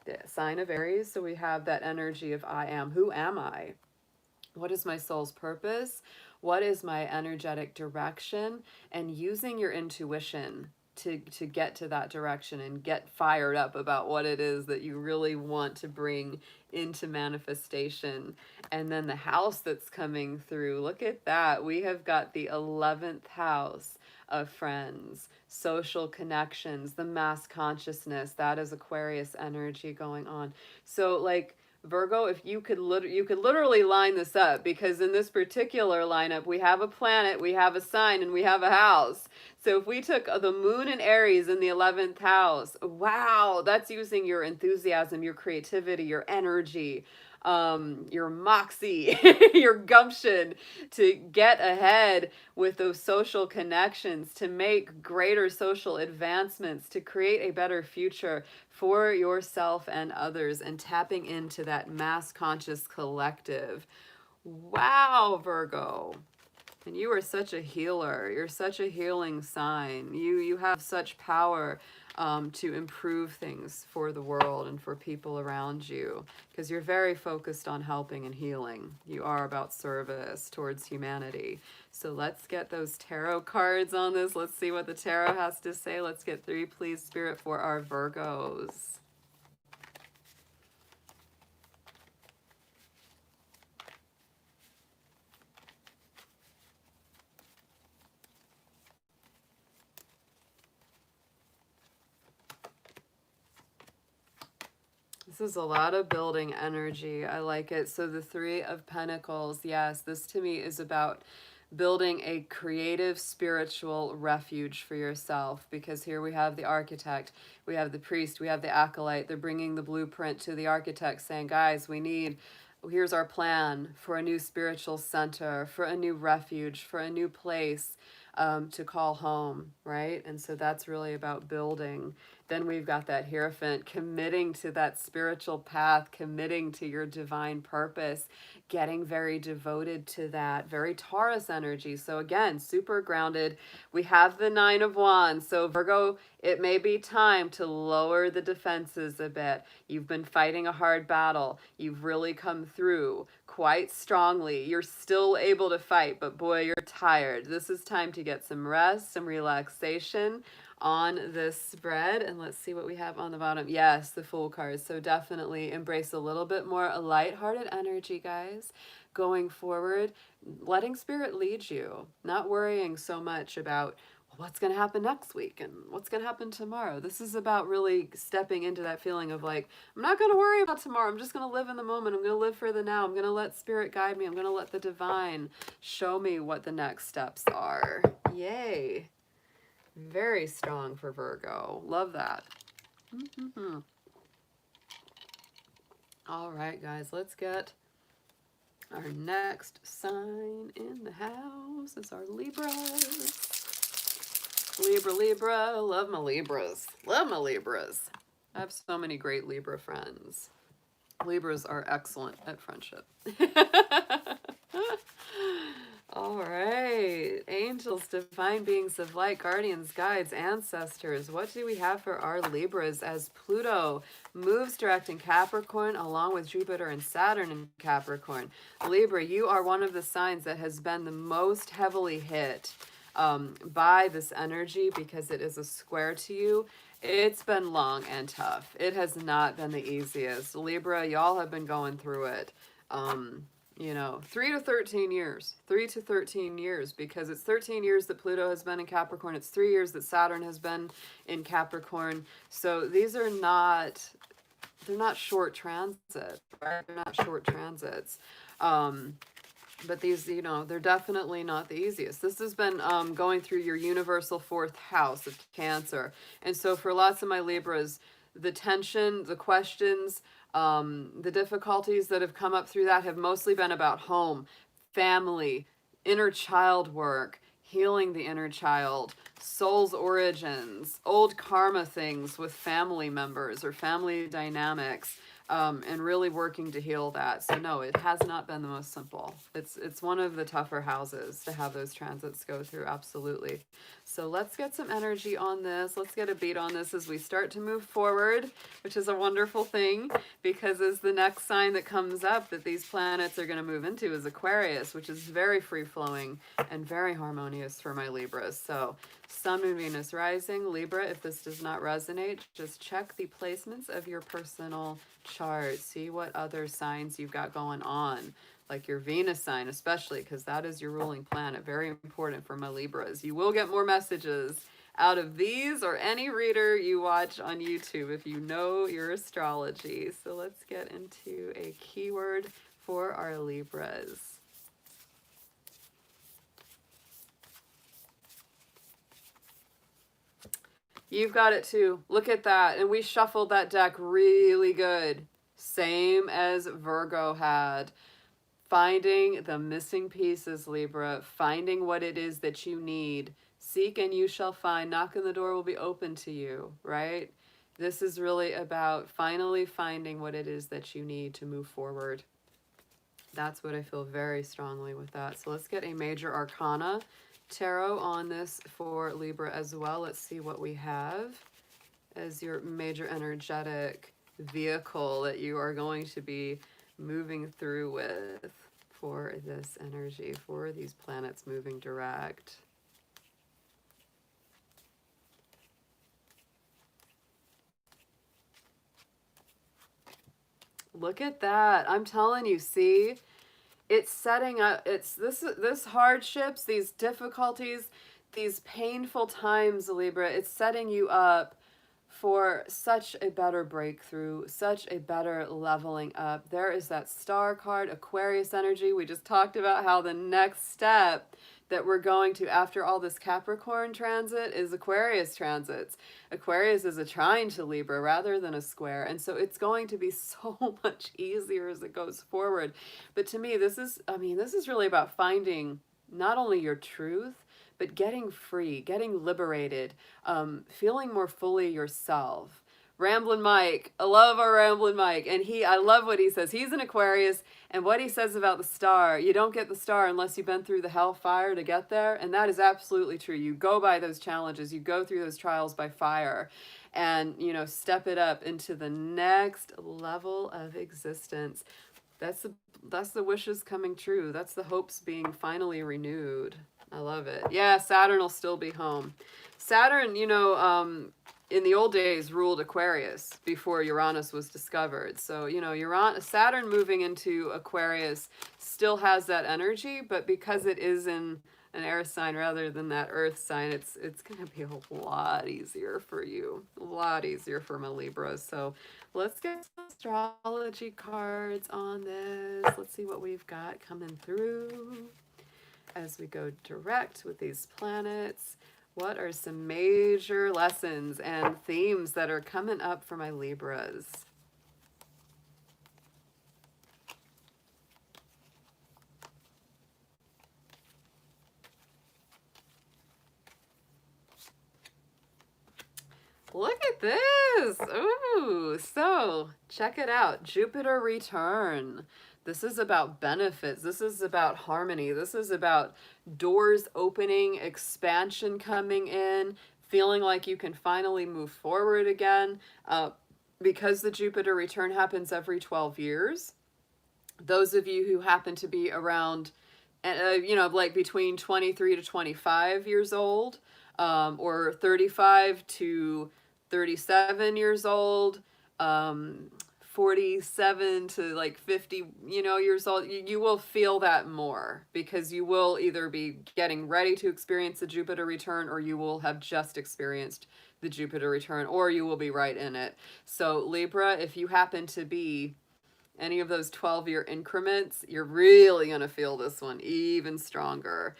the sign of Aries. So we have that energy of I am. Who am I? What is my soul's purpose? What is my energetic direction? And using your intuition to get to that direction and get fired up about what it is that you really want to bring into manifestation. And then the house that's coming through, look at that. We have got the 11th house of friends, social connections, the mass consciousness. That is Aquarius energy going on. So like Virgo, if you could literally line this up, because in this particular lineup, we have a planet, we have a sign, and we have a house. So if we took the moon and Aries in the 11th house, wow, that's using your enthusiasm, your creativity, your energy, your moxie, your gumption to get ahead with those social connections, to make greater social advancements, to create a better future for yourself and others, and tapping into that mass conscious collective. Wow, Virgo. And you are such a healer. You're such a healing sign. You have such power to improve things for the world and for people around you, because you're very focused on helping and healing. You are about service towards humanity. So let's get those tarot cards on this. Let's see what the tarot has to say. Let's get 3, please, Spirit, for our Virgos. This is a lot of building energy. I like it. So the 3 of Pentacles, yes, this to me is about building a creative spiritual refuge for yourself, because here we have the architect, we have the priest, we have the acolyte. They're bringing the blueprint to the architect saying, guys, here's our plan for a new spiritual center, for a new refuge, for a new place to call home, right? And so that's really about building. Then we've got that Hierophant, committing to that spiritual path, committing to your divine purpose, getting very devoted to that, very Taurus energy. So again, super grounded. We have the 9 of Wands. So Virgo, it may be time to lower the defenses a bit. You've been fighting a hard battle. You've really come through quite strongly. You're still able to fight, but boy, you're tired. This is time to get some rest, some relaxation on this spread. And let's see what we have on the bottom. Yes, the Fool card. So definitely embrace a little bit more a lighthearted energy, guys, going forward, letting Spirit lead you, not worrying so much about what's going to happen next week and what's going to happen tomorrow. This is about really stepping into that feeling of like, I'm not going to worry about tomorrow. I'm just going to live in the moment. I'm going to live for the now. I'm going to let Spirit guide me. I'm going to let the divine show me what the next steps are. Yay. Very strong for Virgo. Love that. All right, guys, let's get our next sign in the house. Is our Libras. Libra, Libra. Love my Libras. Love my Libras. I have so many great Libra friends. Libras are excellent at friendship. All right. Angels, divine beings of light, guardians, guides, ancestors. What do we have for our Libras as Pluto moves direct in Capricorn along with Jupiter and Saturn in Capricorn? Libra, you are one of the signs that has been the most heavily hit by this energy because it is a square to you. It's been long and tough. It has not been the easiest. Libra, y'all have been going through it. You know, 3 to 13 years. 3 to 13 years, because it's 13 years that Pluto has been in Capricorn. It's 3 years that Saturn has been in Capricorn. So these are not, they're not short transits, right? They're not short transits. But these, you know, they're definitely not the easiest. This has been going through your universal 4th house of Cancer. And so for lots of my Libras, the tension, the questions, the difficulties that have come up through that have mostly been about home, family, inner child work, healing the inner child, soul's origins, old karma things with family members or family dynamics. And really working to heal that. So no, it has not been the most simple. It's one of the tougher houses to have those transits go through, absolutely. So let's get some energy on this. Let's get a beat on this as we start to move forward, which is a wonderful thing, because as the next sign that comes up that these planets are going to move into is Aquarius, which is very free-flowing and very harmonious for my Libras. So Sun, Moon, Venus, Rising, Libra, if this does not resonate, just check the placements of your personal chart. See what other signs you've got going on, like your Venus sign, especially because that is your ruling planet. Very important for my Libras. You will get more messages out of these or any reader you watch on YouTube if you know your astrology. So let's get into a keyword for our Libras. You've got it too. Look at that. And we shuffled that deck really good. Same as Virgo had. Finding the missing pieces, Libra. Finding what it is that you need. Seek and you shall find. Knock and the door will be open to you, right? This is really about finally finding what it is that you need to move forward. That's what I feel very strongly with that. So let's get a major arcana tarot on this for Libra as well. Let's see what we have as your major energetic vehicle that you are going to be moving through with for this energy, for these planets moving direct. Look at that. I'm telling you, see? It's setting up, it's this hardships, these difficulties, these painful times, Libra, it's setting you up for such a better breakthrough, such a better leveling up. There is that star card, Aquarius energy. We just talked about how the next step that we're going to after all this Capricorn transit is Aquarius transits. Aquarius is a trine to Libra rather than a square. And so it's going to be so much easier as it goes forward. But to me, this is really about finding not only your truth, but getting free, getting liberated, feeling more fully yourself. Ramblin' Mike, I love our Ramblin' Mike, and I love what he says. He's an Aquarius, and what he says about the star, you don't get the star unless you've been through the hellfire to get there, and that is absolutely true. You go by those challenges, you go through those trials by fire, and, you know, step it up into the next level of existence. That's the wishes coming true. That's the hopes being finally renewed. I love it. Yeah, Saturn will still be home. Saturn, you know, in the old days ruled Aquarius before Uranus was discovered. So, you know, Saturn moving into Aquarius still has that energy, but because it is in an air sign rather than that earth sign, it's going to be a lot easier for you. A lot easier for my Libra. So let's get some astrology cards on this. Let's see what we've got coming through as we go direct with these planets. What are some major lessons and themes that are coming up for my Libras? Look at this. Ooh, so check it out. Jupiter return. This is about benefits. This is about harmony. This is about doors opening, expansion coming in, feeling like you can finally move forward again. Because the Jupiter return happens every 12 years, those of you who happen to be around, like between 23 to 25 years old, or 35 to 37 years old, 47 to like 50, years old, you will feel that more because you will either be getting ready to experience the Jupiter return, or you will have just experienced the Jupiter return, or you will be right in it. So Libra, if you happen to be any of those 12-year increments, you're really going to feel this one even stronger.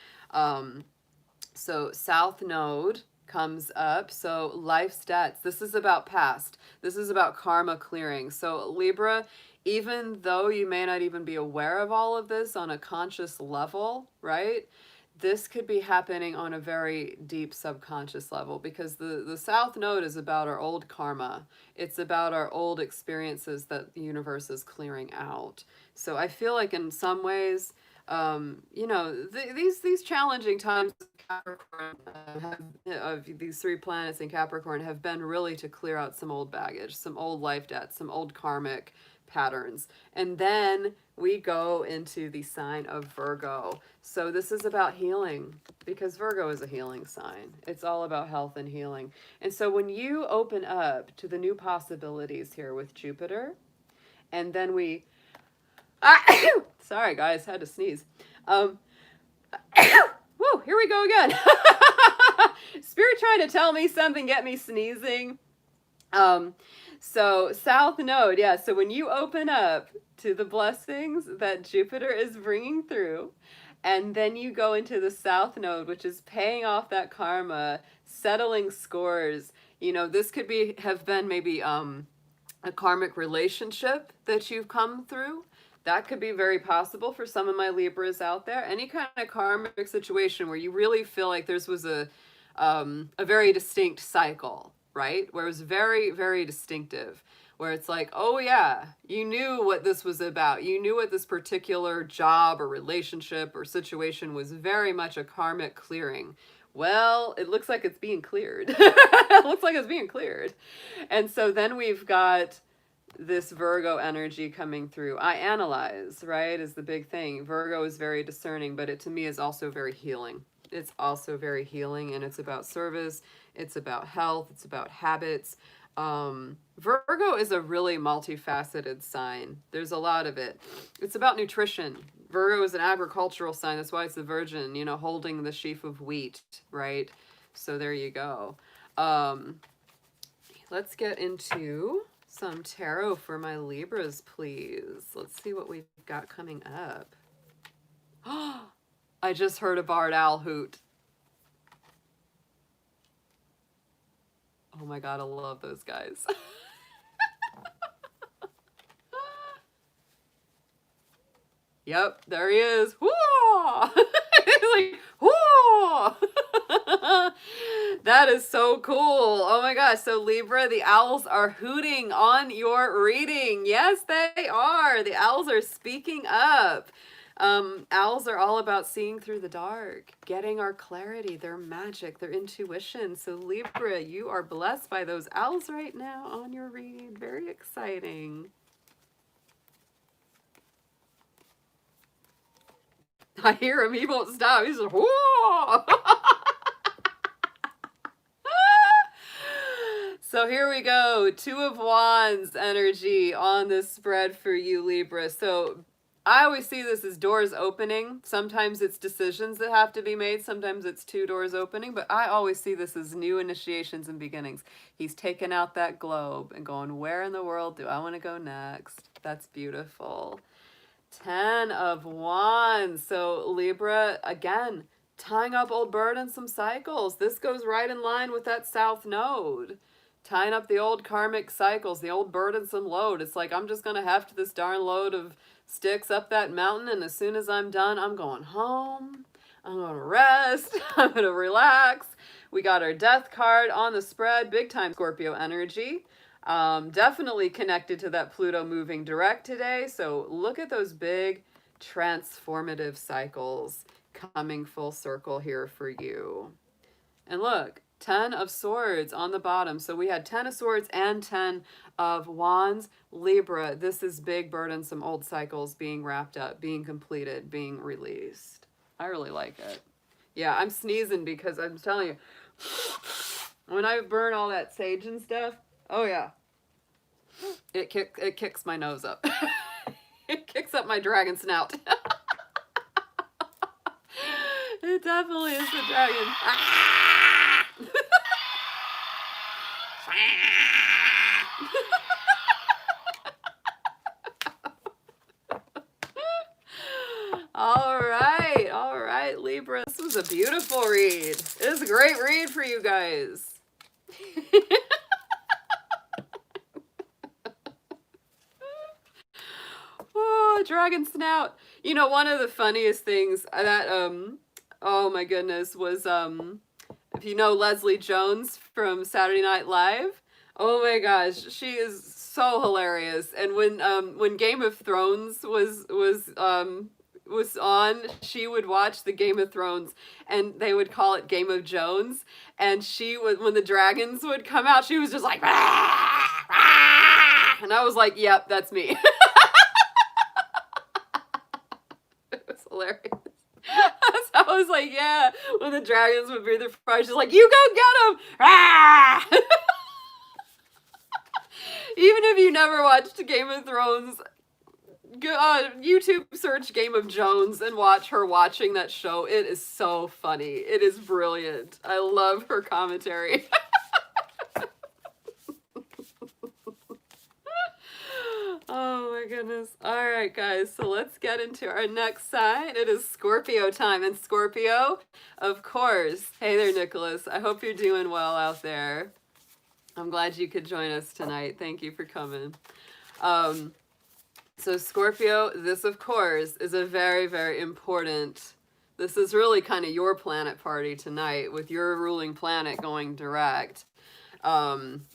So South Node comes up. So life stats. This is about past. This is about karma clearing. So Libra, even though you may not even be aware of all of this on a conscious level, right? This could be happening on a very deep subconscious level, because the South Node is about our old karma. It's about our old experiences that the universe is clearing out. So I feel like in some ways, these challenging times Capricorn, of these 3 planets in Capricorn have been really to clear out some old baggage, some old life debts, some old karmic patterns. And then we go into the sign of Virgo. So this is about healing, because Virgo is a healing sign. It's all about health and healing. And so when you open up to the new possibilities here with Jupiter, and then we sorry guys, had to sneeze. Whoa, here we go again. Spirit trying to tell me something, get me sneezing. So South Node, yeah, so when you open up to the blessings that Jupiter is bringing through, and then you go into the South Node, which is paying off that karma, settling scores. This could have been maybe a karmic relationship that you've come through. That could be very possible for some of my Libras out there. Any kind of karmic situation where you really feel like there was a very distinct cycle, right? Where it was very, very distinctive. Where it's like, oh yeah, you knew what this was about. You knew what this particular job or relationship or situation was, very much a karmic clearing. Well, it looks like it's being cleared. It looks like it's being cleared. And so then we've got this Virgo energy coming through. I analyze, right, is the big thing. Virgo is very discerning, but it to me is also very healing. It's also very healing, and it's about service. It's about health. It's about habits. Virgo is a really multifaceted sign. There's a lot of it. It's about nutrition. Virgo is an agricultural sign. That's why it's the Virgin, holding the sheaf of wheat, right? So there you go. Let's get into some tarot for my Libras, please. Let's see what we've got coming up. I just heard a barred owl hoot. Oh my God, I love those guys. Yep, there he is. Whoa! Like, whoa! That is so cool. Oh my gosh. So Libra, the owls are hooting on your reading. Yes, they are. The owls are speaking up. Owls are all about seeing through the dark, getting our clarity, their magic, their intuition. So Libra, you are blessed by those owls right now on your read. Very exciting. I hear him. He won't stop. He's like, whoa! So here we go. 2 of Wands energy on this spread for you, Libra. So I always see this as doors opening. Sometimes it's decisions that have to be made. Sometimes it's 2 doors opening. But I always see this as new initiations and beginnings. He's taken out that globe and going, where in the world do I want to go next? That's beautiful. 10 of Wands. So Libra, again, tying up old burdensome cycles. This goes right in line with that South Node. Tying up the old karmic cycles, the old burdensome load. It's like, I'm just going to heft this darn load of sticks up that mountain, and as soon as I'm done, I'm going home. I'm going to rest. I'm going to relax. We got our death card on the spread, big time Scorpio energy. Definitely connected to that Pluto moving direct today. So look at those big transformative cycles coming full circle here for you. And look, 10 of Swords on the bottom. So we had 10 of Swords and 10 of Wands. Libra, this is big, burdensome old cycles being wrapped up, being completed, being released. I really like it. Yeah, I'm sneezing because I'm telling you, when I burn all that sage and stuff, oh yeah, it kicks my nose up. It kicks up my dragon snout. It definitely is the dragon. Ah! All right, Libra. This was a beautiful read. It was a great read for you guys. Oh, dragon snout. You know, one of the funniest things that, oh my goodness, was, if you know Leslie Jones from Saturday Night Live, oh my gosh, she is so hilarious. And when Game of Thrones was on, she would watch the Game of Thrones, and they would call it Game of Jones. And she would, when the dragons would come out, she was just like, rah, rah, and I was like, yep, that's me. It was hilarious. So I was like, yeah, when the dragons would be the fire, she's like, you go get them! Ah! Even if you never watched Game of Thrones, YouTube search Game of Jones and watch her watching that show. It is so funny. It is brilliant. I love her commentary. Oh my goodness. All right, guys. So let's get into our next sign. It is Scorpio time. And Scorpio, of course. Hey there, Nicholas. I hope you're doing well out there. I'm glad you could join us tonight. Thank you for coming. So Scorpio, this, of course, is a very, very important... This is really kind of your planet party tonight with your ruling planet going direct.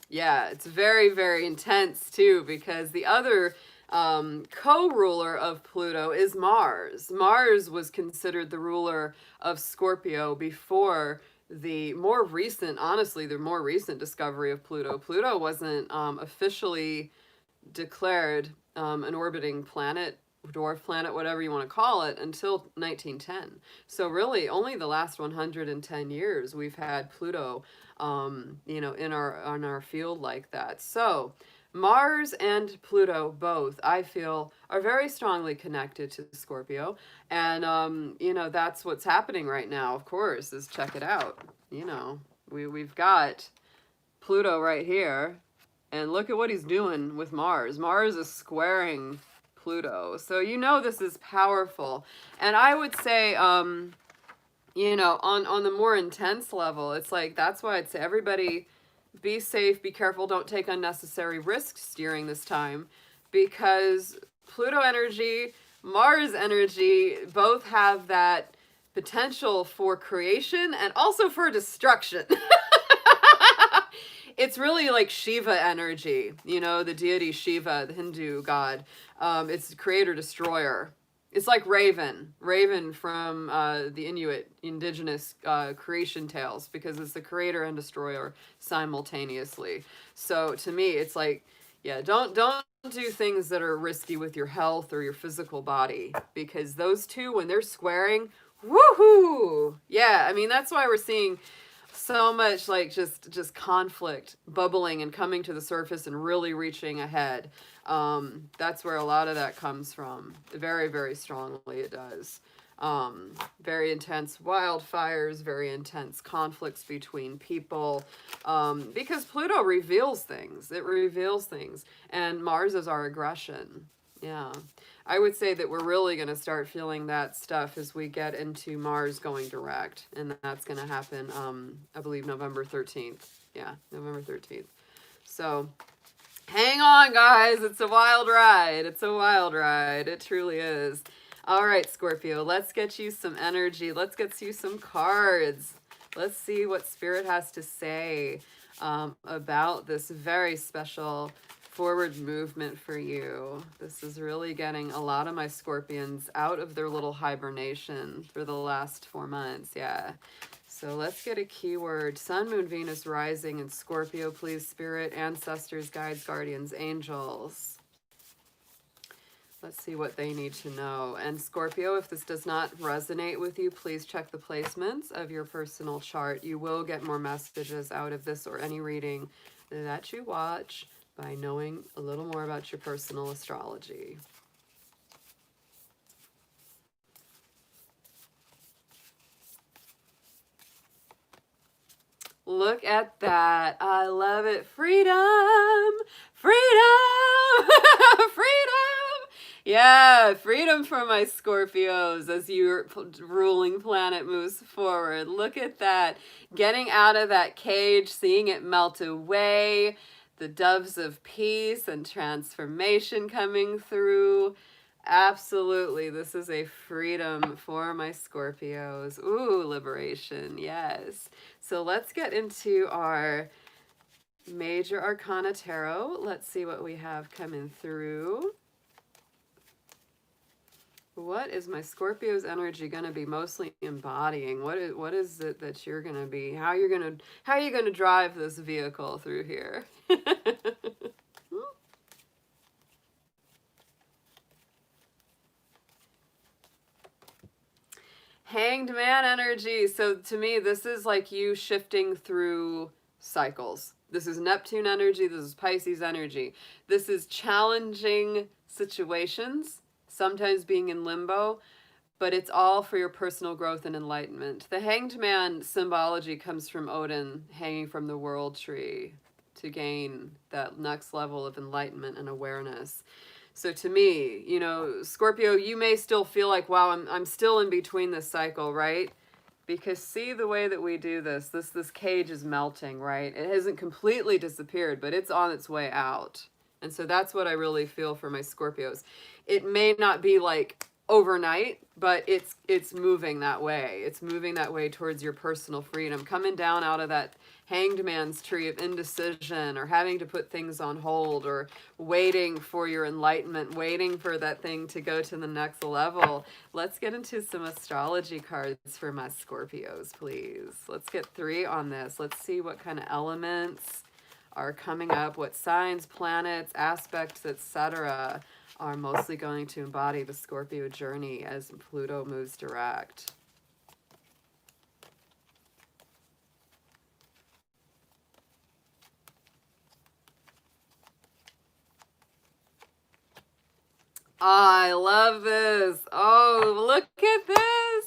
Yeah, it's very, very intense too, because the other co-ruler of Pluto is Mars. Mars was considered the ruler of Scorpio before the more recent, honestly, the more recent discovery of Pluto. Pluto wasn't officially declared an orbiting planet, dwarf planet, whatever you want to call it, until 1910. So really, only the last 110 years we've had Pluto you know, in our field like that. So Mars and Pluto both, I feel, are very strongly connected to Scorpio. And, you know, that's what's happening right now, of course, is check it out. You know, we've got Pluto right here. And look at what he's doing with Mars. Mars is squaring Pluto. So you know this is powerful. And I would say... you know, on the more intense level, it's like, that's why I'd say everybody be safe, be careful, don't take unnecessary risks during this time, because Pluto energy, Mars energy, both have that potential for creation and also for destruction. It's really like Shiva energy, you know, the deity Shiva, the Hindu god. It's creator destroyer. It's like Raven from the Inuit indigenous creation tales, because it's the creator and destroyer simultaneously. So to me, it's like, yeah, don't do things that are risky with your health or your physical body, because those two, when they're squaring, woohoo! Yeah, I mean, that's why we're seeing so much like just conflict bubbling and coming to the surface and really reaching ahead. That's where a lot of that comes from. Very, very strongly it does. Very intense wildfires, very intense conflicts between people, because Pluto reveals things. It reveals things. And Mars is our aggression. Yeah. I would say that we're really going to start feeling that stuff as we get into Mars going direct. And that's going to happen, I believe, November 13th. Yeah, November 13th. So... hang on, guys. It's a wild ride. It's a wild ride. It truly is. All right, Scorpio, let's get you some energy. Let's get you some cards. Let's see what Spirit has to say about this very special forward movement for you. This is really getting a lot of my Scorpions out of their little hibernation for the last 4 months. Yeah. So let's get a keyword. Sun, Moon, Venus, rising in Scorpio, please, Spirit, ancestors, guides, guardians, angels. Let's see what they need to know. And Scorpio, if this does not resonate with you, please check the placements of your personal chart. You will get more messages out of this or any reading that you watch by knowing a little more about your personal astrology. Look at that. I love it. Freedom! Freedom! Freedom! Yeah, freedom for my Scorpios as your ruling planet moves forward. Look at that. Getting out of that cage, seeing it melt away. The doves of peace and transformation coming through. Absolutely, this is a freedom for my Scorpios. Ooh, liberation, yes. So let's get into our Major Arcana Tarot. Let's see what we have coming through. What is my Scorpio's energy going to be mostly embodying? What is it that you're going to be? How are you going to drive this vehicle through here? Hanged Man energy. So to me, this is like you shifting through cycles. This is Neptune energy. This is Pisces energy. This is challenging situations, sometimes being in limbo, but it's all for your personal growth and enlightenment. The Hanged Man symbology comes from Odin hanging from the world tree to gain that next level of enlightenment and awareness. So to me, you know, Scorpio, you may still feel like, wow, I'm still in between this cycle, right? Because see the way that we do this cage is melting, right? It hasn't completely disappeared, but it's on its way out. And so that's what I really feel for my Scorpios. It may not be like overnight, but it's moving that way. It's moving that way towards your personal freedom, coming down out of that Hanged Man's tree of indecision or having to put things on hold or waiting for your enlightenment, waiting for that thing to go to the next level. Let's get into some astrology cards for my Scorpios, please. Let's get 3 on this. Let's see what kind of elements are coming up, what signs, planets, aspects, etc. are mostly going to embody the Scorpio journey as Pluto moves direct. I love this. Oh, look at this.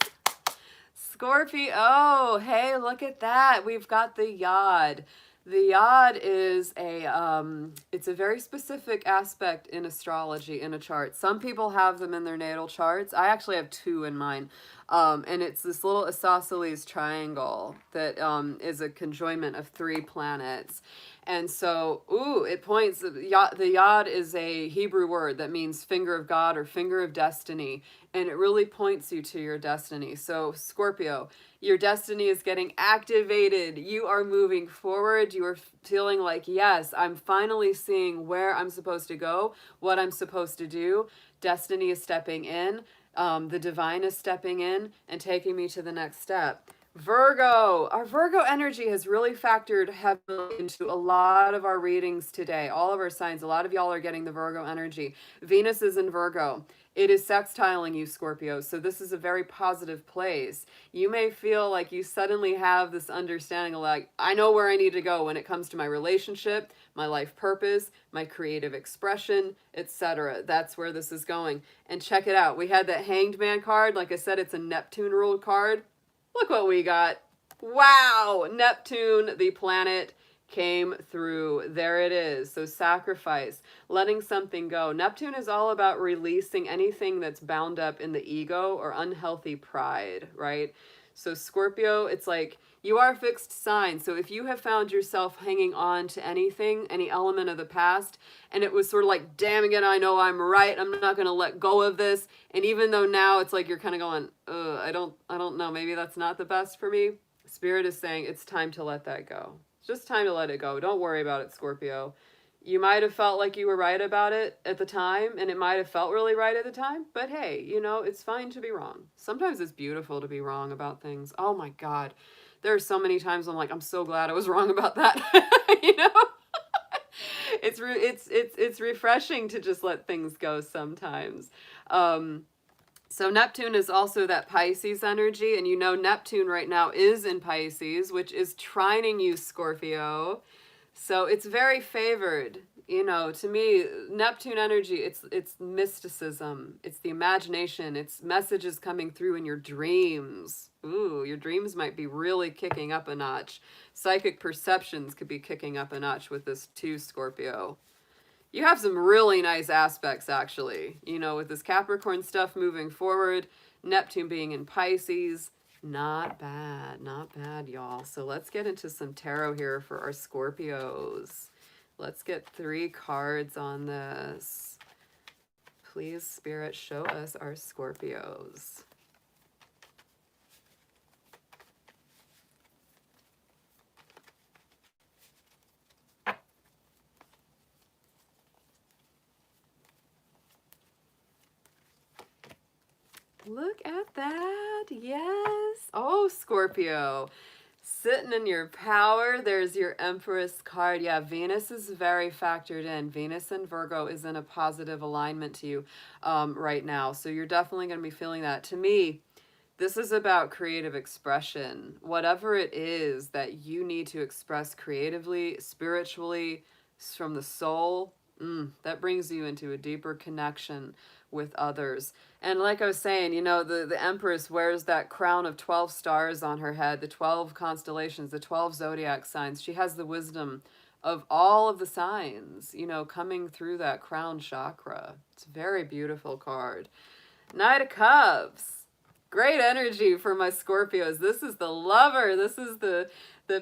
Scorpio. Oh, hey, look at that. We've got the Yod. The Yod is it's a very specific aspect in astrology in a chart. Some people have them in their natal charts. I actually have 2 in mine. And it's this little isosceles triangle that is a conjoinment of 3 planets. And so, it points, the Yod is a Hebrew word that means finger of God or finger of destiny. And it really points you to your destiny. So Scorpio, your destiny is getting activated. You are moving forward. You are feeling like, yes, I'm finally seeing where I'm supposed to go, what I'm supposed to do. Destiny is stepping in. The divine is stepping in and taking me to the next step. Virgo, our Virgo energy has really factored heavily into a lot of our readings today. All of our signs, a lot of y'all are getting the Virgo energy. Venus is in Virgo. It is sextiling you, Scorpio. So this is a very positive place. You may feel like you suddenly have this understanding of like, I know where I need to go when it comes to my relationship, my life purpose, my creative expression, etc. That's where this is going. And check it out. We had that Hanged Man card. Like I said, it's a Neptune ruled card. Look what we got. Wow. Neptune, the planet, came through. There it is. So sacrifice, letting something go. Neptune is all about releasing anything that's bound up in the ego or unhealthy pride, right? So Scorpio, it's like you are a fixed sign. So if you have found yourself hanging on to anything, any element of the past, and it was sort of like, damn it, I know I'm right. I'm not going to let go of this. And even though now it's like you're kind of going, I don't know, maybe that's not the best for me. Spirit is saying it's time to let that go. It's just time to let it go. Don't worry about it, Scorpio. You might have felt like you were right about it at the time, and it might have felt really right at the time, but hey, you know, it's fine to be wrong. Sometimes it's beautiful to be wrong about things. Oh my God. There are so many times I'm like, I'm so glad I was wrong about that. You know? It's refreshing to just let things go sometimes. So Neptune is also that Pisces energy, and you know Neptune right now is in Pisces, which is trining you, Scorpio. So it's very favored. You know, to me, Neptune energy, it's mysticism, it's the imagination, it's messages coming through in your dreams. Ooh, your dreams might be really kicking up a notch. Psychic perceptions could be kicking up a notch with this too, Scorpio. You have some really nice aspects, actually. You know, with this Capricorn stuff moving forward, Neptune being in Pisces, not bad, y'all. So let's get into some tarot here for our Scorpios. Let's get 3 cards on this. Please, Spirit, show us our Scorpios. Look at that. Yes. Oh, Scorpio. Sitting in your power. There's your Empress card. Yeah, Venus is very factored in. Venus and Virgo is in a positive alignment to you right now. So you're definitely going to be feeling that. To me, this is about creative expression. Whatever it is that you need to express creatively, spiritually, from the soul, that brings you into a deeper connection with others. And like I was saying, you know, the Empress wears that crown of 12 stars on her head, the 12 constellations, the 12 zodiac signs. She has the wisdom of all of the signs, you know, coming through that crown chakra. It's a very beautiful card. Knight of Cups. Great energy for my Scorpios. This is the lover. This is the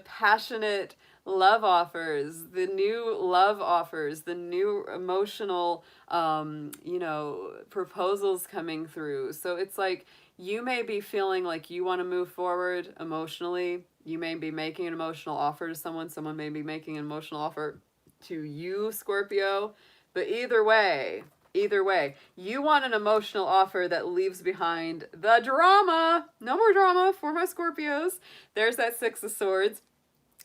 passionate love offers, the new love offers, the new emotional, you know, proposals coming through. So it's like you may be feeling like you want to move forward emotionally. You may be making an emotional offer to someone. Someone may be making an emotional offer to you, Scorpio. But either way, you want an emotional offer that leaves behind the drama. No more drama for my Scorpios. There's that 6 of Swords.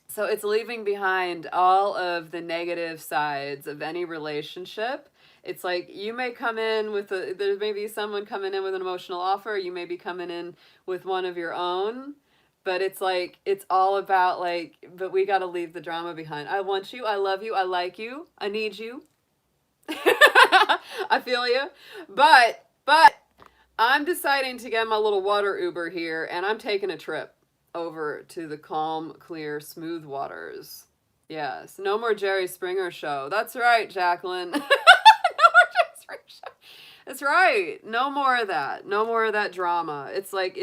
So it's leaving behind all of the negative sides of any relationship. It's like you may come in with there may be someone coming in with an emotional offer. You may be coming in with one of your own. But it's like, it's all about like, but we got to leave the drama behind. I want you. I love you. I like you. I need you. I feel you. But I'm deciding to get my little water Uber here, and I'm taking a trip over to the calm, clear, smooth waters. Yes, no more Jerry Springer show. That's right, Jacqueline. No more Jerry Springer show. That's right. No more of that. No more of that drama. It's like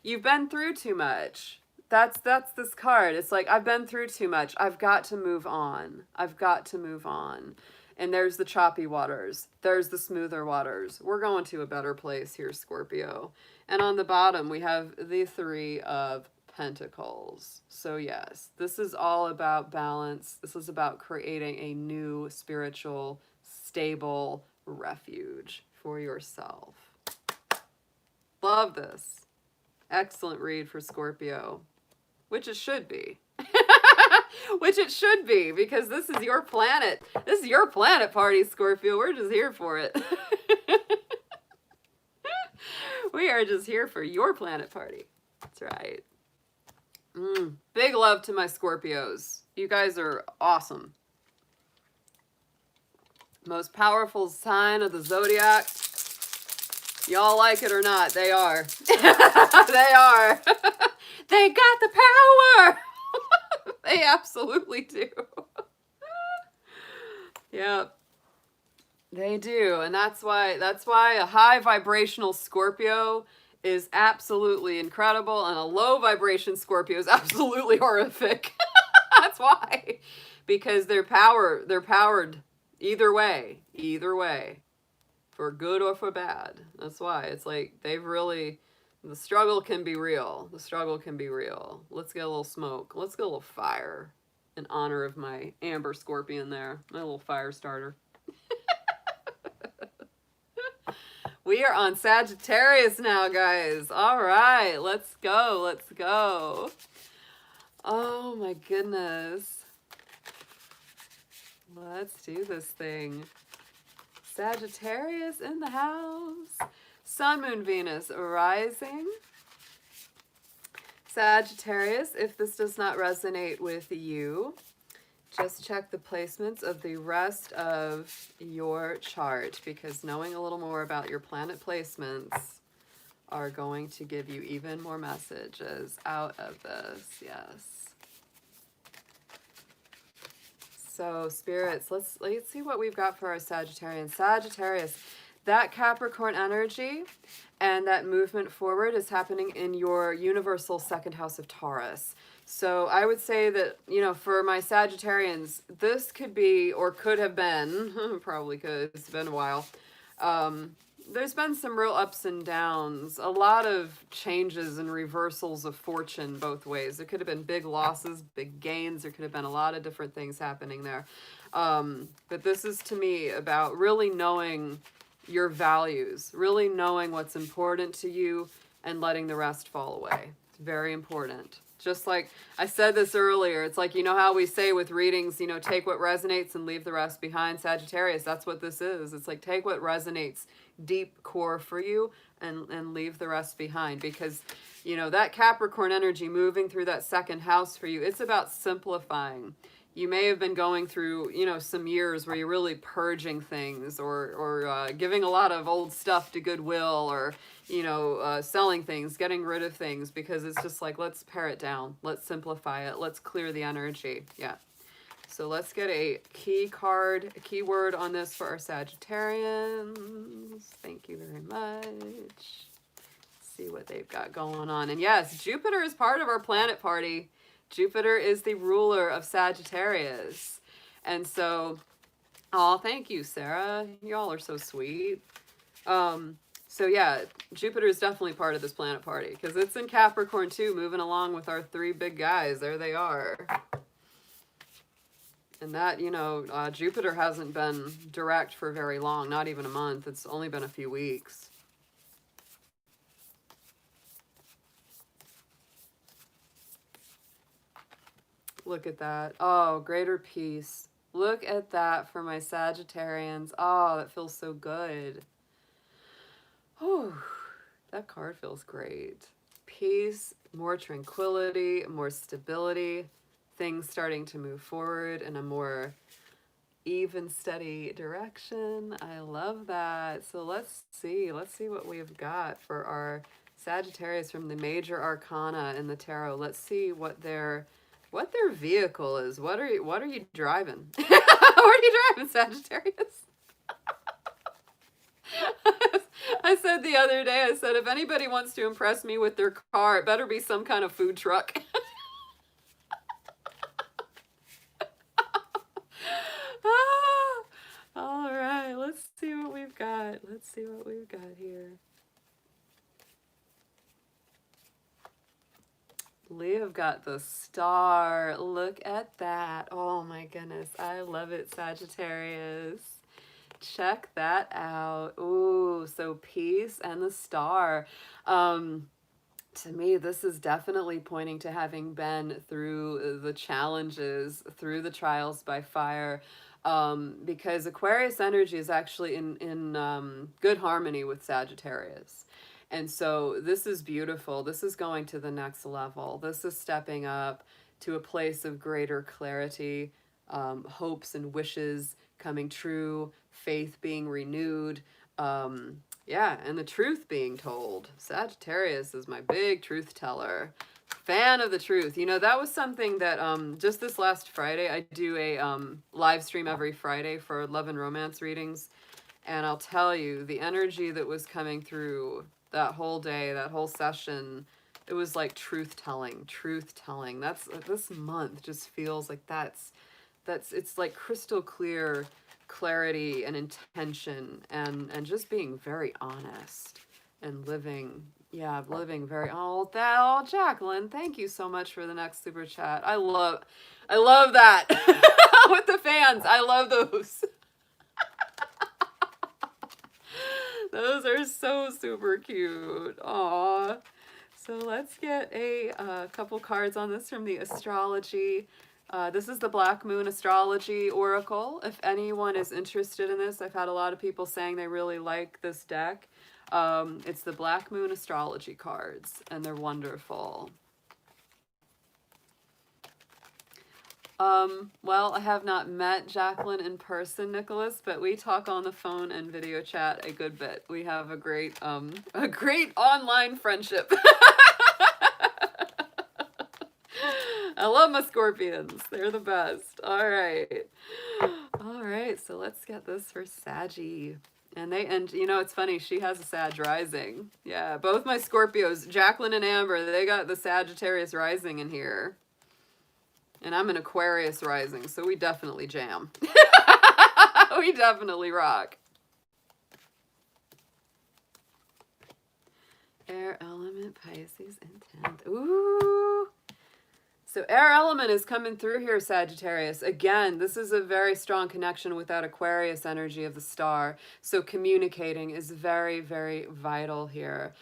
you've been through too much. That's this card. It's like I've been through too much. I've got to move on. I've got to move on. And there's the choppy waters. There's the smoother waters. We're going to a better place here, Scorpio. And on the bottom, we have the 3 of Pentacles. So yes, this is all about balance. This is about creating a new spiritual, stable refuge for yourself. Love this. Excellent read for Scorpio, which it should be. Which it should be, because this is your planet. This is your planet party, Scorpio. We're just here for it. We are just here for your planet party. That's right. Big love to my Scorpios. You guys are awesome. Most powerful sign of the zodiac. Y'all like it or not, they are. They are. They got the power. They absolutely do. Yep. They do. And that's why a high vibrational Scorpio is absolutely incredible, and a low vibration Scorpio is absolutely horrific. That's why. Because they're powered either way, for good or for bad. That's why. It's like they've really The struggle can be real. The struggle can be real. Let's get a little smoke. Let's get a little fire in honor of my Amber Scorpion there. My little fire starter. We are on Sagittarius now, guys. All right, let's go. Let's go. Oh my goodness. Let's do this thing. Sagittarius in the house. Sun, Moon, Venus, rising. Sagittarius, if this does not resonate with you, just check the placements of the rest of your chart, because knowing a little more about your planet placements are going to give you even more messages out of this. Yes. So spirits, let's see what we've got for our Sagittarian. Sagittarius, that Capricorn energy and that movement forward is happening in your universal second house of Taurus. So I would say that, you know, for my Sagittarians, this could be, or could have been, probably could, it's been a while. There's been some real ups and downs, a lot of changes and reversals of fortune both ways. There could have been big losses, big gains. There could have been a lot of different things happening there. But this is, to me, about really knowing your values, really knowing what's important to you and letting the rest fall away. It's very important. Just like I said this earlier, it's like, you know how we say with readings, you know, take what resonates and leave the rest behind. Sagittarius, that's what this is. It's like, take what resonates deep core for you and leave the rest behind, because, you know, that Capricorn energy moving through that second house for you, it's about simplifying. You may have been going through, you know, some years where you're really purging things, or giving a lot of old stuff to Goodwill, or, you know, selling things, getting rid of things, because it's just like, let's pare it down. Let's simplify it. Let's clear the energy. Yeah. So let's get a key card, a keyword on this for our Sagittarians. Thank you very much. See what they've got going on. And yes, Jupiter is part of our planet party. Jupiter is the ruler of Sagittarius. And so, oh, thank you, Sarah. Y'all are so sweet. So yeah, Jupiter is definitely part of this planet party, because it's in Capricorn too, moving along with our three big guys. There they are. And that, you know, Jupiter hasn't been direct for very long, not even a month. It's only been a few weeks. Look at that. Oh, greater peace. Look at that for my Sagittarians. Oh, that feels so good. Oh, that card feels great. Peace, more tranquility, more stability, things starting to move forward in a more even, steady direction. I love that. So let's see what we've got for our Sagittarius from the major arcana in the tarot. Let's see what their vehicle is. What are you driving? What are you driving, Sagittarius? I said the other day, I said, if anybody wants to impress me with their car, it better be some kind of food truck. All right, let's see what we've got. Let's see what we've got here. We have got the star. Look at that. Oh my goodness. I love it, Sagittarius. Check that out. Ooh, so peace and the star. To me, this is definitely pointing to having been through the challenges, through the trials by fire, because Aquarius energy is actually in good harmony with Sagittarius. And so this is beautiful. This is going to the next level. This is stepping up to a place of greater clarity, hopes and wishes coming true, faith being renewed, yeah, and the truth being told. Sagittarius is my big truth teller. Fan of the truth. You know, that was something that just this last Friday, I do a live stream every Friday for love and romance readings. And I'll tell you, the energy that was coming through that whole day, that whole session, it was like truth telling. That's this month just feels like it's like crystal clear clarity and intention, and just being very honest and living Yeah, living very, oh, Jacqueline, thank you so much for the next super chat. I love that. With the fans, I love those. Those are so super cute. Aw. So let's get a couple cards on this from the Astrology. This is the Black Moon Astrology Oracle. If anyone is interested in this, I've had a lot of people saying they really like this deck. It's the Black Moon Astrology cards, and they're wonderful. Well, I have not met Jacqueline in person, Nicholas, but we talk on the phone and video chat a good bit. We have a great online friendship. I love my Scorpions. They're the best. All right. All right, so let's get this for Saggy. And you know, it's funny, she has a Sag rising. Yeah, both my Scorpios, Jacqueline and Amber, they got the Sagittarius rising in here. And I'm an Aquarius rising, so we definitely jam. We definitely rock. Air element, Pisces, and 10th. Ooh. So air element is coming through here, Sagittarius. Again, this is a very strong connection with that Aquarius energy of the star. So communicating is very, very vital here.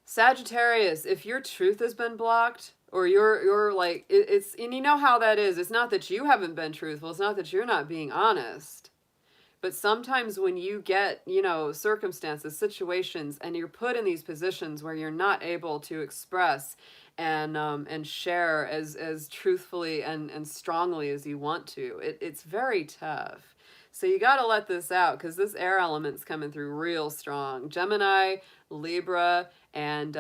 Sagittarius, if your truth has been blocked, or you're like, it's, and you know how that is. It's not that you haven't been truthful. It's not that you're not being honest. But sometimes when you get, you know, circumstances, situations, and you're put in these positions where you're not able to express and share as truthfully and strongly as you want to, it's very tough. So you got to let this out, because this air element's coming through real strong. Gemini, Libra, and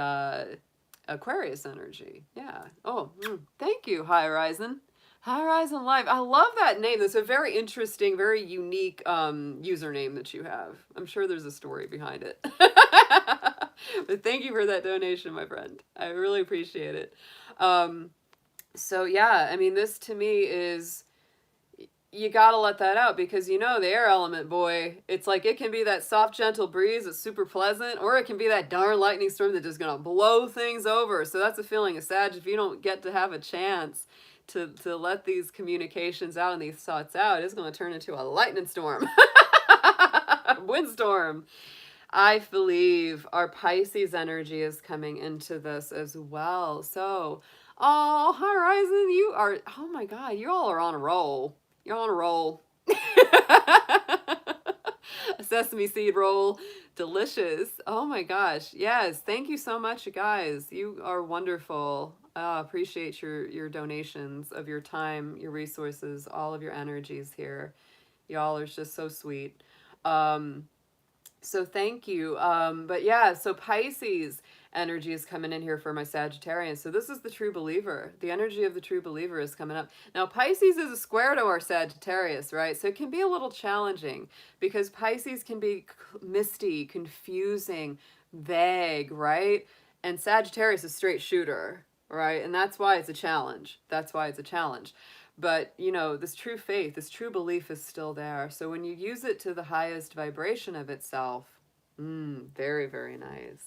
Aquarius energy. Yeah. Oh, thank you, High Horizon. High Horizon Live. I love that name. That's a very interesting, very unique username that you have. I'm sure there's a story behind it. But thank you for that donation, my friend. I really appreciate it. So yeah, I mean, this to me is, you gotta let that out, because you know the air element, boy, it's like it can be that soft, gentle breeze that's super pleasant, or it can be that darn lightning storm that's just gonna blow things over. So that's a feeling of Sag. If you don't get to have a chance to let these communications out and these thoughts out, it's gonna turn into a lightning storm. Windstorm. I believe our Pisces energy is coming into this as well. So, oh, Horizon, you are, oh my God, you all are on a roll. You're on a roll. A sesame seed roll. Delicious. Oh my gosh. Yes. Thank you so much, you guys. You are wonderful. Appreciate your donations of your time, your resources, all of your energies here. Y'all are just so sweet. So thank you. But yeah, so Pisces energy is coming in here for my Sagittarians. So this is the true believer. The energy of the true believer is coming up. Now, Pisces is a square to our Sagittarius, right? So it can be a little challenging, because Pisces can be misty, confusing, vague, right? And Sagittarius is straight shooter, right? And that's why it's a challenge. That's why it's a challenge. But, you know, this true faith, this true belief is still there. So when you use it to the highest vibration of itself, very, very nice.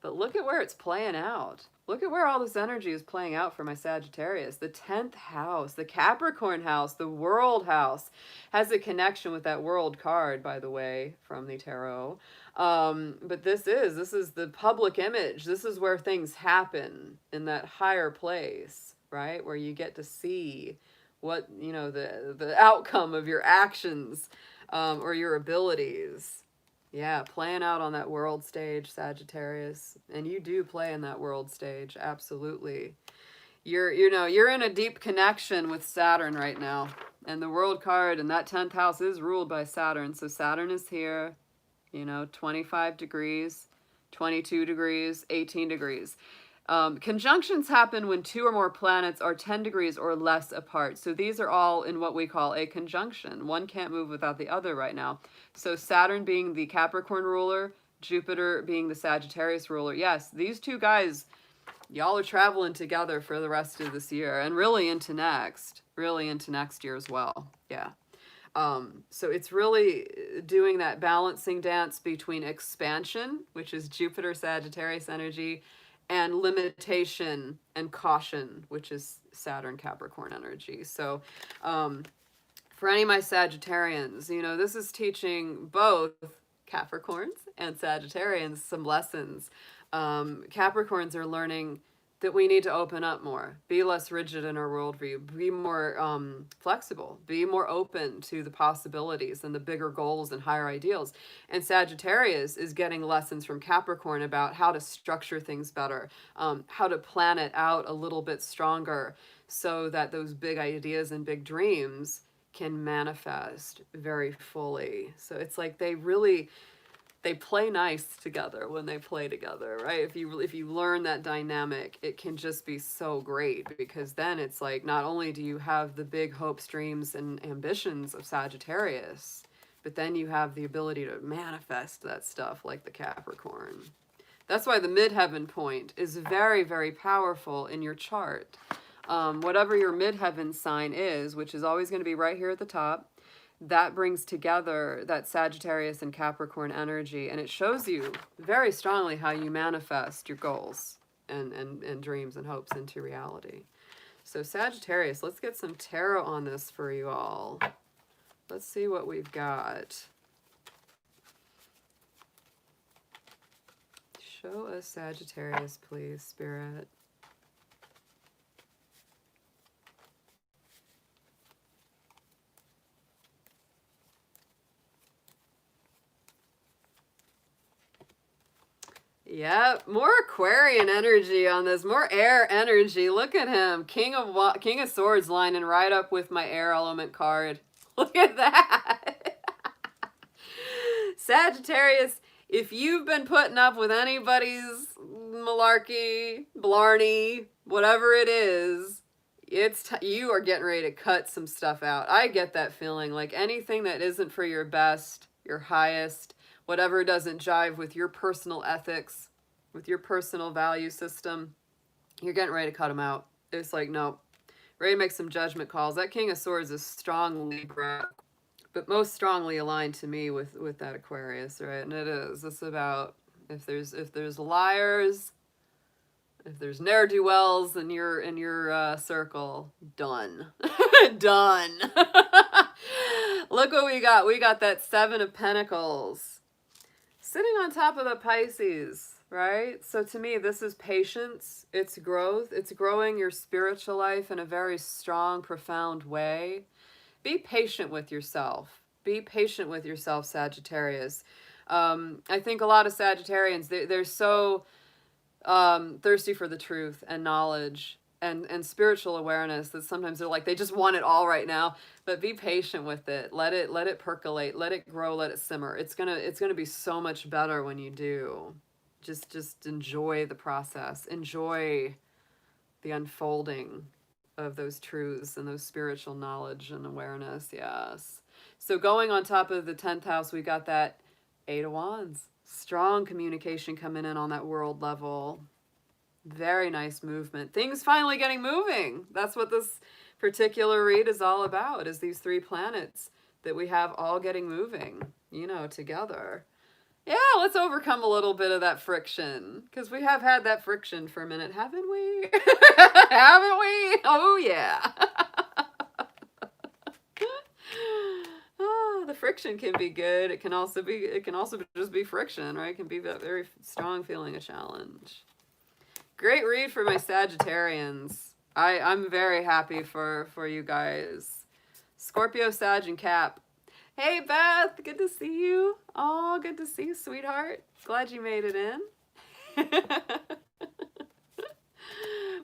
But look at where it's playing out. Look at where all this energy is playing out for my Sagittarius. The 10th house, the Capricorn house, the world house has a connection with that world card, by the way, from the tarot. But this is the public image. This is where things happen in that higher place, right? Where you get to see what, you know, the outcome of your actions, or your abilities. Yeah, playing out on that world stage, Sagittarius. And you do play in that world stage, absolutely. You're in a deep connection with Saturn right now. And the world card and that 10th house is ruled by Saturn. So Saturn is here, you know, 25 degrees, 22 degrees, 18 degrees. Conjunctions happen when two or more planets are 10 degrees or less apart. So these are all in what we call a conjunction. One can't move without the other right now. So Saturn being the Capricorn ruler, Jupiter being the Sagittarius ruler. Yes, these two guys, y'all are traveling together for the rest of this year and really into next year as well. Yeah. So it's really doing that balancing dance between expansion, which is Jupiter Sagittarius energy, and limitation and caution, which is Saturn Capricorn energy. So for any of my Sagittarians, you know, this is teaching both Capricorns and Sagittarians some lessons. Capricorns are learning that we need to open up more, be less rigid in our worldview, be more flexible, be more open to the possibilities and the bigger goals and higher ideals. And Sagittarius is getting lessons from Capricorn about how to structure things better, how to plan it out a little bit stronger so that those big ideas and big dreams can manifest very fully. So it's like they play nice together when they play together, right? If you learn that dynamic, it can just be so great, because then it's like not only do you have the big hopes, dreams, and ambitions of Sagittarius, but then you have the ability to manifest that stuff like the Capricorn. That's why the midheaven point is very, very powerful in your chart. Whatever your midheaven sign is, which is always going to be right here at the top, that brings together that Sagittarius and Capricorn energy, and it shows you very strongly how you manifest your goals and dreams and hopes into reality. So Sagittarius, let's get some tarot on this for you all. Let's see what we've got. Show us Sagittarius, please, Spirit. Yep, more Aquarian energy on this, more air energy. Look at him, King of Swords lining right up with my air element card. Look at that. Sagittarius, if you've been putting up with anybody's malarkey, blarney, whatever it is, you are getting ready to cut some stuff out. I get that feeling, like anything that isn't for your best, your highest, whatever doesn't jive with your personal ethics, with your personal value system, you're getting ready to cut them out. It's like, nope. Ready to make some judgment calls. That King of Swords is strong Libra, but most strongly aligned to me with that Aquarius, right? And it is. It's about if there's liars, if there's ne'er-do-wells in your circle, done. Done. Look what we got. We got that Seven of Pentacles sitting on top of the Pisces, right? So to me, this is patience. It's growth. It's growing your spiritual life in a very strong, profound way. Be patient with yourself. Be patient with yourself, Sagittarius. I think a lot of Sagittarians, they're so thirsty for the truth and knowledge and spiritual awareness that sometimes they're like, they just want it all right now. But be patient with it. Let it percolate, let it grow, let it simmer. It's gonna be so much better when you do. Just enjoy the process. Enjoy the unfolding of those truths and those spiritual knowledge and awareness. Yes. So going on top of the 10th house, we got that Eight of Wands. Strong communication coming in on that world level. Very nice movement. Things finally getting moving. That's what this particular read is all about, is these three planets that we have all getting moving, you know, together. Yeah, let's overcome a little bit of that friction, because we have had that friction for a minute, haven't we? Haven't we? Oh, yeah. Oh, the friction can be good. It can also just be friction, right? It can be a very strong feeling of challenge. Great read for my Sagittarians. I'm very happy for you guys. Scorpio, Sag, and Cap. Hey, Beth. Good to see you. Oh, good to see you, sweetheart. Glad you made it in.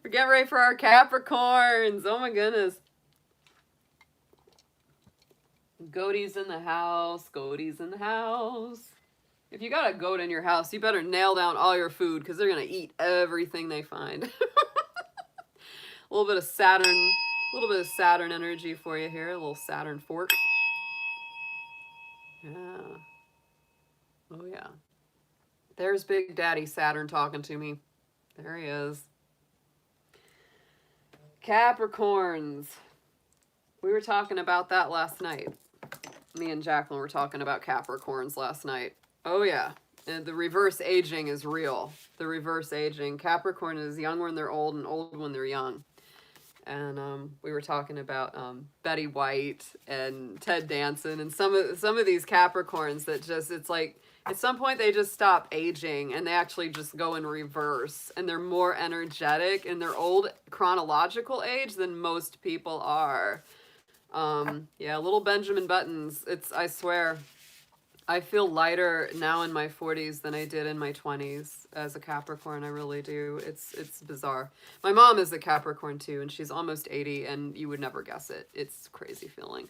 We're getting ready for our Capricorns. Oh, my goodness. Goaties in the house. Goaties in the house. If you got a goat in your house, you better nail down all your food, because they're going to eat everything they find. A little bit of Saturn energy for you here. A little Saturn fork. Yeah. Oh, yeah. There's Big Daddy Saturn talking to me. There he is. Capricorns. We were talking about that last night. Me and Jacqueline were talking about Capricorns last night. Oh yeah. And the reverse aging is real. The reverse aging. Capricorn is young when they're old and old when they're young. And we were talking about Betty White and Ted Danson and some of these Capricorns that just, it's like at some point they just stop aging and they actually just go in reverse and they're more energetic in their old chronological age than most people are. Yeah, little Benjamin Buttons. I swear, I feel lighter now in my 40s than I did in my 20s as a Capricorn. I really do. It's bizarre. My mom is a Capricorn too, and she's almost 80, and you would never guess it. It's a crazy feeling.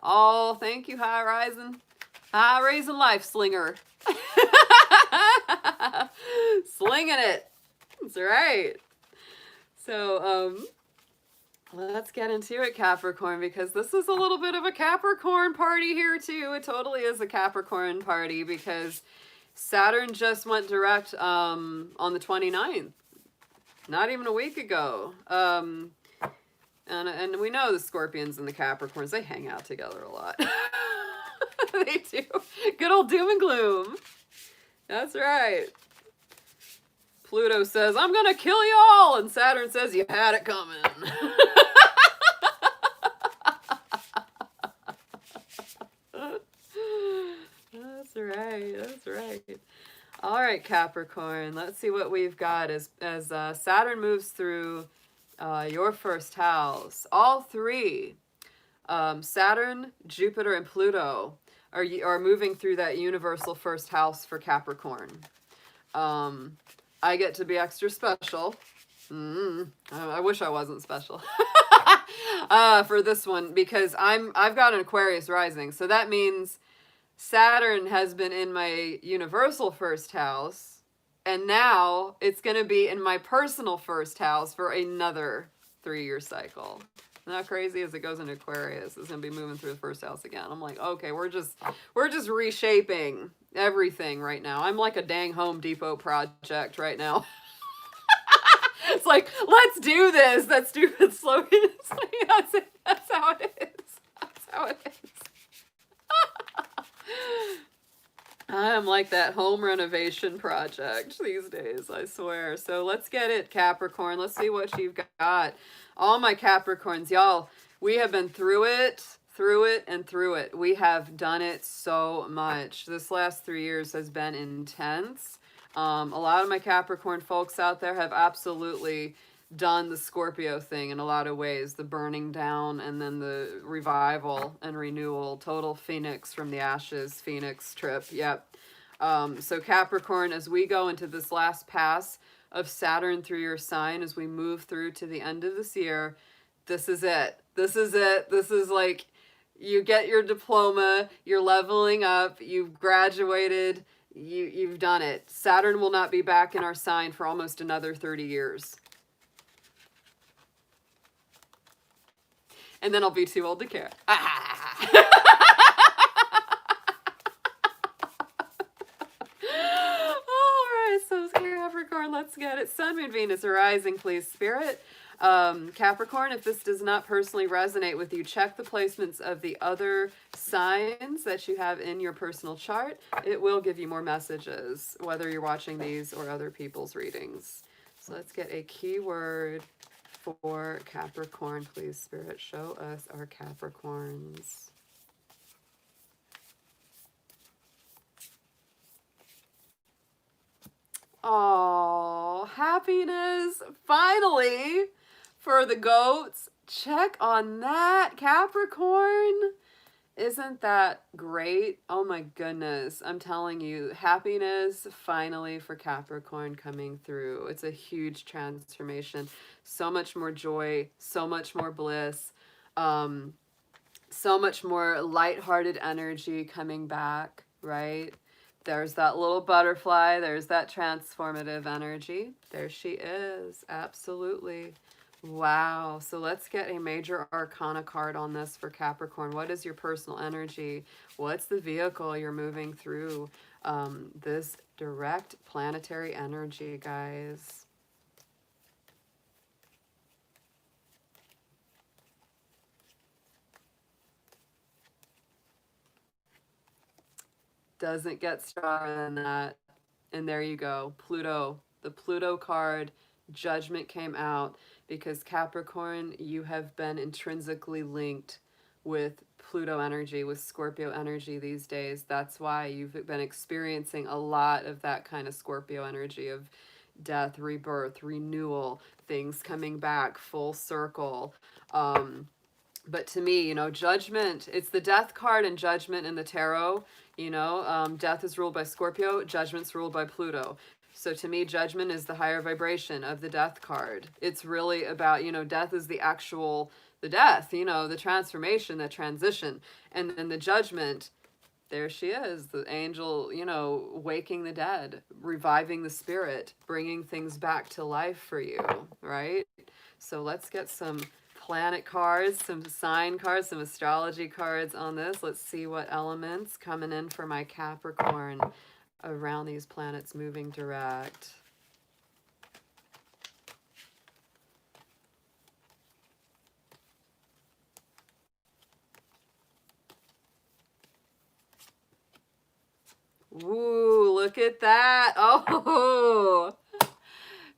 Oh, thank you, High Rising. High Rising Life Slinger. Slinging it. That's right. So, let's get into it, Capricorn, because this is a little bit of a Capricorn party here, too. It totally is a Capricorn party because Saturn just went direct on the 29th. Not even a week ago. And we know the Scorpions and the Capricorns, they hang out together a lot. They do. Good old doom and gloom. That's right. Pluto says, I'm going to kill you all. And Saturn says, you had it coming. That's right. That's right. All right, Capricorn. Let's see what we've got as Saturn moves through your first house. All three, Saturn, Jupiter, and Pluto, are moving through that universal first house for Capricorn. I get to be extra special. I wish I wasn't special for this one because I've got an Aquarius rising, so that means Saturn has been in my universal first house, and now it's going to be in my personal first house for another 3-year cycle. Isn't that crazy? As it goes into Aquarius, it's going to be moving through the first house again. I'm like, okay, we're just reshaping everything right now. I'm like a dang Home Depot project right now. It's like, let's do this. That stupid slogan. It's like, that's how it is. That's how it is. I'm like that home renovation project these days, I swear. So let's get it, Capricorn. Let's see what you've got. All my Capricorns, y'all, we have been through it, and through it. We have done it so much. This last 3 years has been intense. A lot of my Capricorn folks out there have absolutely done the Scorpio thing in a lot of ways. The burning down and then the revival and renewal. Total phoenix from the ashes, phoenix trip. Yep. So Capricorn, as we go into this last pass of Saturn through your sign, as we move through to the end of this year, this is it. This is it. This is like, you get your diploma, you're leveling up, you've graduated, you've done it. Saturn will not be back in our sign for almost another 30 years. And then I'll be too old to care. Ah. All right, so Capricorn, let's get it. Sun, Moon, Venus, rising, please, Spirit. Capricorn, if this does not personally resonate with you, check the placements of the other signs that you have in your personal chart. It will give you more messages, whether you're watching these or other people's readings. So let's get a keyword for Capricorn, please, Spirit. Show us our Capricorns. Oh, happiness. Finally, for the goats. Check on that, Capricorn. Isn't that great? Oh my goodness. I'm telling you, happiness finally for Capricorn coming through. It's a huge transformation. So much more joy, so much more bliss, so much more lighthearted energy coming back, right? There's that little butterfly. There's that transformative energy. There she is. Absolutely. Wow. So let's get a major arcana card on this for Capricorn. What is your personal energy? What's the vehicle you're moving through? This direct planetary energy, guys. Doesn't get stronger than that. And there you go. Pluto. The Pluto card, Judgment came out because Capricorn, you have been intrinsically linked with Pluto energy, with Scorpio energy these days. That's why you've been experiencing a lot of that kind of Scorpio energy of death, rebirth, renewal, things coming back full circle. But to me, you know, Judgment, it's the Death card and Judgment in the tarot. You know, Death is ruled by Scorpio, Judgment's ruled by Pluto. So to me, Judgment is the higher vibration of the Death card. It's really about, you know, death is the actual, the death, you know, the transformation, the transition. And then the Judgment, there she is, the angel, you know, waking the dead, reviving the spirit, bringing things back to life for you, right? So let's get some planet cards, some sign cards, some astrology cards on this. Let's see what elements coming in for my Capricorn around these planets moving direct. Ooh, look at that. Oh,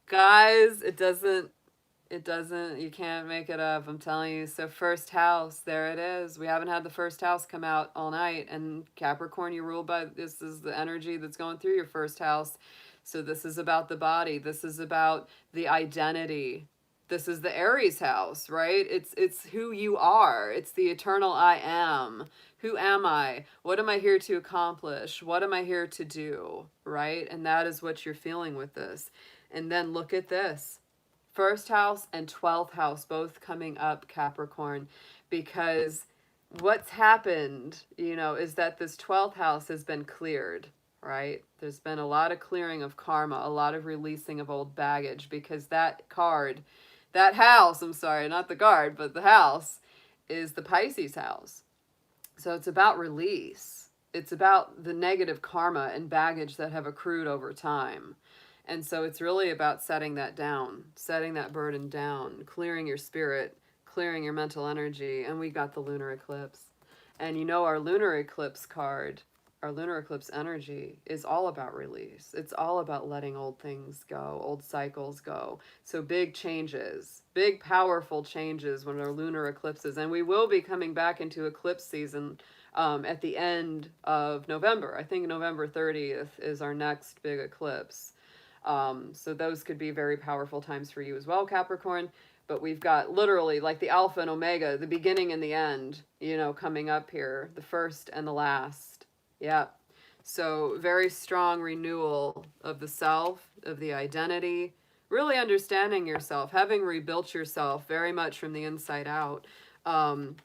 guys, it doesn't, you can't make it up. I'm telling you. So first house, there it is. We haven't had the first house come out all night. And Capricorn, you're ruled by, this is the energy that's going through your first house. So this is about the body. This is about the identity. This is the Aries house, right? It's who you are. It's the eternal I am. Who am I? What am I here to accomplish? What am I here to do, right? And that is what you're feeling with this. And then look at this. First house and 12th house both coming up, Capricorn, because what's happened, you know, is that this 12th house has been cleared, right? There's been a lot of clearing of karma, a lot of releasing of old baggage, because that card, that house, I'm sorry, not the guard, but the house is the Pisces house. So it's about release. It's about the negative karma and baggage that have accrued over time. And so it's really about setting that down, setting that burden down, clearing your spirit, clearing your mental energy. And we got the lunar eclipse. And you know, our lunar eclipse card, our lunar eclipse energy is all about release. It's all about letting old things go, old cycles go. So big changes, big powerful changes when our lunar eclipses. And we will be coming back into eclipse season at the end of November. I think November 30th is our next big eclipse. So those could be very powerful times for you as well, Capricorn. But we've got literally like the alpha and omega, the beginning and the end, you know, coming up here, the first and the last. Yeah. So very strong renewal of the self, of the identity, really understanding yourself, having rebuilt yourself very much from the inside out. And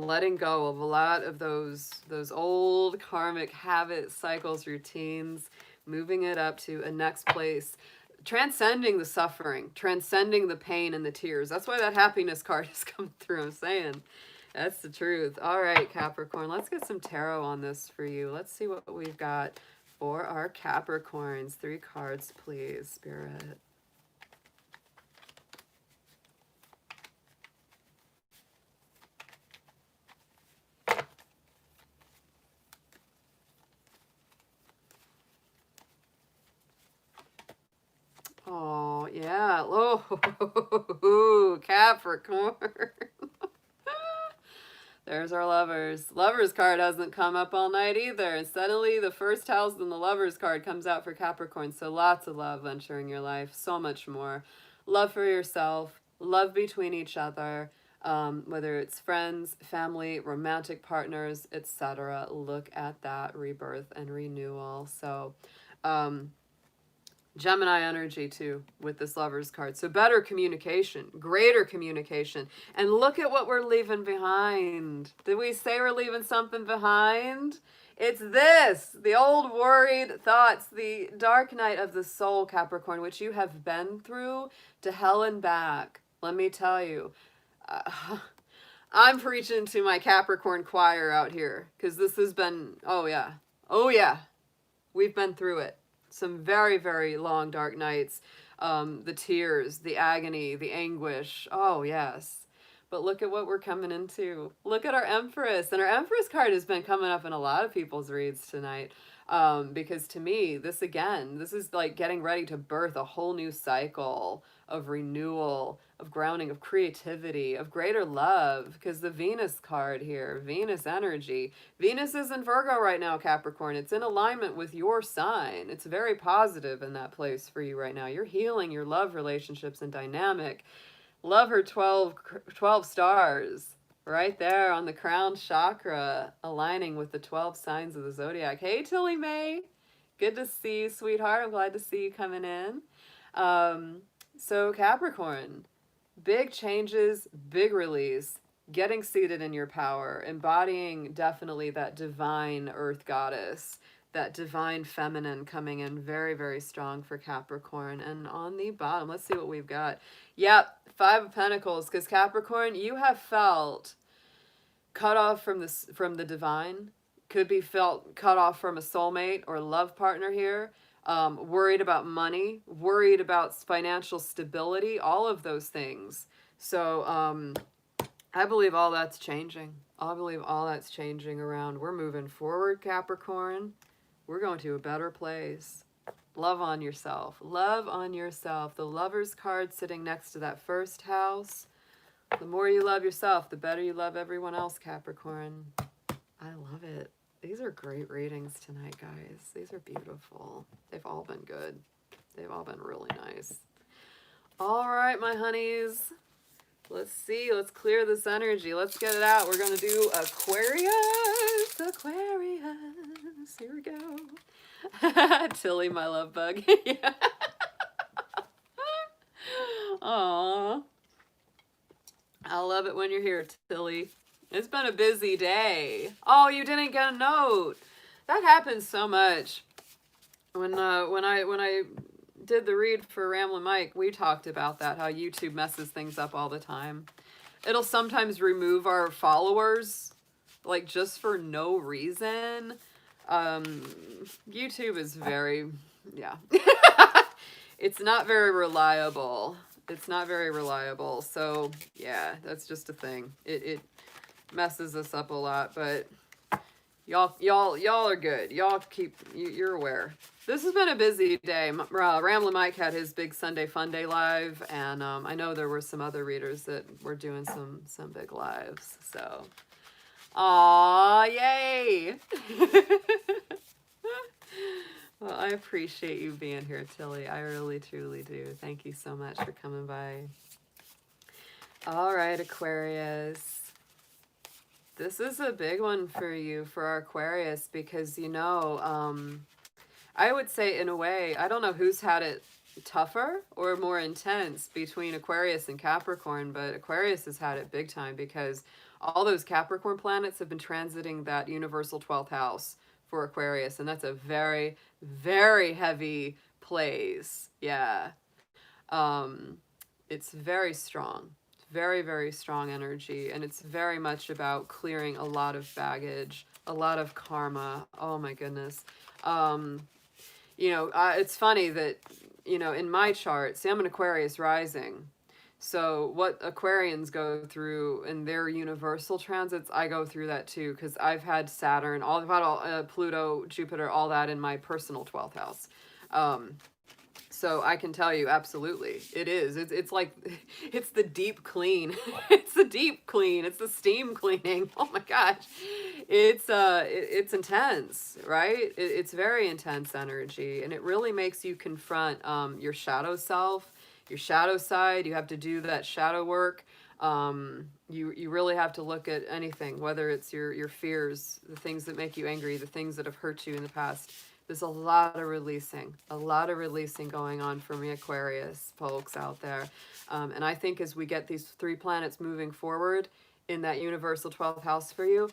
letting go of a lot of those old karmic habits, cycles, routines, moving it up to a next place, transcending the suffering, transcending the pain and the tears. That's why that happiness card has come through. I'm saying that's the truth. All right, Capricorn, let's get some tarot on this for you. Let's see what we've got for our Capricorns. 3 cards, please, Spirit. Oh, yeah. Oh, Capricorn. There's our lovers. Lovers card hasn't come up all night either. And suddenly the first house and the lovers card comes out for Capricorn. So lots of love entering your life. So much more. Love for yourself. Love between each other. Whether it's friends, family, romantic partners, etc. Look at that rebirth and renewal. So, Gemini energy too with this lovers card. So better communication, greater communication. And look at what we're leaving behind. Did we say we're leaving something behind? It's this, the old worried thoughts, the dark night of the soul, Capricorn, which you have been through to hell and back. Let me tell you, I'm preaching to my Capricorn choir out here because this has been, oh yeah, we've been through it. Some very, very long dark nights, the tears, the agony, the anguish. Oh, yes. But look at what we're coming into. Look at our Empress. And our Empress card has been coming up in a lot of people's reads tonight. Because to me, this is like getting ready to birth a whole new cycle of renewal, of grounding, of creativity, of greater love. Because the Venus card here, Venus energy. Venus is in Virgo right now, Capricorn. It's in alignment with your sign. It's very positive in that place for you right now. You're healing your love relationships and dynamic. Love her 12 stars right there on the crown chakra, aligning with the 12 signs of the zodiac. Hey, Tilly Mae. Good to see you, sweetheart. I'm glad to see you coming in. So Capricorn, big changes, big release, getting seated in your power, embodying definitely that divine earth goddess, that divine feminine coming in very, very strong for Capricorn. And on the bottom, let's see what we've got. Yep, 5 of Pentacles, because Capricorn, you have felt cut off from the divine. Could be felt cut off from a soulmate or love partner here. Worried about money, worried about financial stability, all of those things. So I believe all that's changing. I believe all that's changing around. We're moving forward, Capricorn. We're going to a better place. Love on yourself. Love on yourself. The Lover's card sitting next to that first house. The more you love yourself, the better you love everyone else, Capricorn. I love it. These are great readings tonight, guys. These are beautiful. They've all been good. They've all been really nice. All right, my honeys. Let's see. Let's clear this energy. Let's get it out. We're going to do Aquarius. Aquarius. Here we go. Tilly, my love bug. Yeah. Aww. I love it when you're here, Tilly. It's been a busy day. Oh, you didn't get a note. That happens so much. When I did the read for Ramblin' Mike, we talked about that, how YouTube messes things up all the time. It'll sometimes remove our followers, like just for no reason. YouTube is very, yeah. It's not very reliable. It's not very reliable. So yeah, that's just a thing. It messes us up a lot, but y'all are good. Y'all you're aware. This has been a busy day. Ramblin' Mike had his big Sunday Fun Day live, and I know there were some other readers that were doing some big lives. So, aw, yay! Well, I appreciate you being here, Tilly. I really, truly do. Thank you so much for coming by. All right, Aquarius. This is a big one for you, for our Aquarius, because, you know, I would say in a way, I don't know who's had it tougher or more intense between Aquarius and Capricorn, but Aquarius has had it big time because all those Capricorn planets have been transiting that universal 12th house for Aquarius, and that's a very, very heavy place. Yeah. It's very strong. Very, very strong energy, and it's very much about clearing a lot of baggage, a lot of karma. Oh my goodness. You know, it's funny that, you know, in my chart, see, I'm an Aquarius rising. So what Aquarians go through in their universal transits, I go through that too, because I've had Saturn, Pluto, Jupiter, all that in my personal 12th house. So I can tell you, absolutely, it is. It's like, it's the deep clean. It's the deep clean. It's the steam cleaning. Oh my gosh. It's intense, right? It's very intense energy, and it really makes you confront your shadow self, your shadow side. You have to do that shadow work. You really have to look at anything, whether it's your fears, the things that make you angry, the things that have hurt you in the past. There's a lot of releasing going on for me Aquarius folks out there. And I think as we get these 3 planets moving forward in that universal 12th house for you,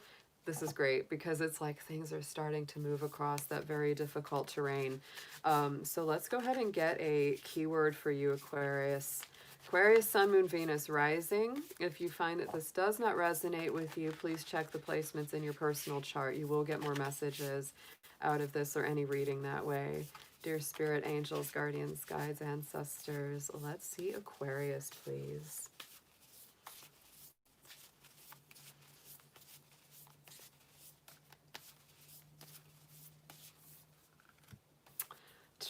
this is great because it's like things are starting to move across that very difficult terrain. So let's go ahead and get a keyword for you, Aquarius. Aquarius, Sun, Moon, Venus, Rising. If you find that this does not resonate with you, please check the placements in your personal chart. You will get more messages out of this or any reading that way. Dear Spirit, angels, guardians, guides, ancestors. Let's see Aquarius, please.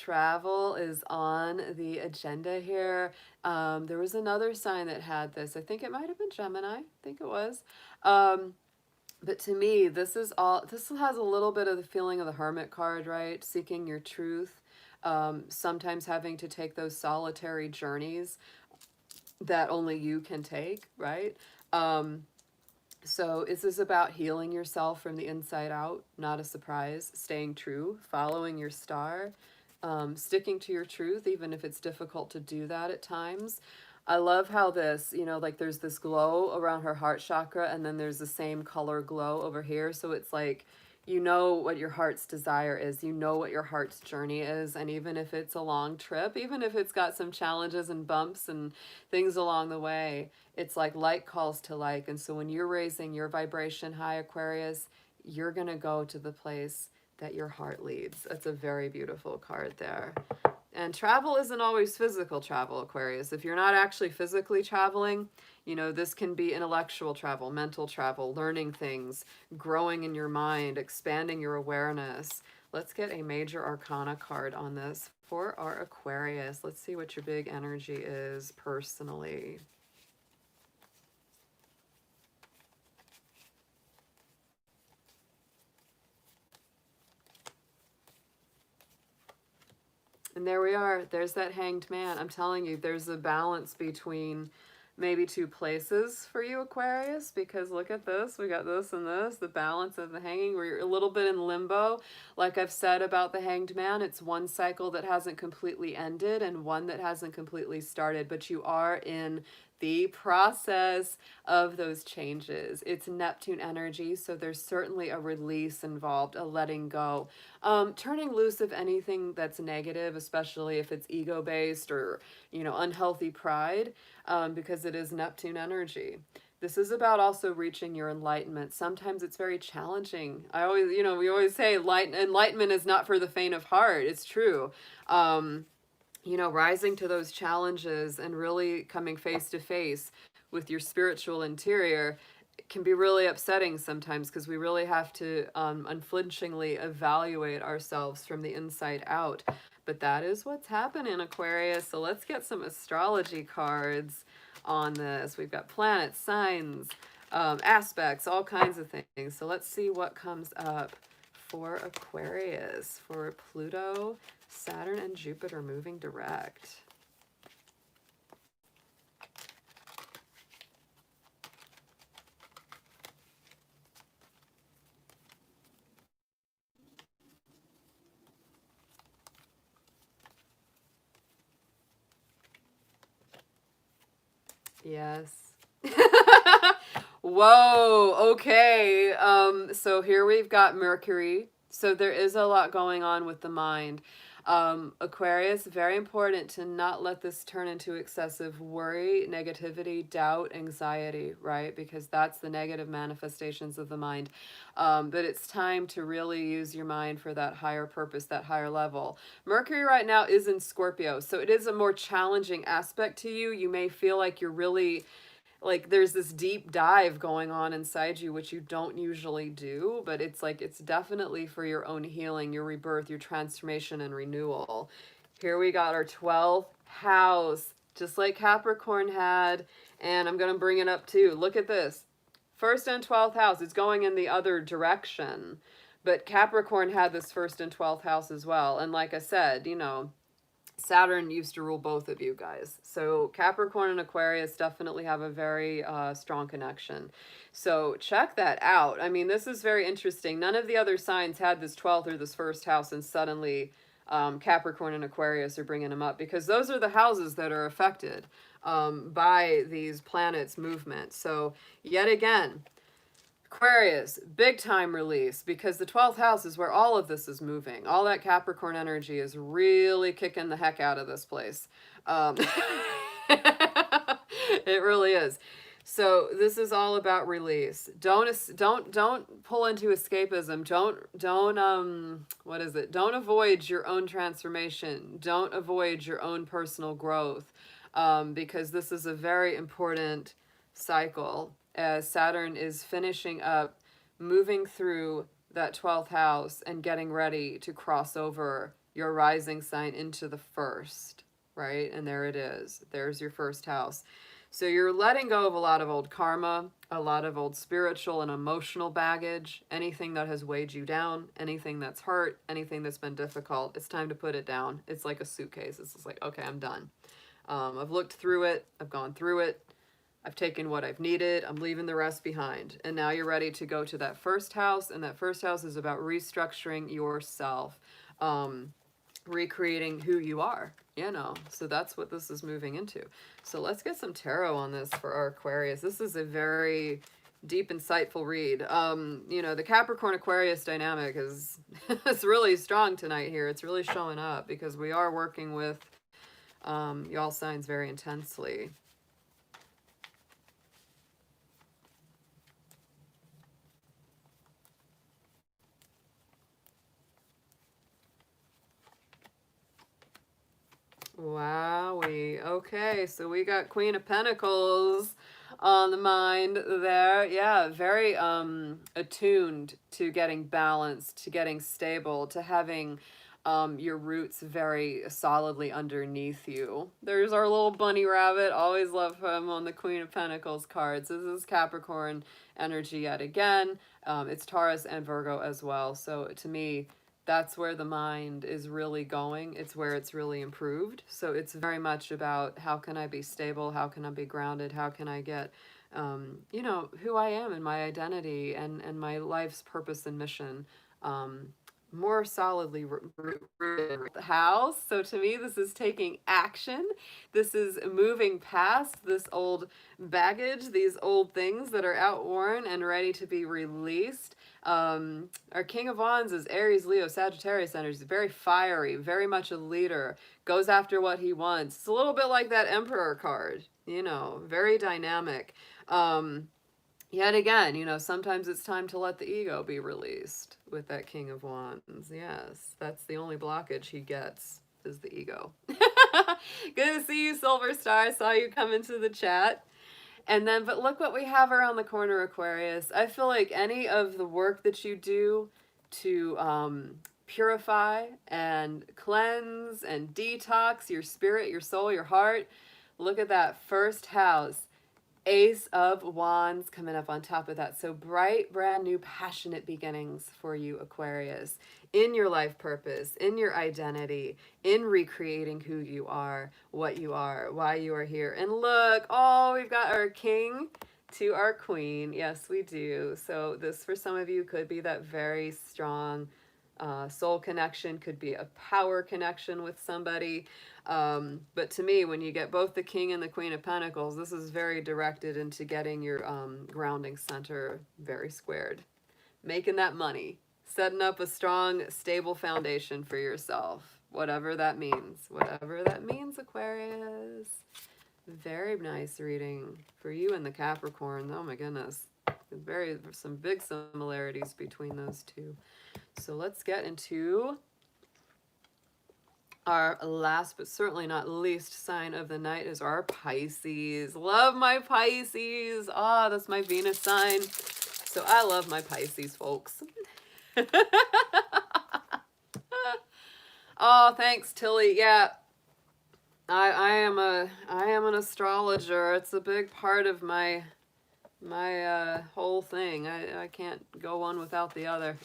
travel is on the agenda here. There was another sign that had this. I think it might have been Gemini. I think it was. But to me, this is all, this has a little bit of the feeling of the Hermit card, right? Seeking your truth. Sometimes having to take those solitary journeys that only you can take, right? So this is about healing yourself from the inside out, not a surprise, staying true, following your star, sticking to your truth, even if it's difficult to do that at times. I love how this, you know, like there's this glow around her heart chakra, and then there's the same color glow over here. So it's like, you know what your heart's desire is, you know what your heart's journey is, and even if it's a long trip, even if it's got some challenges and bumps and things along the way, it's like calls to like. And so when you're raising your vibration high, Aquarius, you're going to go to the place that your heart leads. That's a very beautiful card there. And travel isn't always physical travel, Aquarius. If you're not actually physically traveling, you know, this can be intellectual travel, mental travel, learning things, growing in your mind, expanding your awareness. Let's get a major arcana card on this for our Aquarius. Let's see what your big energy is personally. And there we are. There's that Hanged Man. I'm telling you, there's a balance between maybe two places for you, Aquarius, because look at this. We got this and this, the balance of the hanging. We're a little bit in limbo. Like I've said about the Hanged Man, it's one cycle that hasn't completely ended and one that hasn't completely started, but you are in the process of those changes. It's Neptune energy, so there's certainly a release involved, a letting go. Turning loose of anything that's negative, especially if it's ego-based or, you know, unhealthy pride, because it is Neptune energy. This is about also reaching your enlightenment. Sometimes it's very challenging. I always, you know, we always say enlightenment is not for the faint of heart. It's true. You know, rising to those challenges and really coming face to face with your spiritual interior can be really upsetting sometimes, because we really have to unflinchingly evaluate ourselves from the inside out. But that is what's happening, Aquarius. So let's get some astrology cards on this. We've got planets, signs, aspects, all kinds of things. So let's see what comes up for Aquarius, for Pluto, Saturn, and Jupiter moving direct. Yes. Whoa, okay. So here we've got Mercury. So there is a lot going on with the mind. Aquarius, very important to not let this turn into excessive worry, negativity, doubt, anxiety, right? Because that's the negative manifestations of the mind. But it's time to really use your mind for that higher purpose, that higher level. Mercury right now is in Scorpio, so it is a more challenging aspect to you. You may feel like you're really, like there's this deep dive going on inside you, which you don't usually do, but it's like, it's definitely for your own healing, your rebirth, your transformation and renewal. Here we got our 12th house, just like Capricorn had, and I'm going to bring it up too. Look at this. First and 12th house, it's going in the other direction, but Capricorn had this first and 12th house as well. And like I said, you know, Saturn used to rule both of you guys. So Capricorn and Aquarius definitely have a very strong connection. So check that out. I mean, this is very interesting. None of the other signs had this 12th or this first house, and suddenly Capricorn and Aquarius are bringing them up, because those are the houses that are affected by these planets' movement. So yet again, Aquarius, big time release, because the 12th house is where all of this is moving. All that Capricorn energy is really kicking the heck out of this place. It really is. So this is all about release. Don't pull into escapism. Don't what is it? Don't avoid your own transformation. Don't avoid your own personal growth, because this is a very important cycle, as Saturn is finishing up, moving through that 12th house and getting ready to cross over your rising sign into the first, right? And there it is. There's your first house. So you're letting go of a lot of old karma, a lot of old spiritual and emotional baggage, anything that has weighed you down, anything that's hurt, anything that's been difficult. It's time to put it down. It's like a suitcase. It's just like, okay, I'm done. I've looked through it. I've gone through it. I've taken what I've needed. I'm leaving the rest behind. And now you're ready to go to that first house. And that first house is about restructuring yourself, recreating who you are, you know. So that's what this is moving into. So let's get some tarot on this for our Aquarius. This is a very deep, insightful read. You know, the Capricorn Aquarius dynamic is it's really strong tonight here. It's really showing up because we are working with y'all signs very intensely. Wowee. Okay, so we got Queen of Pentacles on the mind there. Yeah, very attuned to getting balanced, to getting stable, to having your roots very solidly underneath you. There's our little bunny rabbit. Always love him on the Queen of Pentacles cards. This is Capricorn energy yet again. It's Taurus and Virgo as well. So to me, that's where the mind is really going. It's where it's really improved. So it's very much about how can I be stable? How can I be grounded? How can I get, you know, who I am and my identity and my life's purpose and mission more solidly rooted in the house. So to me, this is taking action. This is moving past this old baggage, these old things that are outworn and ready to be released. Our King of Wands is Aries, Leo, Sagittarius energy. He's very fiery, very much a leader, goes after what he wants. It's a little bit like that Emperor card, you know, very dynamic. Yet again, you know, sometimes it's time to let the ego be released with that King of Wands. Yes, that's the only blockage he gets is the ego. Good to see you, Silver Star. I saw you come into the chat. And then, but look what we have around the corner, Aquarius. I feel like any of the work that you do to purify and cleanse and detox your spirit, your soul, your heart, look at that first house. Ace of Wands coming up on top of that. So bright, brand new, passionate beginnings for you, Aquarius, in your life purpose, in your identity, in recreating who you are, what you are, why you are here. And look, oh, we've got our king to our queen. Yes, we do. So this, for some of you, could be that very strong soul connection, could be a power connection with somebody. But to me, when you get both the King and the Queen of Pentacles, this is very directed into getting your grounding center very squared, making that money, setting up a strong, stable foundation for yourself, whatever that means. Whatever that means, Aquarius. Very nice reading for you and the Capricorn. Oh my goodness. Some big similarities between those two. So let's get into our last but certainly not least sign of the night is our Pisces. Love my Pisces. Ah, that's my Venus sign. So I love my Pisces, folks. Oh, thanks, Tilly. Yeah, I am an astrologer. It's a big part of my whole thing. I can't go one without the other.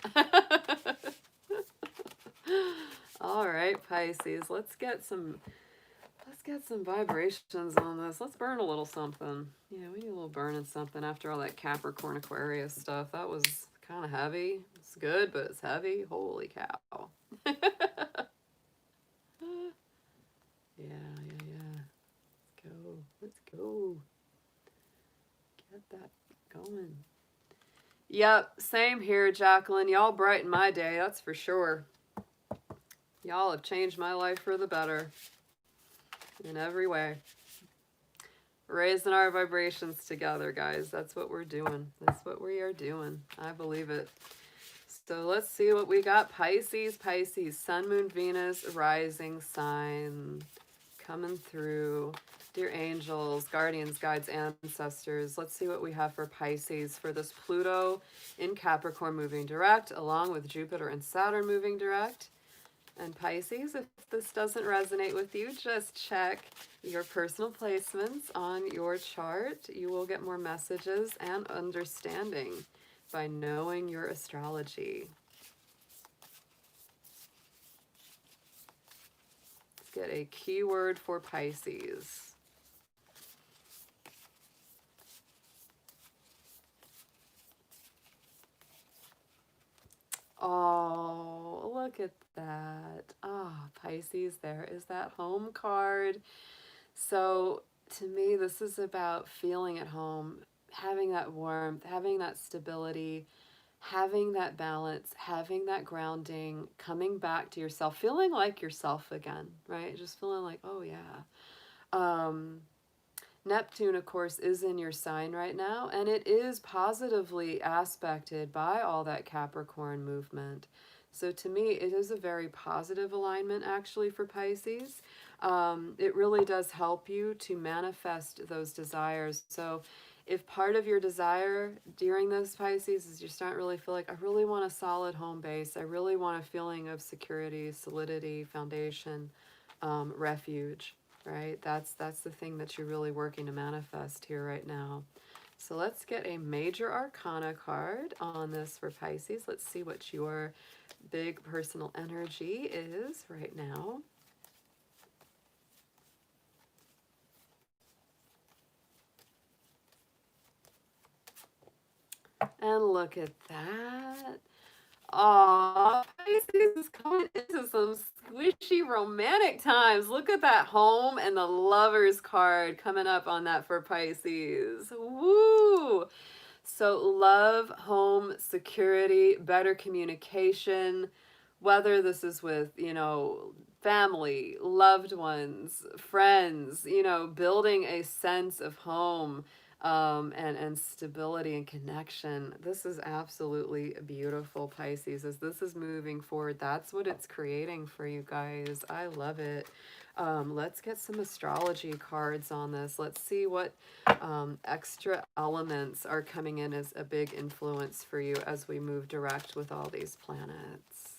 All right, Pisces, let's get some vibrations on this. Let's burn a little something. Yeah, we need a little burning something after all that Capricorn Aquarius stuff. That was kind of heavy. It's good, but it's heavy. Holy cow. Yeah. Let's go. Get that going. Yep, same here, Jacqueline. Y'all brighten my day, that's for sure. Y'all have changed my life for the better in every way. Raising our vibrations together, guys. That's what we're doing. That's what we are doing. I believe it. So let's see what we got. Pisces, Sun, Moon, Venus, rising sign coming through. Dear angels, guardians, guides, ancestors, let's see what we have for Pisces for this Pluto in Capricorn moving direct, along with Jupiter and Saturn moving direct. And Pisces, if this doesn't resonate with you, just check your personal placements on your chart. You will get more messages and understanding by knowing your astrology. Let's get a keyword for Pisces. Oh, look at that. Ah, oh, Pisces, there is that home card. So to me, this is about feeling at home, having that warmth, having that stability, having that balance, having that grounding, coming back to yourself, feeling like yourself again, right? Just feeling like, oh yeah. Neptune, of course, is in your sign right now, and it is positively aspected by all that Capricorn movement. So to me, it is a very positive alignment, actually, for Pisces. It really does help you to manifest those desires. So if part of your desire during this, Pisces, is you start really feel like, I really want a solid home base. I really want a feeling of security, solidity, foundation, refuge. Right? That's the thing that you're really working to manifest here right now. So let's get a major arcana card on this for Pisces. Let's see what your big personal energy is right now. And look at that. Aw, Pisces is coming into some squishy romantic times. Look at that home and the Lovers card coming up on that for Pisces. Woo! So love, home, security, better communication, whether this is with, family, loved ones, friends, building a sense of home, and stability and connection. This is absolutely beautiful, Pisces. As this is moving forward, that's what it's creating for you guys. I love it. Let's get some astrology cards on this. Let's see what extra elements are coming in as a big influence for you as we move direct with all these planets.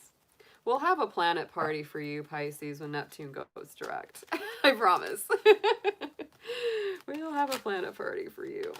We'll have a planet party for you, Pisces, when Neptune goes direct. I promise. We'll have a planet party for you.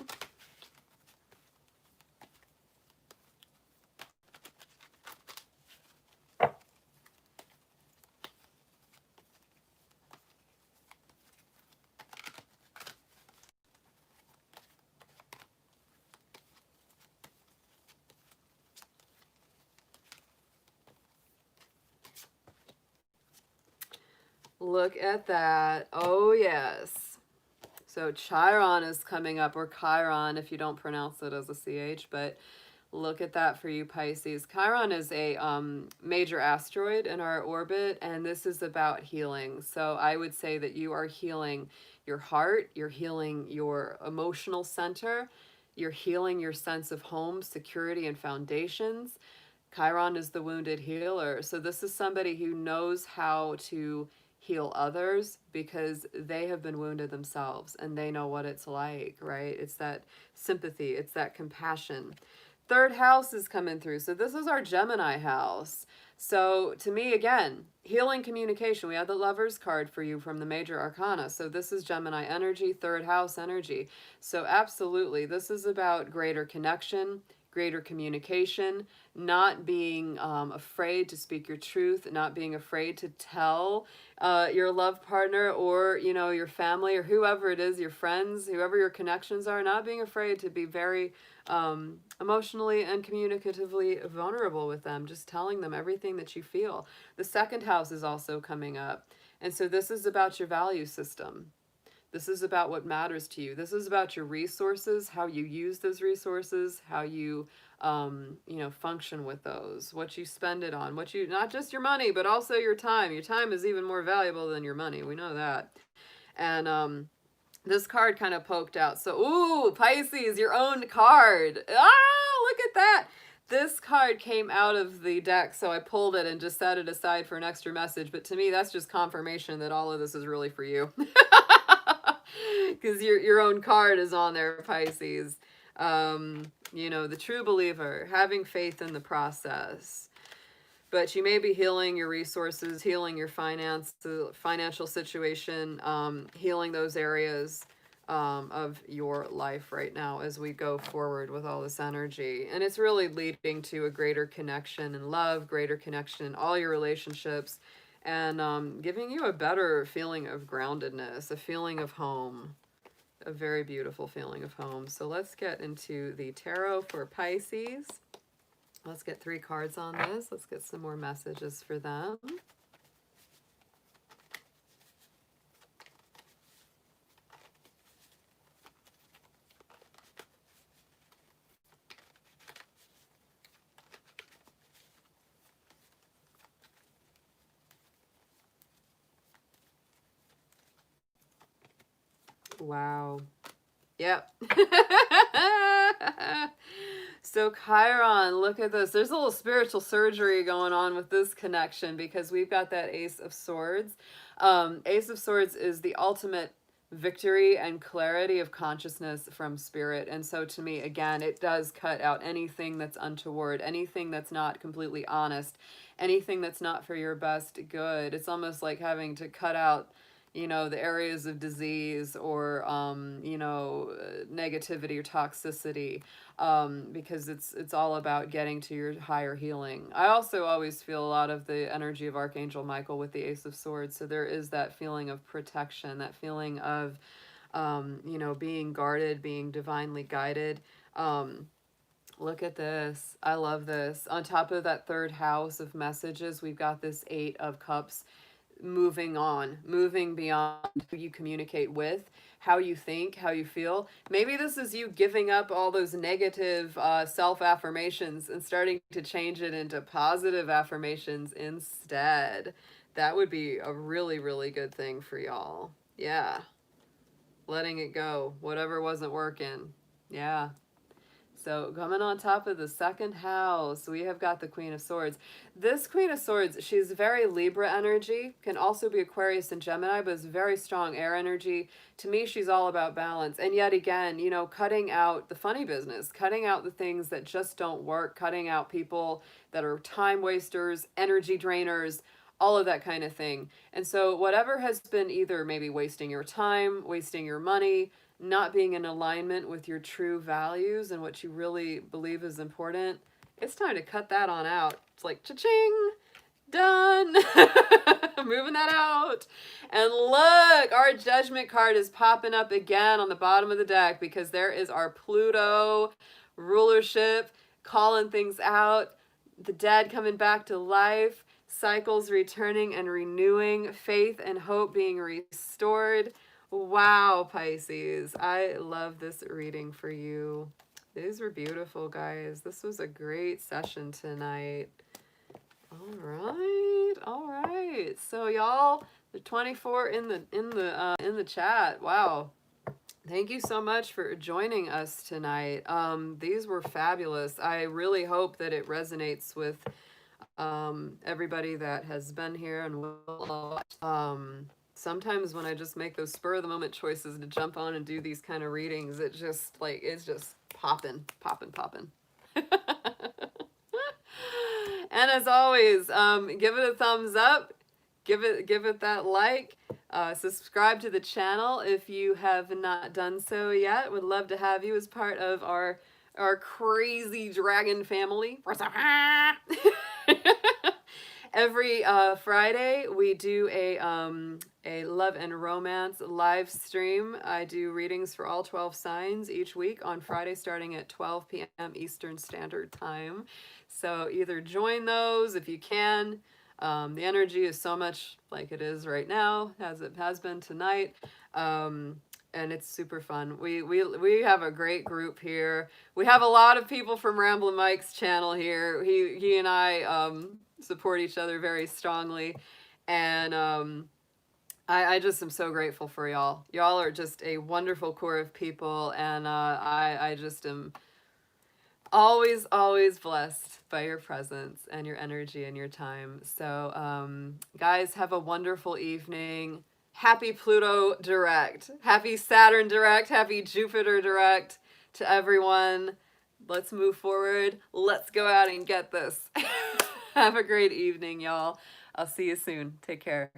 Look at that. Oh, yes. So Chiron is coming up, or Chiron if you don't pronounce it as a CH, but look at that for you, Pisces. Chiron is a major asteroid in our orbit, and this is about healing. So I would say that you are healing your heart, you're healing your emotional center, you're healing your sense of home, security, and foundations. Chiron is the wounded healer. So this is somebody who knows how to heal others because they have been wounded themselves and they know what it's like, right? It's that sympathy, it's that compassion. Third house is coming through. So this is our Gemini house. So to me, again, healing communication. We had the Lovers card for you from the major arcana. So this is Gemini energy, third house energy. So absolutely, this is about greater connection, greater communication, not being afraid to speak your truth, not being afraid to tell your love partner or, your family or whoever it is, your friends, whoever your connections are, not being afraid to be very emotionally and communicatively vulnerable with them, just telling them everything that you feel. The second house is also coming up. And so this is about your value system. This is about what matters to you. This is about your resources, how you use those resources, how you, function with those, what you spend it on, not just your money, but also your time. Your time is even more valuable than your money. We know that. And this card kind of poked out. So, ooh, Pisces, your own card. Ah, look at that. This card came out of the deck, so I pulled it and just set it aside for an extra message. But to me, that's just confirmation that all of this is really for you. Because your own card is on there, Pisces. The true believer, having faith in the process. but you may be healing your resources, healing your financial situation, healing those areas of your life right now as we go forward with all this energy. And it's really leading to a greater connection and love, greater connection in all your relationships, and giving you a better feeling of groundedness, a feeling of home, a very beautiful feeling of home. So let's get into the tarot for Pisces. Let's get 3 cards on this. Let's get some more messages for them. Wow. Yep. So Chiron, look at this. There's a little spiritual surgery going on with this connection because we've got that Ace of Swords. Ace of Swords is the ultimate victory and clarity of consciousness from spirit. And so to me, again, it does cut out anything that's untoward, anything that's not completely honest, anything that's not for your best good. It's almost like having to cut out, you know, the areas of disease or, you know, negativity or toxicity, because it's all about getting to your higher healing. I also always feel a lot of the energy of Archangel Michael with the Ace of Swords. So there is that feeling of protection, that feeling of, you know, being guarded, being divinely guided. Look at this. I love this. On top of that 3rd house of messages, we've got this 8 of Cups, moving on, moving beyond who you communicate with, how you think, how you feel. Maybe this is you giving up all those negative self-affirmations and starting to change it into positive affirmations instead. That would be a really, really good thing for y'all. Yeah. Letting it go. Whatever wasn't working. Yeah. So coming on top of the 2nd house, we have got the Queen of Swords. This Queen of Swords, she's very Libra energy, can also be Aquarius and Gemini, but is very strong air energy. To me, she's all about balance. And yet again, you know, cutting out the funny business, cutting out the things that just don't work, cutting out people that are time wasters, energy drainers, all of that kind of thing. And so whatever has been either maybe wasting your time, wasting your money, not being in alignment with your true values and what you really believe is important, it's time to cut that on out. It's like, cha-ching, done. Moving that out. And look, our Judgment card is popping up again on the bottom of the deck because there is our Pluto rulership calling things out, the dead coming back to life, cycles returning and renewing, faith and hope being restored. Wow, Pisces. I love this reading for you. These were beautiful, guys. This was a great session tonight. All right. All right. So y'all, the 24 in the chat. Wow. Thank you so much for joining us tonight. These were fabulous. I really hope that it resonates with everybody that has been here and will. Sometimes when I just make those spur of the moment choices to jump on and do these kind of readings, it just like, it's just popping. And as always, give it a thumbs up, give it that like, subscribe to the channel if you have not done so yet. Would love to have you as part of our crazy dragon family. Every Friday we do a love and romance live stream. I do readings for all 12 signs each week on Friday starting at 12 p.m. Eastern Standard Time. So either join those if you can. The energy is so much like it is right now, as it has been tonight. And it's super fun. We have a great group here. We have a lot of people from Ramblin' Mike's channel here. He and I support each other very strongly, and I just am so grateful for y'all. Y'all are just a wonderful core of people, and I just am always blessed by your presence and your energy and your time. So guys, have a wonderful evening. Happy Pluto direct, happy Saturn direct, happy Jupiter direct to everyone. Let's move forward. Let's go out and get this. Have a great evening, y'all. I'll see you soon. Take care.